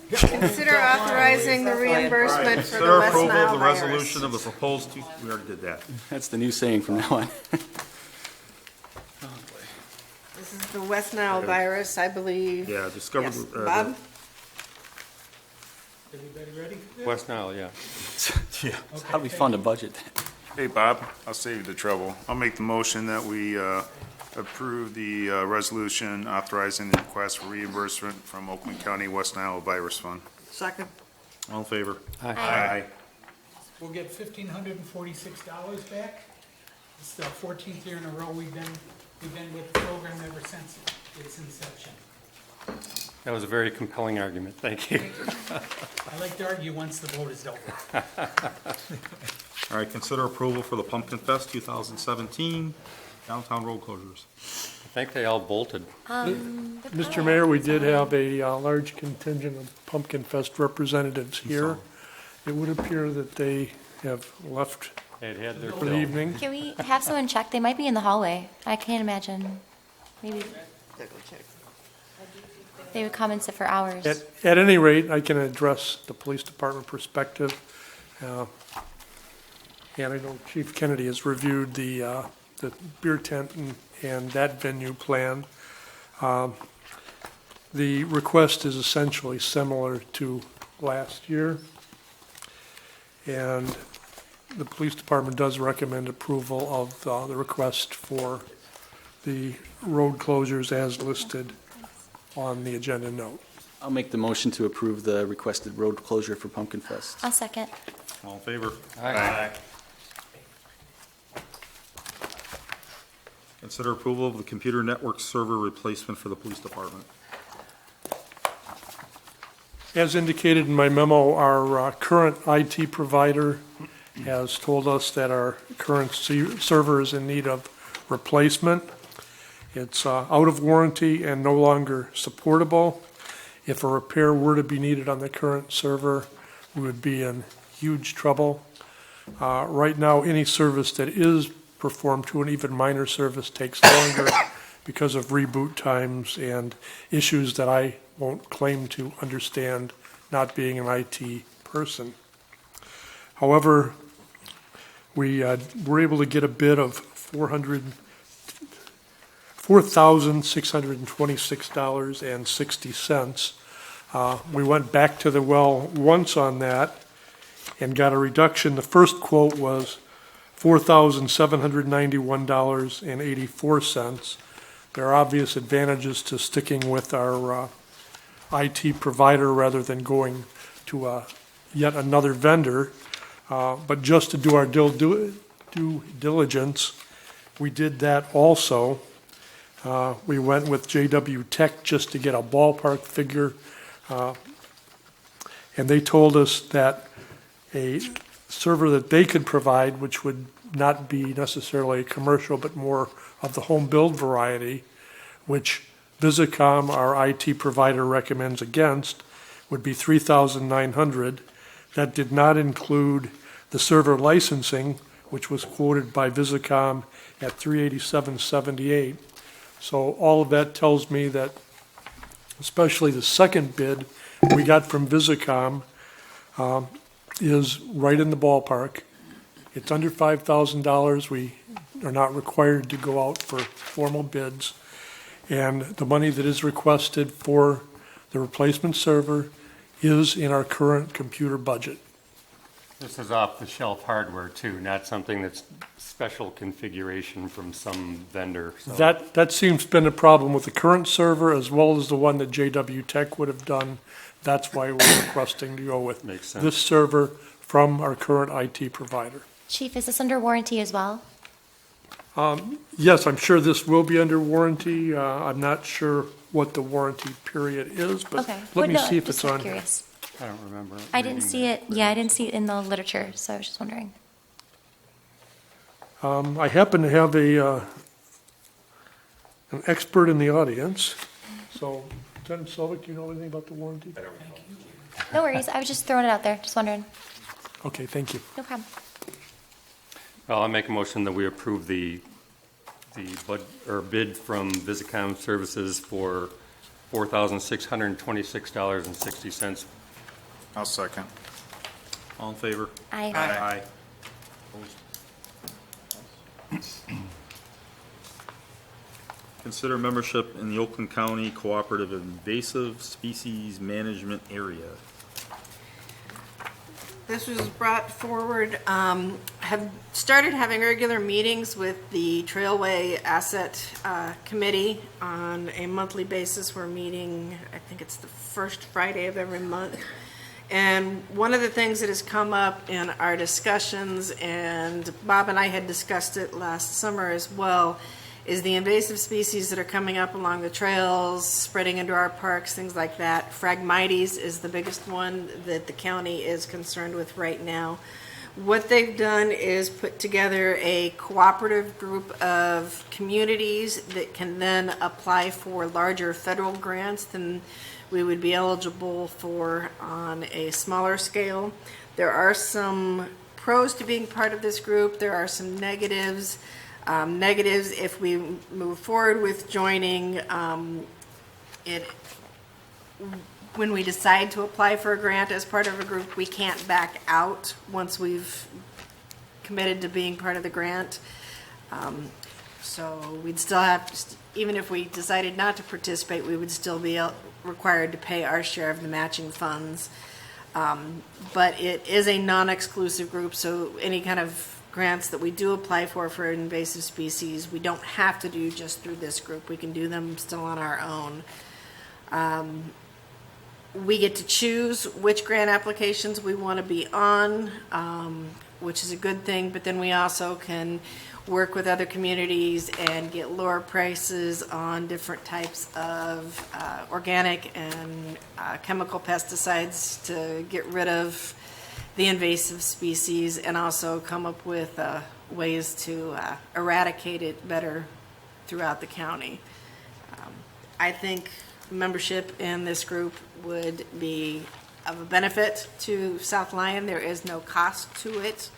Consider authorizing the reimbursement for the Consider West approval of Nile the virus. resolution of the proposed, we already did that. That's the new saying from now on. the West Nile virus, I believe. Yeah, discovered. Yes. Bob? Everybody ready for this? West Nile, yeah. Yeah. How do we fund a budget? Hey, Bob, I'll save you the trouble. I'll make the motion that we approve the resolution authorizing the request for reimbursement from Oakland County West Nile Virus Fund. Second. All in favor? Aye. We'll get $1,546 back. It's the 14th year in a row we've been with the program ever since its inception. That was a very compelling argument. Thank you. I like to argue once the vote is over. All right, consider approval for the Pumpkin Fest 2017 downtown road closures. I think they all bolted. Mr. Mayor, we did have a large contingent of Pumpkin Fest representatives here. It would appear that they have left They'd had their for the fill. evening. Can we have someone check? They might be in the hallway. I can't imagine. Maybe they would come and sit for hours. At any rate, I can address the police department perspective. And I know Chief Kennedy has reviewed the beer tent and that venue plan. The request is essentially similar to last year. And the police department does recommend approval of the request for the road closures as listed on the agenda note. I'll make the motion to approve the requested road closure for Pumpkin Fest. I'll second. All in favor? Aye. Consider approval of the computer network server replacement for the police department. As indicated in my memo, our current IT provider has told us that our current server is in need of replacement. It's out of warranty and no longer supportable. If a repair were to be needed on the current server, we would be in huge trouble. Right now, any service that is performed to an even minor service takes longer because of reboot times and issues that I won't claim to understand, not being an IT person. However, we were able to get a bid of $4,626.60. We went back to the well once on that and got a reduction. The first quote was $4,791.84. There are obvious advantages to sticking with our IT provider rather than going to yet another vendor. But just to do our due diligence, we did that also. We went with JW Tech just to get a ballpark figure. And they told us that a server that they could provide, which would not be necessarily commercial, but more of the home build variety, which Visicom, our IT provider, recommends against, would be $3,900. That did not include the server licensing, which was quoted by Visicom at $387.78. So all of that tells me that, especially the second bid we got from Visicom, is right in the ballpark. It's under $5,000. We are not required to go out for formal bids. And the money that is requested for the replacement server is in our current computer budget. This is off-the-shelf hardware too, not something that's special configuration from some vendor. So. That seems to have been a problem with the current server as well as the one that JW Tech would have done. That's why we're requesting to go with Makes sense. this server from our current IT provider. Chief, is this under warranty as well? Yes, I'm sure this will be under warranty. I'm not sure what the warranty period is, but Okay. let me No, see if just it's on here. curious. I don't remember. I didn't see it. Yeah, I didn't see it in the literature, so I was just wondering. I happen to have an expert in the audience. So, Lieutenant Slovik, do you know anything about the warranty? No worries. I was just throwing it out there. Just wondering. Okay, thank you. No problem. Well, I'll make a motion that we approve the bid from Visicom Services for $4,626.60. I'll second. All in favor? Aye. Aye. Opposed? Consider membership in the Oakland County Cooperative Invasive Species Management Area. This was brought forward, have started having regular meetings with the Trailway Asset Committee on a monthly basis. We're meeting, I think it's the first Friday of every month. And one of the things that has come up in our discussions, and Bob and I had discussed it last summer as well, is the invasive species that are coming up along the trails, spreading into our parks, things like that. Phragmites is the biggest one that the county is concerned with right now. What they've done is put together a cooperative group of communities that can then apply for larger federal grants than we would be eligible for on a smaller scale. There are some pros to being part of this group. There are some negatives. Negatives, if we move forward with joining, it, when we decide to apply for a grant as part of a group, we can't back out once we've committed to being part of the grant. So we'd still have, even if we decided not to participate, we would still be required to pay our share of the matching funds. But it is a non-exclusive group, so any kind of grants that we do apply for invasive species, we don't have to do just through this group. We can do them still on our own. We get to choose which grant applications we want to be on, which is a good thing, but then we also can work with other communities and get lower prices on different types of organic and chemical pesticides to get rid of the invasive species, and also come up with ways to eradicate it better throughout the county. I think membership in this group would be of a benefit to South Lyon. There is no cost to it,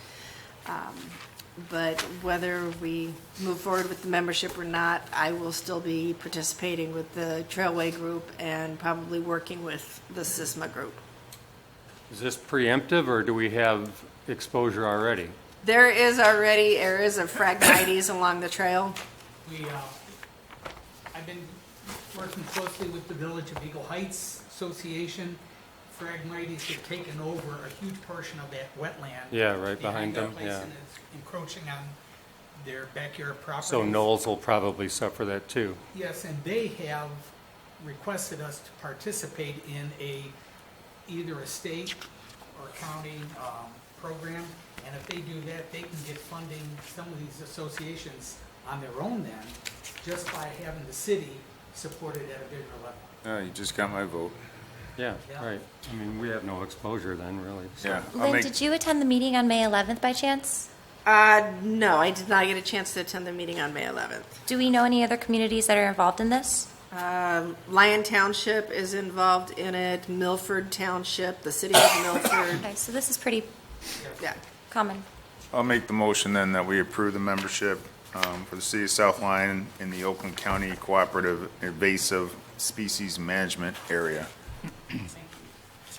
but whether we move forward with the membership or not, I will still be participating with the Trailway group and probably working with the SISMA group. Is this preemptive, or do we have exposure already? There is already areas of Phragmites along the trail. I've been working closely with the Village of Eagle Heights Association. Phragmites have taken over a huge portion of that wetland. Yeah, right behind that them, place, yeah. and it's encroaching on their backyard property. So Knowles will probably suffer that too. Yes, and they have requested us to participate in either a state or county program, and if they do that, they can get funding some of these associations on their own then, just by having the city support it at a bigger level. You just got my vote. Yeah, right. I mean, we have no exposure then, really. So. Yeah. Lynn, did you attend the meeting on May 11th by chance? No, I did not get a chance to attend the meeting on May 11th. Do we know any other communities that are involved in this? Lyon Township is involved in it, Milford Township, the city of Milford. Okay, so this is pretty common. I'll make the motion then that we approve the membership for the city of South Lyon in the Oakland County Cooperative Invasive Species Management Area.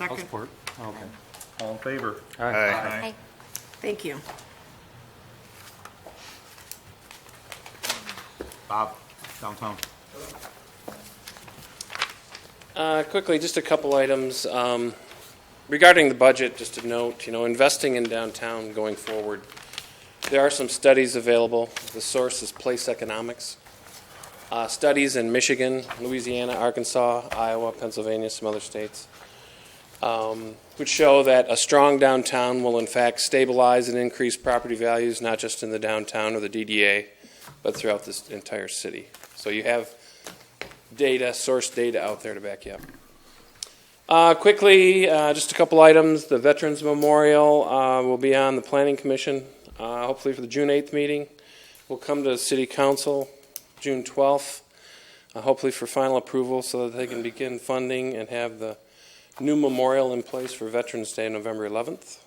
I'll support. Okay. All in favor? Aye. Aye. Thank you. Bob, downtown. Quickly, just a couple items. Regarding the budget, just a note, investing in downtown going forward, there are some studies available. The source is Place Economics. Studies in Michigan, Louisiana, Arkansas, Iowa, Pennsylvania, some other states, which show that a strong downtown will in fact stabilize and increase property values, not just in the downtown or the DDA, but throughout this entire city. So you have data, source data out there to back you up. Quickly, just a couple items. The Veterans Memorial will be on the Planning Commission, hopefully for the June 8th meeting. We'll come to City Council June 12th, hopefully for final approval so that they can begin funding and have the new memorial in place for Veterans Day, November 11th.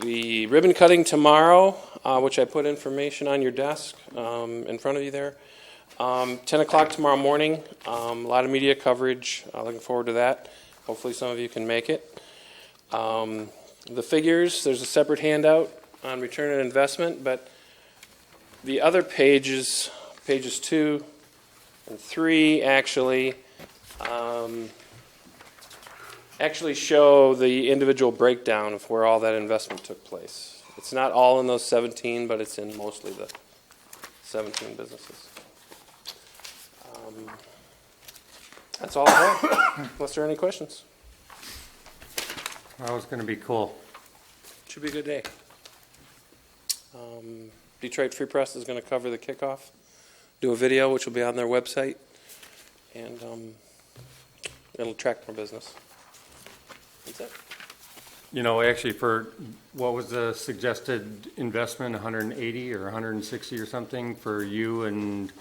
The ribbon cutting tomorrow, which I put information on your desk in front of you there. 10 o'clock tomorrow morning. A lot of media coverage. Looking forward to that. Hopefully some of you can make it. The figures, there's a separate handout on return on investment, but The other pages 2 and 3 actually show the individual breakdown of where all that investment took place. It's not all in those 17, but it's in mostly the 17 businesses. That's all I have, unless there are any questions. That was going to be cool. Should be a good day. Detroit Free Press is going to cover the kickoff, do a video, which will be on their website, and it'll attract more business. That's it. You know, actually, for what was the suggested investment, 180 or 160 or something for you and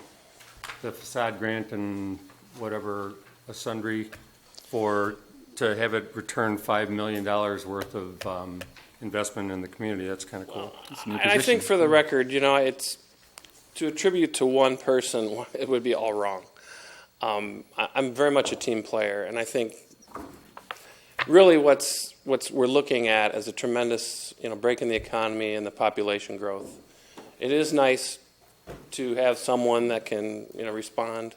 the facade grant and whatever, a sundry, to have it return $5 million worth of investment in the community. That's kind of cool. I think for the record, you know, it's to attribute to one person, it would be all wrong. I'm very much a team player, and I think really what's we're looking at is a tremendous, you know, break in the economy and the population growth. It is nice to have someone that can, you know, respond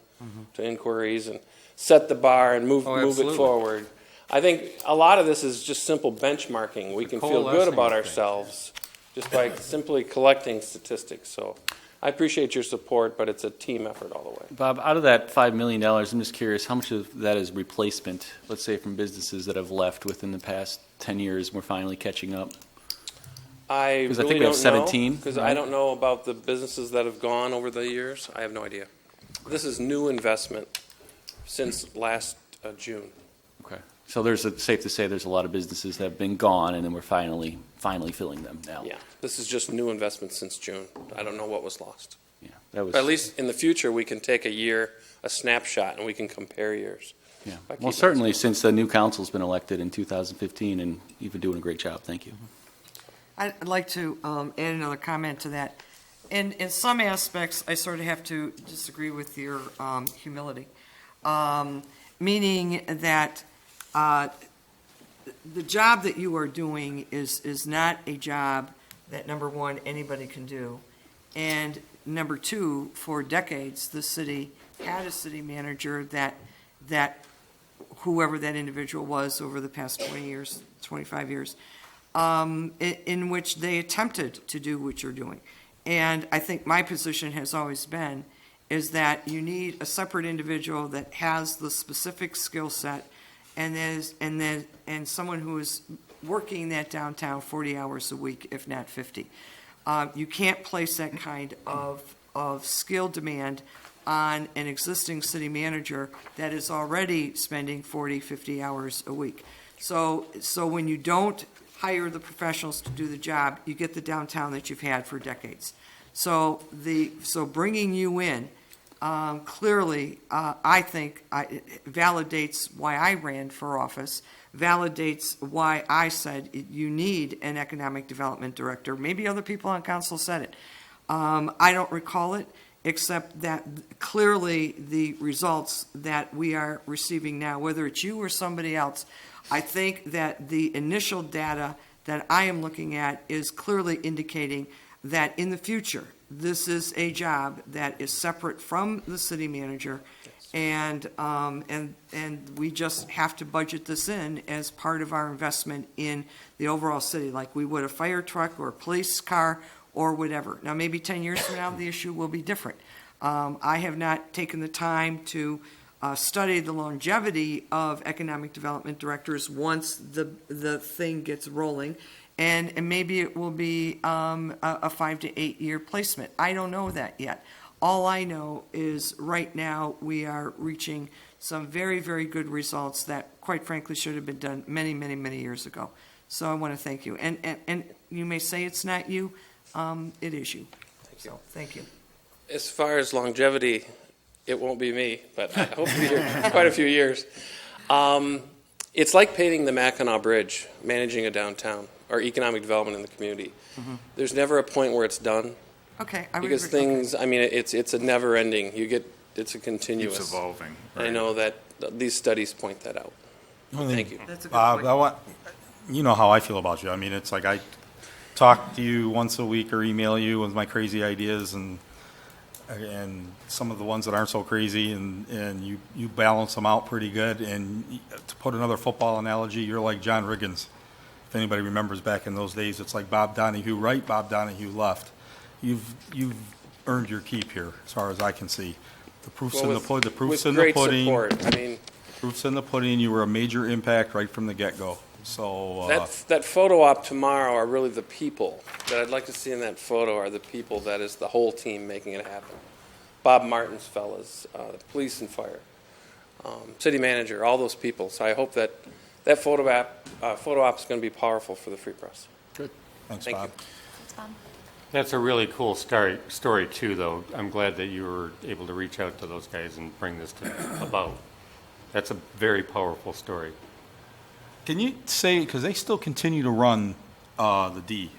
to inquiries and set the bar and move it forward. I think a lot of this is just simple benchmarking. We can feel good about ourselves just by simply collecting statistics. So I appreciate your support, but it's a team effort all the way. Bob, out of that $5 million, I'm just curious, how much of that is replacement, let's say from businesses that have left within the past 10 years, we're finally catching up? I Because really I think we have don't 17. Because I don't know about the businesses that have gone over the years. I have no idea. This is new investment since last June. Okay. So safe to say there's a lot of businesses that have been gone, and then we're finally filling them now. Yeah, this is just new investment since June. I don't know what was lost. Yeah, that was. But at least in the future, we can take a snapshot, and we can compare years. Yeah. Well, certainly since the new council's been elected in 2015, and you've been doing a great job. Thank you. I'd like to add another comment to that. In some aspects, I sort of have to disagree with your humility, meaning that the job that you are doing is not a job that, number one, anybody can do, and number two, for decades, the city had a city manager that whoever that individual was over the past 20 years, 25 years, in which they attempted to do what you're doing. And I think my position has always been is that you need a separate individual that has the specific skill set and someone who is working that downtown 40 hours a week, if not 50. You can't place that kind of skill demand on an existing city manager that is already spending 40, 50 hours a week. So when you don't hire the professionals to do the job, you get the downtown that you've had for decades. So bringing you in clearly, I think, validates why I ran for office, validates why I said you need an economic development director. Maybe other people on council said it. I don't recall it, except that clearly the results that we are receiving now, whether it's you or somebody else, I think that the initial data that I am looking at is clearly indicating that in the future, this is a job that is separate from the city manager, and we just have to budget this in as part of our investment in the overall city, like we would a fire truck or a police car or whatever. Now, maybe 10 years from now, the issue will be different. I have not taken the time to study the longevity of economic development directors once the thing gets rolling, and maybe it will be a 5 to 8 year placement. I don't know that yet. All I know is right now we are reaching some very, very good results that, quite frankly, should have been done many, many, many years ago. So I want to thank you. And you may say it's not you, it is you. Thank you. So, thank you. As far as longevity, it won't be me, but I hope to be here quite a few years. It's like painting the Mackinac Bridge, managing a downtown, or economic development in the community. Mm-hmm. There's never a point where it's done. Okay. Because things, I mean, it's a never ending. It's a continuous. Keeps evolving. I know that these studies point that out. Thank you. That's a good Bob, point. you know how I feel about you. I mean, it's like talk to you once a week or email you with my crazy ideas and some of the ones that aren't so crazy, and you balance them out pretty good. And to put another football analogy, you're like John Riggins. If anybody remembers back in those days, it's like Bob Donahue right, Bob Donahue left. You've earned your keep here, as far as I can see. The proof's in the pudding. The proof's in the pudding. Support. I mean, proof's in the pudding. You were a major impact right from the get-go. So that photo op tomorrow are really the people that I'd like to see in that photo are the people that is the whole team making it happen. Bob Martin's fellas, the police and fire, city manager, all those people. So I hope that photo op is going to be powerful for the Free Press. Good. Thanks, Thank Bob. you. That's a really cool story too, though. I'm glad that you were able to reach out to those guys and bring this about. That's a very powerful story. Can you say, because they still continue to run the D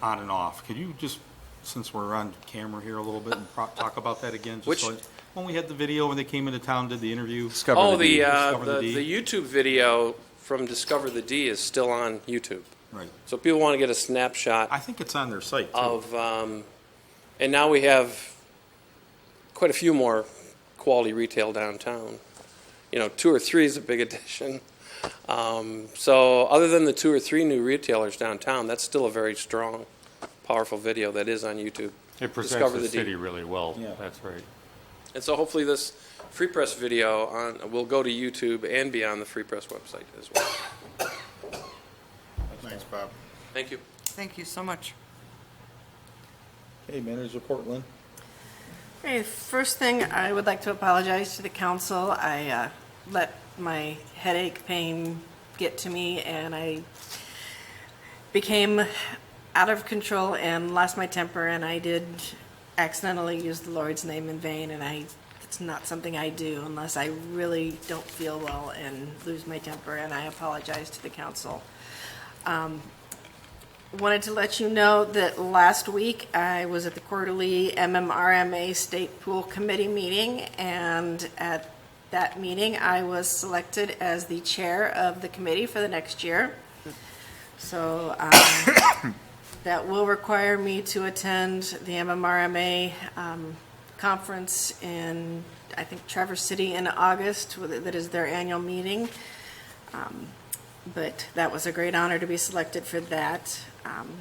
on and off, could you just, since we're on camera here a little bit, and talk about that again? Just Which? When we had the video when they came into town, did the interview? Oh, the D. YouTube video from Discover the D is still on YouTube. Right. So if people want to get a snapshot. I think it's on their site, too. Of, and now we have quite a few more quality retail downtown. 2 or 3 is a big addition. So other than the 2 or 3 new retailers downtown, that's still a very strong, powerful video that is on YouTube. It presents Discover the D. city really well. Yeah. That's right. And so hopefully this Free Press video will go to YouTube and be on the Free Press website as well. Thanks, Bob. Thank you. Thank you so much. Okay, manager's report, Lynn. Okay, first thing, I would like to apologize to the council. I let my headache pain get to me, and I became out of control and lost my temper, and I did accidentally use the Lord's name in vain, and it's not something I do unless I really don't feel well and lose my temper, and I apologize to the council. Wanted to let you know that last week I was at the quarterly MMRMA State Pool Committee meeting, and at that meeting I was selected as the chair of the committee for the next year. So that will require me to attend the MMRMA conference in, I think, Traverse City in August. That is their annual meeting. But that was a great honor to be selected for that.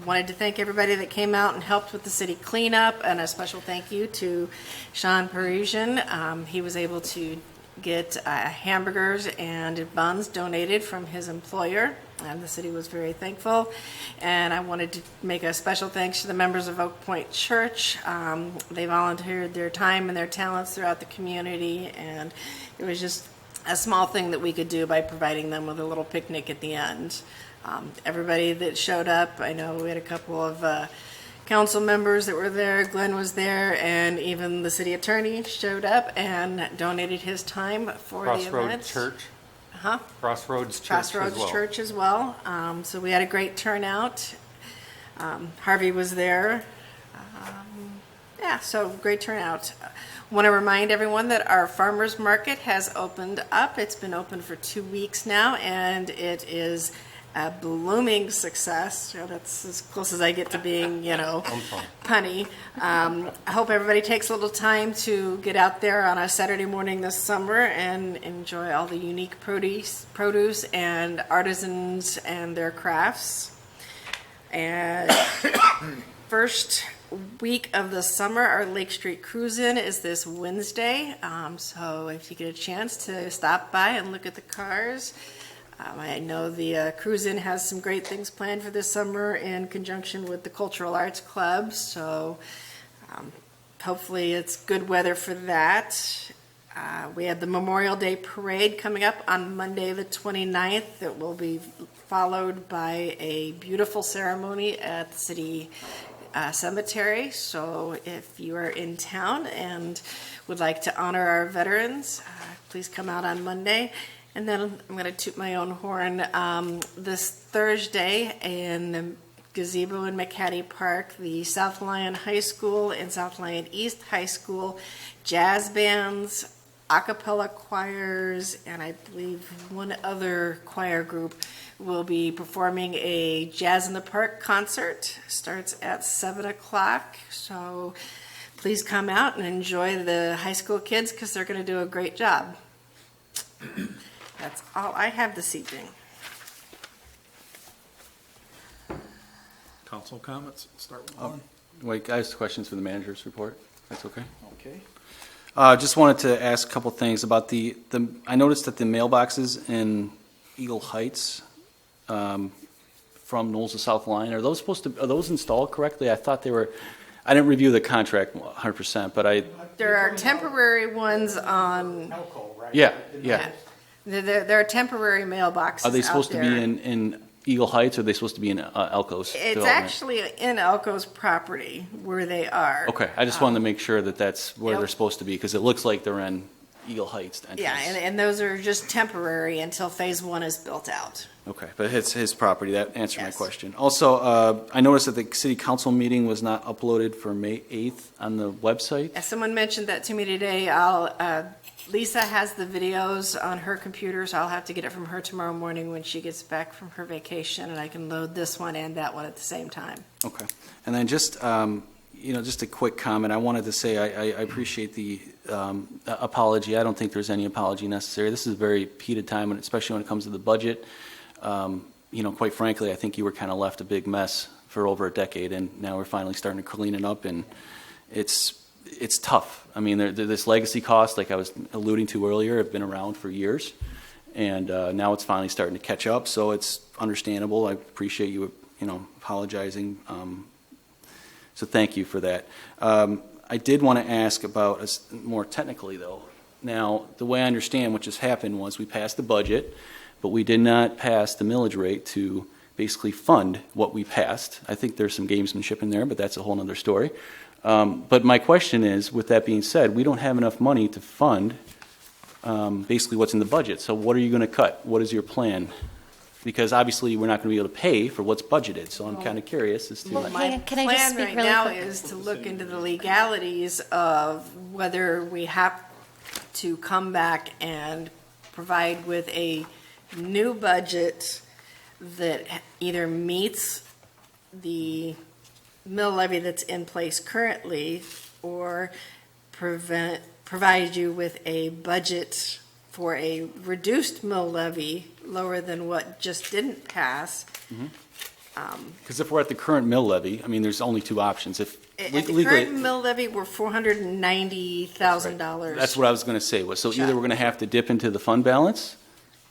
Wanted to thank everybody that came out and helped with the city cleanup, and a special thank you to Sean Parisian. He was able to get hamburgers and buns donated from his employer, and the city was very thankful. And I wanted to make a special thanks to the members of Oak Point Church. They volunteered their time and their talents throughout the community, and it was just a small thing that we could do by providing them with a little picnic at the end. Everybody that showed up, I know we had a couple of council members that were there, Glenn was there, and even the city attorney showed up and donated his time for the event. Crossroads Church? Huh? Crossroads Church Crossroads as well. Church as well. So we had a great turnout. Harvey was there. So great turnout. Want to remind everyone that our farmers market has opened up. It's been open for 2 weeks now, and it is a blooming success. That's as close as I get to being, punny. I hope everybody takes a little time to get out there on a Saturday morning this summer and enjoy all the unique produce and artisans and their crafts. And first week of the summer, our Lake Street Cruise-In is this Wednesday. So if you get a chance to stop by and look at the cars. I know the Cruise-In has some great things planned for this summer in conjunction with the Cultural Arts Club. So hopefully it's good weather for that. We have the Memorial Day Parade coming up on Monday the 29th. It will be followed by a beautiful ceremony at the city cemetery. So if you are in town and would like to honor our veterans, please come out on Monday. And then I'm going to toot my own horn. This Thursday in the gazebo in McCaddy Park, the South Lyon High School and South Lyon East High School jazz bands a cappella choirs, and I believe one other choir group will be performing a Jazz in the Park concert. Starts at 7 o'clock, so please come out and enjoy the high school kids because they're going to do a great job. That's all I have this evening. Council comments, start with one. Wait, I have questions for the manager's report. That's okay? Okay. Just wanted to ask a couple things about the I noticed that the mailboxes in Eagle Heights from Knowles to South Lyon, are those installed correctly? I thought they were, I didn't review the contract 100%, but There are temporary ones on. yeah. There are temporary mailboxes. Are they supposed out to be there. in Eagle Heights, or are they supposed to be in Elko's It's development? actually in Elko's property where they are. Okay, I just wanted to make sure that that's where Yep. they're supposed to be, because it looks like they're in Eagle Heights entrance. Yeah, and those are just temporary until phase one is built out. Okay, but it's his property. That answered my question. Also, I noticed that the city council meeting was not uploaded for May 8th on the website. As someone mentioned that to me today, Lisa has the videos on her computer, so I'll have to get it from her tomorrow morning when she gets back from her vacation, and I can load this one and that one at the same time. Okay. And then just, just a quick comment. I wanted to say I appreciate the apology. I don't think there's any apology necessary. This is a very heated time, and especially when it comes to the budget. Quite frankly, I think you were kind of left a big mess for over a decade, and now we're finally starting to clean it up, and it's tough. I mean, this legacy cost, like I was alluding to earlier, have been around for years, and now it's finally starting to catch up. So it's understandable. I appreciate you, apologizing. So thank you for that. I did want to ask about more technically, though. Now, the way I understand what just happened was we passed the budget, but we did not pass the millage rate to basically fund what we passed. I think there's some gamesmanship in there, but that's a whole other story. But my question is, with that being said, we don't have enough money to fund basically what's in the budget. So what are you going to cut? What is your plan? Because obviously we're not going to be able to pay for what's budgeted. So I'm kind of curious as to. Well, my can I just plan speak right really now quick? is to look into the legalities of whether we have to come back and provide with a new budget that either meets the mill levy that's in place currently, or provide you with a budget for a reduced mill levy lower than what just didn't pass. Because if we're at the current mill levy, I mean, there's only two options. If At the current mill levy, we're $490,000. That's what I was going to say. So either we're going to have to dip into the fund balance,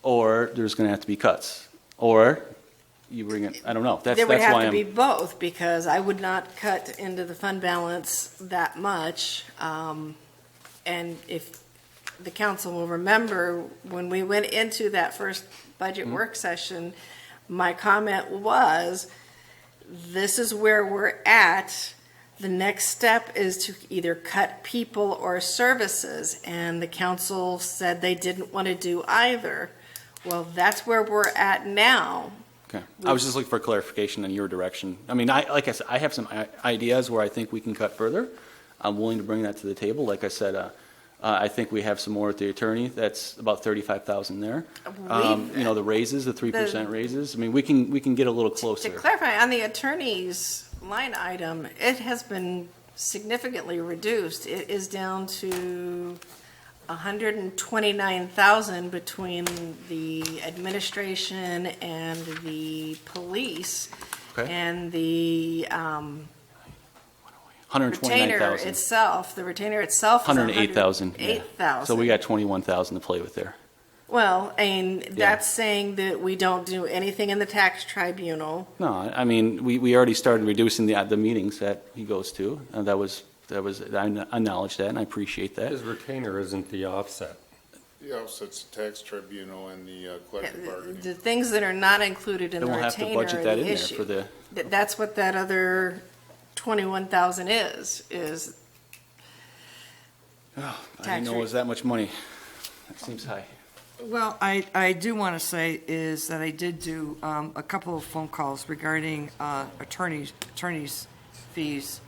or there's going to have to be cuts, or you bring it. I don't know. That's There would why have to I'm. be both, because I would not cut into the fund balance that much. And if the council will remember, when we went into that first budget work session, my comment was, this is where we're at. The next step is to either cut people or services, and the council said they didn't want to do either. Well, that's where we're at now. Okay. I was just looking for clarification in your direction. I mean, like I said, I have some ideas where I think we can cut further. I'm willing to bring that to the table. Like I said, I think we have some more at the attorney. That's about $35,000 there. The raises, the 3% raises. I mean, we can get a little closer. To clarify, on the attorney's line item, it has been significantly reduced. It is down to $129,000 between the administration and the police, and the retainer $129,000. itself. The retainer itself is $108,000. $108,000. So we got $21,000 to play with there. Well, and that's saying that we don't do anything in the tax tribunal. No, I mean, we already started reducing the meetings that he goes to. And that was I acknowledge that, and I appreciate that. His retainer isn't the offset. The offset's the tax tribunal and the collective bargaining. The things that are not included in Then the we'll have to retainer budget are that the in there issue. for the. That's what that other 21,000 is. I didn't know it was that much money. That seems high. Well, I do want to say is that I did do a couple of phone calls regarding attorneys' fees,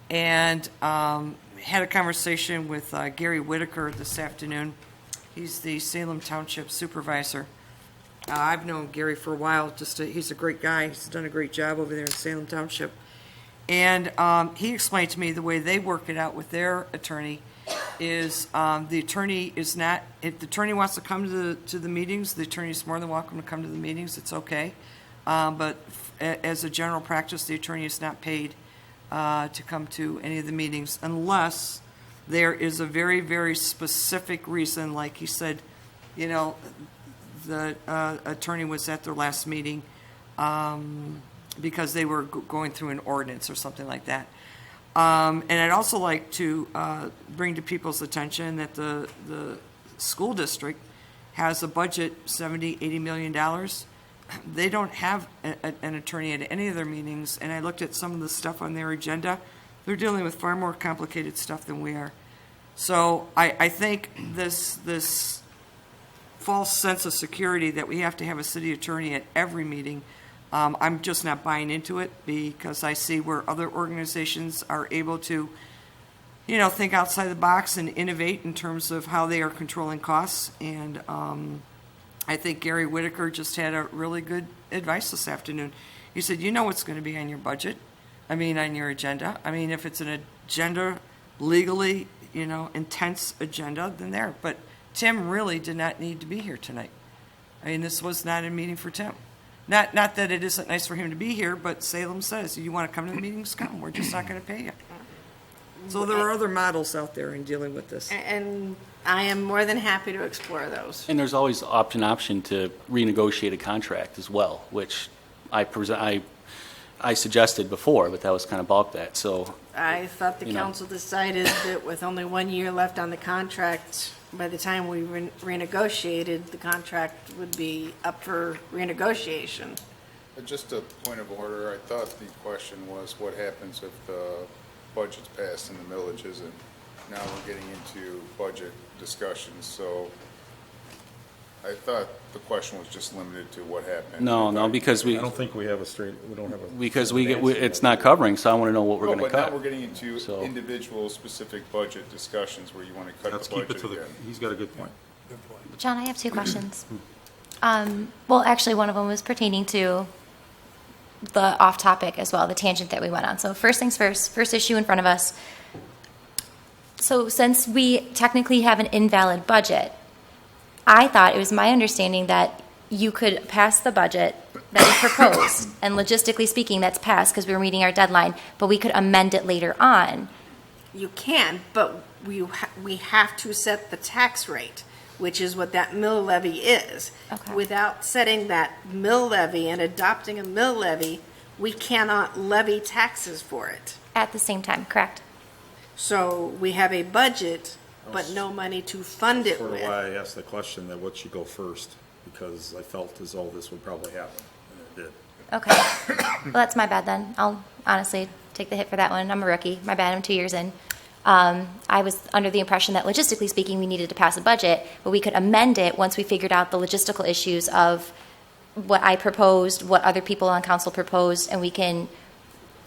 and had a conversation with Gary Whitaker this afternoon. He's the Salem Township Supervisor. I've known Gary for a while. He's a great guy. He's done a great job over there in Salem Township. And he explained to me the way they work it out with their attorney is the attorney is not, if the attorney wants to come to the meetings, the attorney is more than welcome to come to the meetings. It's okay. But as a general practice, the attorney is not paid to come to any of the meetings unless there is a very, very specific reason, like he said, you know, the attorney was at their last meeting because they were going through an ordinance or something like that. And I'd also like to bring to people's attention that the school district has a budget, $70, $80 million. They don't have an attorney at any of their meetings, and I looked at some of the stuff on their agenda. They're dealing with far more complicated stuff than we are. So I think this false sense of security that we have to have a city attorney at every meeting, I'm just not buying into it, because I see where other organizations are able to, you know, think outside the box and innovate in terms of how they are controlling costs. And I think Gary Whitaker just had a really good advice this afternoon. He said, you know what's going to be on your budget, on your agenda. I mean, if it's an agenda, legally, you know, intense agenda, then there. But Tim really did not need to be here tonight. I mean, this was not a meeting for Tim. Not that it isn't nice for him to be here, but Salem says, you want to come to the meetings, come. We're just not going to pay you. So there are other models out there in dealing with this. And I am more than happy to explore those. And there's always option to renegotiate a contract as well, which I suggested before, but that was kind of balked at, so. I thought the council decided that with only 1 year left on the contract, by the time we renegotiated, the contract would be up for renegotiation. Just a point of order, I thought the question was what happens if the budget's passed and the millage isn't. Now we're getting into budget discussions, so I thought the question was just limited to what happened. No, because I don't think we don't have a. because it's not covering, so I want to know what we're going to But cut. now we're getting into individual specific budget discussions where you want to cut Let's the keep budget it to again. he's got a good point. John, I have two questions. Well, actually, one of them was pertaining to the off-topic as well, the tangent that we went on. So first things first issue in front of us. So since we technically have an invalid budget, I thought it was my understanding that you could pass the budget that we proposed, and logistically speaking, that's passed because we were meeting our deadline, but we could amend it later on. You can, but we have to set the tax rate, which is what that mill levy is. Okay. Without setting that mill levy and adopting a mill levy, we cannot levy taxes for it. At the same time, correct? So we have a budget, but no money to fund it Sort of with. why I asked the question that what should go first, because I felt as though this would probably happen, and it did. Okay. Well, that's my bad then. I'll honestly take the hit for that one. I'm a rookie. My bad. I'm 2 years in. I was under the impression that logistically speaking, we needed to pass a budget, but we could amend it once we figured out the logistical issues of what I proposed, what other people on council proposed, and we can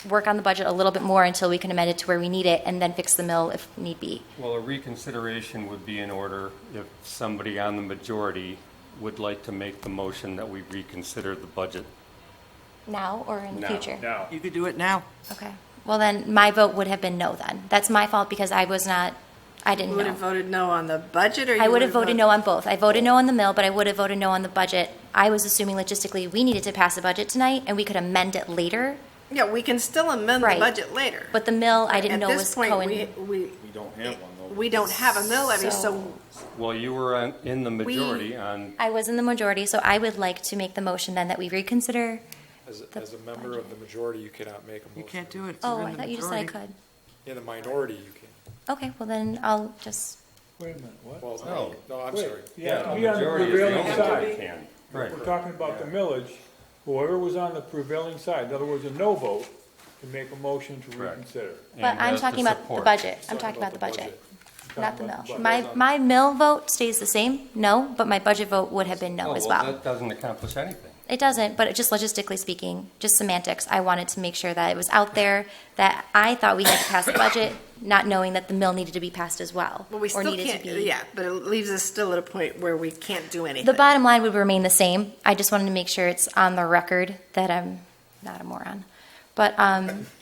work on the budget a little bit more until we can amend it to where we need it and then fix the mill if need be. Well, a reconsideration would be in order if somebody on the majority would like to make the motion that we reconsider the budget. Now or in the future? Now. You could do it now. Okay. Well, then my vote would have been no then. That's my fault because I didn't You would know. have voted no on the budget, or you I would have voted no on both. I voted no on the mill, but I would have voted no on the budget. I was assuming logistically we needed to pass the budget tonight and we could amend it later. Yeah, we can still amend Right. the budget later. But the mill, I didn't know At was this point, We don't have one, though. we don't have a mill levy, so Well, you were in the majority on, I was in the majority, so I would like to make the motion then that we reconsider. As a member of the majority, you cannot make a motion. You can't do it. Oh, I thought you just said I could. In the minority, you can. Okay, well then I'll just, Wait a minute, what? Well, No. no, I'm Wait, sorry. Yeah, the be on the majority is the prevailing only side. one that can. Right. We're talking about the millage. Whoever was on the prevailing side, in other words, a no vote, can make a motion to Correct. reconsider. but And I'm has to talking about the support. budget. I'm talking about the budget, not the mill. My mill vote stays the same, no, but my budget vote would have been no Oh, as well, well. that doesn't accomplish anything. it doesn't, but it just logistically speaking, just semantics, I wanted to make sure that it was out there, that I thought we had to pass the budget, not knowing that the mill needed to be passed as well. Well, we or still needed can't, to be. yeah, but it leaves us still at a point where we can't do anything. The bottom line would remain the same. I just wanted to make sure it's on the record that I'm not a moron. But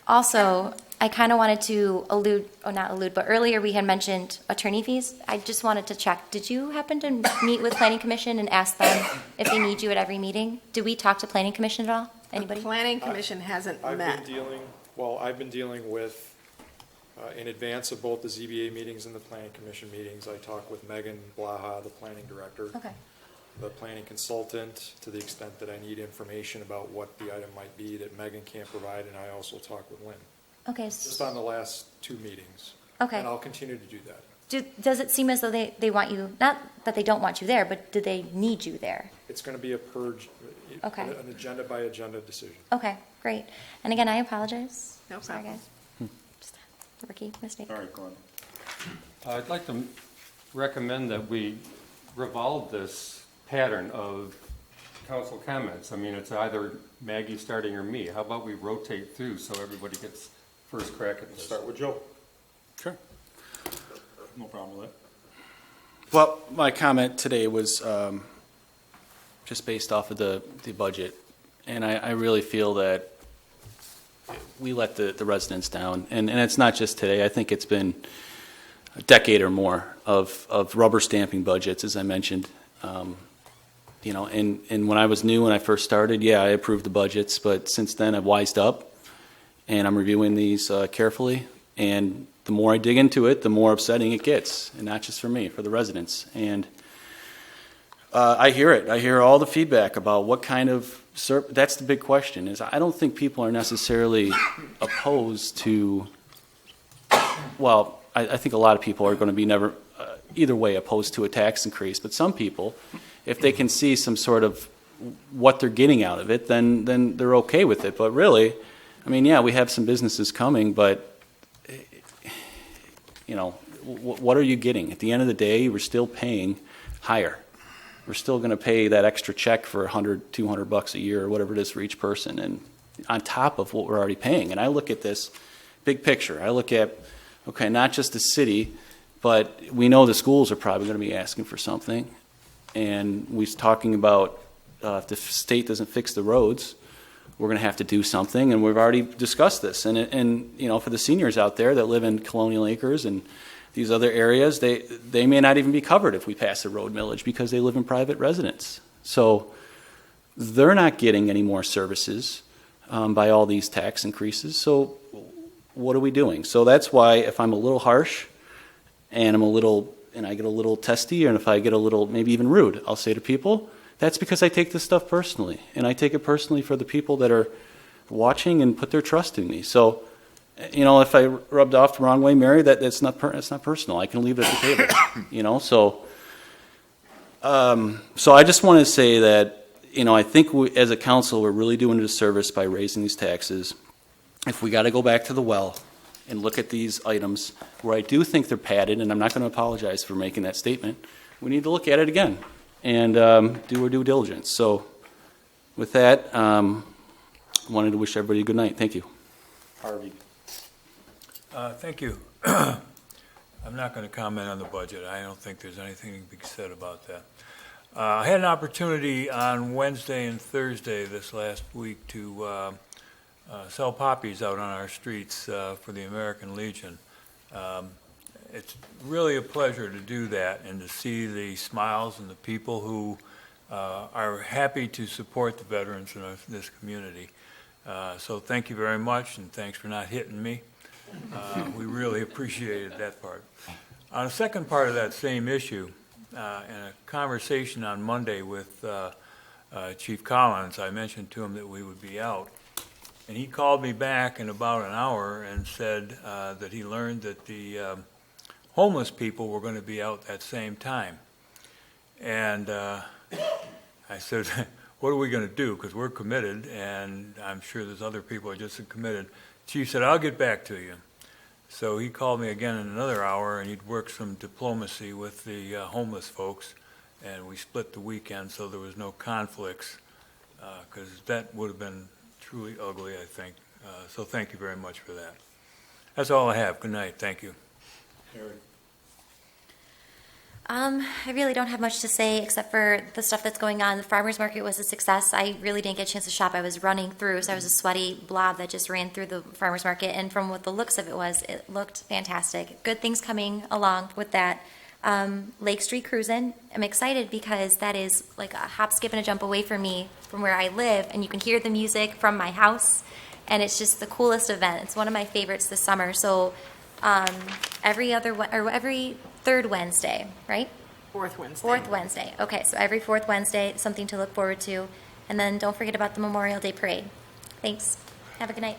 also, I kind of wanted to not allude, but earlier we had mentioned attorney fees. I just wanted to check. Did you happen to meet with Planning Commission and ask them if they need you at every meeting? Did we talk to Planning Commission at all? Anybody? The Planning Commission hasn't met. I've been dealing with, in advance of both the ZBA meetings and the Planning Commission meetings, I talked with Megan Blaha, the planning director. Okay. The planning consultant, to the extent that I need information about what the item might be that Megan can't provide, and I also talked with Lynn. Okay. Just on the last 2 meetings. Okay. And I'll continue to do that. Does it seem as though they want you, not that they don't want you there, but do they need you there? It's going to be a purge, Okay. an agenda by agenda decision. Okay, great. And again, I apologize. No Sorry, problem. guys. Just a rookie mistake. All right, go on. I'd like to recommend that we revolve this pattern of council comments. I mean, it's either Maggie starting or me. How about we rotate through so everybody gets first crack at this? Start with Joe. Sure. No problem with that. Well, my comment today was just based off of the budget, and I really feel that we let the residents down, and it's not just today. I think it's been a decade or more of rubber stamping budgets, as I mentioned. And when I was new, when I first started, yeah, I approved the budgets, but since then I've wised up, and I'm reviewing these carefully, and the more I dig into it, the more upsetting it gets, and not just for me, for the residents. And I hear it. I hear all the feedback about what kind of that's the big question, is I don't think people are necessarily opposed to, well, I think a lot of people are going to be never, either way, opposed to a tax increase, but some people, if they can see some sort of what they're getting out of it, then they're okay with it. But really, I mean, yeah, we have some businesses coming, but, what are you getting? At the end of the day, we're still paying higher. We're still going to pay that extra check for $100, $200 a year or whatever it is for each person, and on top of what we're already paying. And I look at this big picture. I look at, okay, not just the city, but we know the schools are probably going to be asking for something. And we're talking about if the state doesn't fix the roads, we're going to have to do something. And we've already discussed this. And for the seniors out there that live in Colonial Acres and these other areas, they may not even be covered if we pass the road millage because they live in private residence. So they're not getting any more services by all these tax increases. So what are we doing? So that's why if I'm a little harsh and I get a little testy, and if I get a little maybe even rude, I'll say to people, that's because I take this stuff personally. And I take it personally for the people that are watching and put their trust in me. So, if I rubbed off the wrong way, Mary, that's not personal. I can leave it at the table, So I just want to say that, I think as a council, we're really doing a disservice by raising these taxes. If we got to go back to the well and look at these items where I do think they're padded, and I'm not going to apologize for making that statement, we need to look at it again and do our due diligence. So with that, I wanted to wish everybody a good night. Thank you. Harvey. Thank you. I'm not going to comment on the budget. I don't think there's anything to be said about that. I had an opportunity on Wednesday and Thursday this last week to sell poppies out on our streets for the American Legion. It's really a pleasure to do that and to see the smiles and the people who are happy to support the veterans in this community. So thank you very much, and thanks for not hitting me. We really appreciated that part. On the second part of that same issue, in a conversation on Monday with Chief Collins, I mentioned to him that we would be out. And he called me back in about an hour and said that he learned that the homeless people were going to be out that same time. And I said, what are we going to do? Because we're committed, and I'm sure there's other people who are just as committed. Chief said, I'll get back to you. So he called me again in another hour, and he'd worked some diplomacy with the homeless folks, and we split the weekend so there was no conflicts because that would have been truly ugly, I think. So thank you very much for that. That's all I have. Good night. Thank you. I really don't have much to say except for the stuff that's going on. The farmer's market was a success. I really didn't get a chance to shop. I was running through, so I was a sweaty blob that just ran through the farmer's market. And from what the looks of it was, it looked fantastic. Good things coming along with that. Lake Street Cruisin', I'm excited because that is like a hop, skip, and a jump away from me, from where I live, and you can hear the music from my house, and it's just the coolest event. It's one of my favorites this summer. So every third Wednesday, right? Fourth Wednesday. Fourth Wednesday. Okay, so every fourth Wednesday, something to look forward to. And then don't forget about the Memorial Day Parade. Thanks. Have a good night.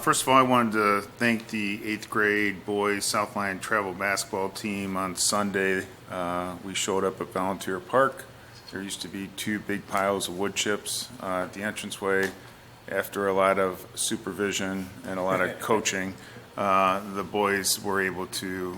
First of all, I wanted to thank the 8th grade boys South Lyon travel basketball team on Sunday. We showed up at Volunteer Park. There used to be 2 big piles of wood chips at the entranceway. After a lot of supervision and a lot of coaching, the boys were able to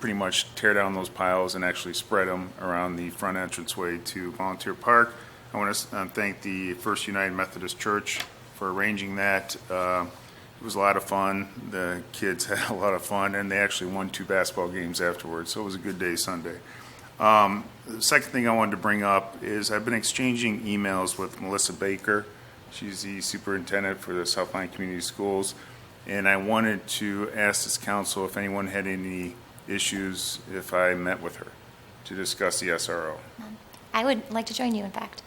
pretty much tear down those piles and actually spread them around the front entranceway to Volunteer Park. I want to thank the First United Methodist Church for arranging that. It was a lot of fun. The kids had a lot of fun, and they actually won 2 basketball games afterwards, so it was a good day Sunday. The second thing I wanted to bring up is I've been exchanging emails with Melissa Baker. She's the superintendent for the South Lyon Community Schools, and I wanted to ask this council if anyone had any issues if I met with her to discuss the SRO. I would like to join you, in fact.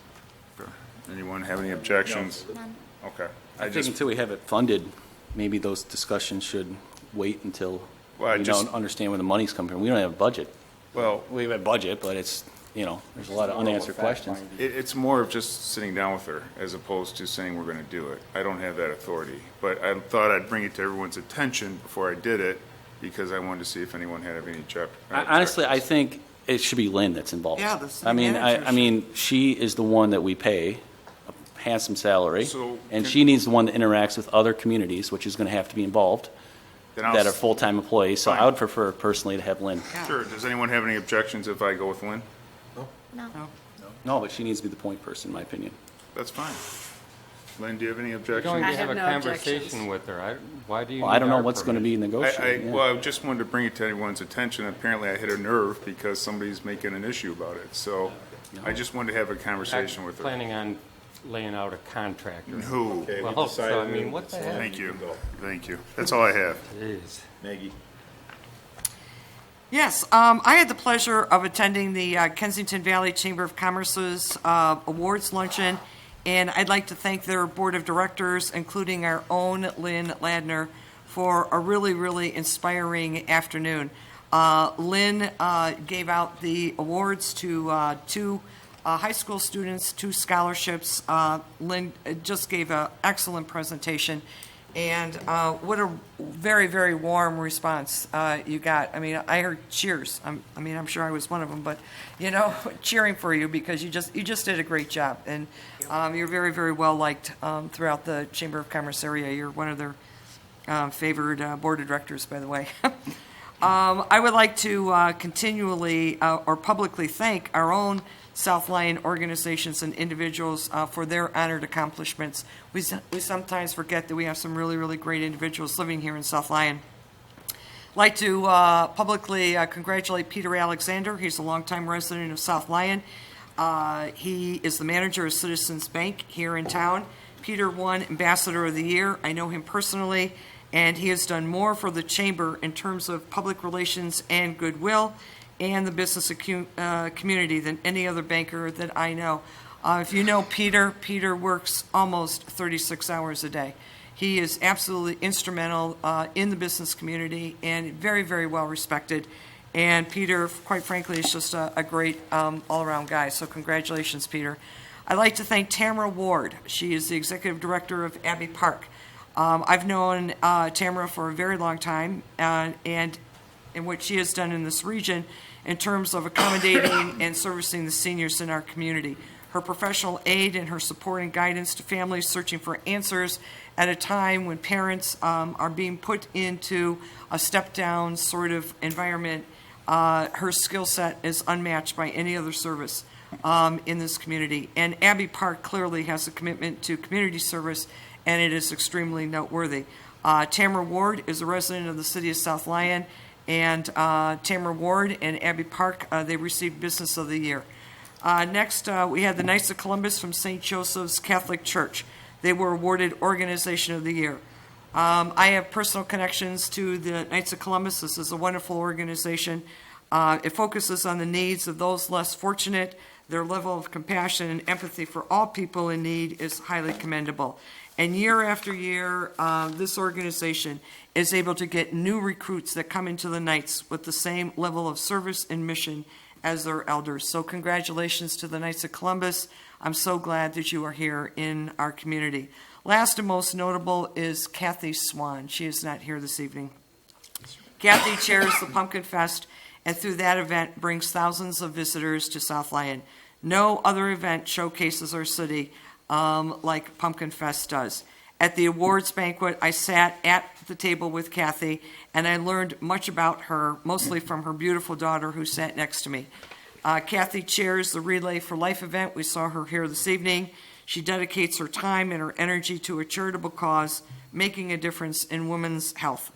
Anyone have any objections? None. Okay. I think until we have it funded, maybe those discussions should wait until we don't understand where the money's coming from. We don't have a budget. Well, we have a budget, but it's, there's a lot of unanswered questions. It's more of just sitting down with her as opposed to saying we're going to do it. I don't have that authority. But I thought I'd bring it to everyone's attention before I did it because I wanted to see if anyone had any Honestly, I think it should be Lynn that's involved. Yeah, the city I mean, manager I mean, she is the one that we pay a handsome salary, So and can- she needs the one that interacts with other communities, which is going to have to be involved, Then I'll that are s- full-time employees. So Fine. I would prefer personally to have Lynn. Sure. Does anyone have any objections if I go with Lynn? No. No, but she needs to be the point person, in my opinion. That's fine. Lynn, do you have any You're objections? going to I have a have no conversation objections. with her. Why do you Well, I don't need know our what's going to be permission? negotiated. yeah. Well, I just wanted to bring it to everyone's attention. Apparently, I hit a nerve because somebody's making an issue about it. So I just wanted to have a conversation I'm with her. planning on laying out a contract. Who? Okay, we Well, decided so, I mean, what the heck? Thank you. Thank you. That's all I have. Jeez. Maggie. Yes, I had the pleasure of attending the Kensington Valley Chamber of Commerce's awards luncheon, and I'd like to thank their board of directors, including our own Lynn Ladner, for a really, really inspiring afternoon. Lynn gave out the awards to 2 high school students, 2 scholarships. Lynn just gave an excellent presentation. And what a very, very warm response you got. I mean, I heard cheers. I'm sure I was one of them, but cheering for you because you just did a great job, and you're very, very well liked throughout the Chamber of Commerce area. You're one of their favored board of directors, by the way. I would like to continually or publicly thank our own South Lyon organizations and individuals for their honored accomplishments. We sometimes forget that we have some really, really great individuals living here in South Lyon. I'd like to publicly congratulate Peter Alexander. He's a longtime resident of South Lyon. He is the manager of Citizens Bank here in town. Peter won Ambassador of the Year. I know him personally, and he has done more for the Chamber in terms of public relations and goodwill and the business community than any other banker that I know. If you know Peter, Peter works almost 36 hours a day. He is absolutely instrumental in the business community and very, very well respected. And Peter, quite frankly, is just a great all-around guy. So congratulations, Peter. I'd like to thank Tamara Ward. She is the executive director of Abbey Park. I've known Tamara for a very long time, and what she has done in this region in terms of accommodating and servicing the seniors in our community. Her professional aid and her support and guidance to families searching for answers at a time when parents are being put into a step-down sort of environment, her skill set is unmatched by any other service. in this community. And Abbey Park clearly has a commitment to community service, and it is extremely noteworthy. Tamara Ward is a resident of the city of South Lyon, and Tamara Ward and Abbey Park, they received Business of the Year. Next, we had the Knights of Columbus from St. Joseph's Catholic Church. They were awarded Organization of the Year. I have personal connections to the Knights of Columbus. This is a wonderful organization. It focuses on the needs of those less fortunate. Their level of compassion and empathy for all people in need is highly commendable. And year after year, this organization is able to get new recruits that come into the Knights with the same level of service and mission as their elders. So congratulations to the Knights of Columbus. I'm so glad that you are here in our community. Last and most notable is Kathy Swan. She is not here this evening. Kathy chairs the Pumpkin Fest, and through that event brings thousands of visitors to South Lyon. No other event showcases our city like Pumpkin Fest does. At the awards banquet, I sat at the table with Kathy, and I learned much about her, mostly from her beautiful daughter who sat next to me. Kathy chairs the Relay for Life event. We saw her here this evening. She dedicates her time and her energy to a charitable cause, making a difference in women's health.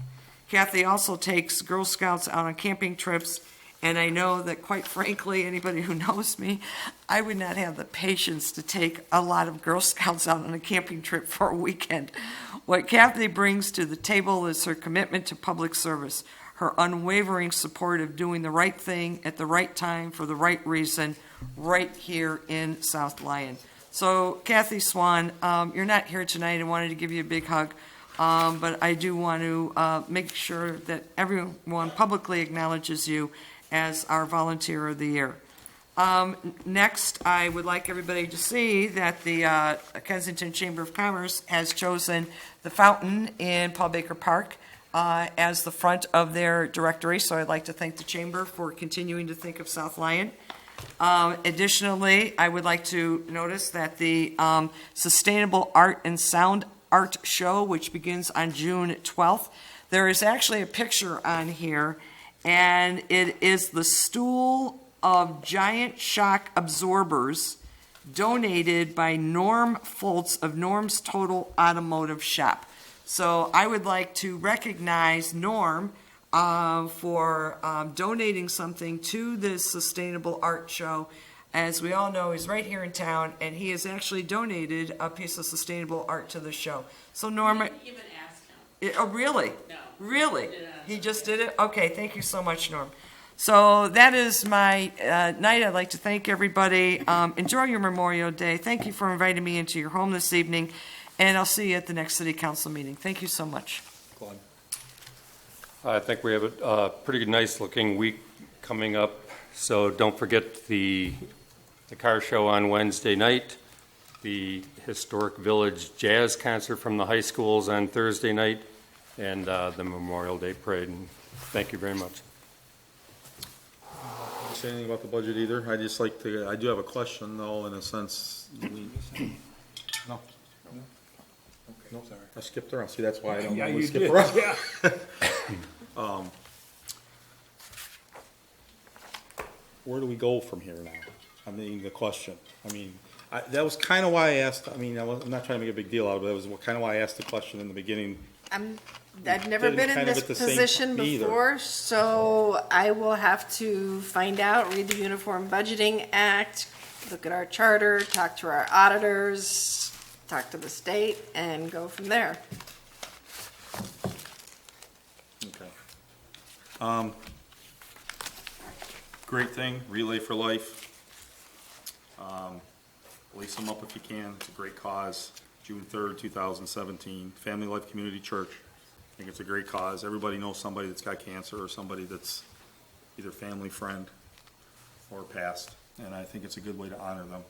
Kathy also takes Girl Scouts out on camping trips, and I know that, quite frankly, anybody who knows me, I would not have the patience to take a lot of Girl Scouts out on a camping trip for a weekend. What Kathy brings to the table is her commitment to public service, her unwavering support of doing the right thing at the right time for the right reason, right here in South Lyon. So, Kathy Swan, you're not here tonight. I wanted to give you a big hug. But I do want to make sure that everyone publicly acknowledges you as our Volunteer of the Year. Next, I would like everybody to see that the Kensington Chamber of Commerce has chosen the fountain in Paul Baker Park as the front of their directory, so I'd like to thank the Chamber for continuing to think of South Lyon. Additionally, I would like to notice that the Sustainable Art and Sound Art Show, which begins on June 12th. There is actually a picture on here, and it is the stool of giant shock absorbers donated by Norm Foltz of Norm's Total Automotive Shop. So I would like to recognize Norm for donating something to this Sustainable Art Show. As we all know, he's right here in town, and he has actually donated a piece of sustainable art to the show. So, Norm, You didn't even ask him. oh, really? No. Really? He just did it? Okay, thank you so much, Norm. So that is my night. I'd like to thank everybody. Enjoy your Memorial Day. Thank you for inviting me into your home this evening, and I'll see you at the next City Council meeting. Thank you so much. Claude. I think we have a pretty nice looking week coming up, so don't forget the car show on Wednesday night, the Historic Village Jazz Concert from the high schools on Thursday night, and the Memorial Day Parade. And thank you very much. Say anything about the budget either. I just like to, I do have a question though, in a sense. No. No, sorry. I skipped around. See, that's why I don't Yeah, normally you skip did, around. yeah. Where do we go from here now? I mean, the question. I mean, that was kind of why I asked, I mean, I'm not trying to make a big deal out of it. That was kind of why I asked the question in the beginning. I've never Didn't been in kind of this at the same- position me either. before, so I will have to find out, read the Uniform Budgeting Act, look at our charter, talk to our auditors, talk to the state, and go from there. Okay. Great thing, Relay for Life. Lace them up if you can. It's a great cause. June 3rd, 2017, Family Life Community Church. I think it's a great cause. Everybody knows somebody that's got cancer or somebody that's either family, friend, or passed. And I think it's a good way to honor them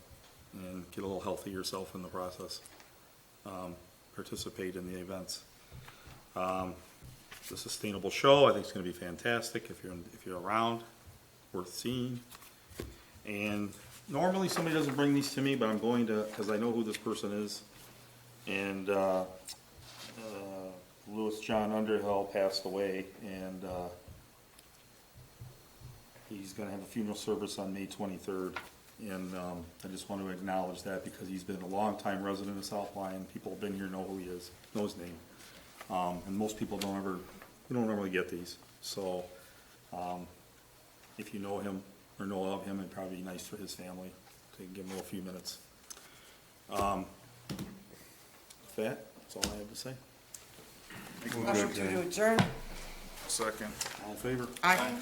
and get a little healthy yourself in the process. Participate in the events. The Sustainable Show, I think it's going to be fantastic if you're around, worth seeing. And normally somebody doesn't bring these to me, but I'm going to, because I know who this person is. And Louis John Underhill passed away, and he's going to have a funeral service on May 23rd And I just want to acknowledge that because he's been a longtime resident of South Lyon. People have been here, know who he is, know his name. And most people we don't normally get these. So if you know him or know of him, it'd probably be nice for his family to give him a few minutes. With that, that's all I have to say. Motion to adjourn. Second. All in favor? Aye.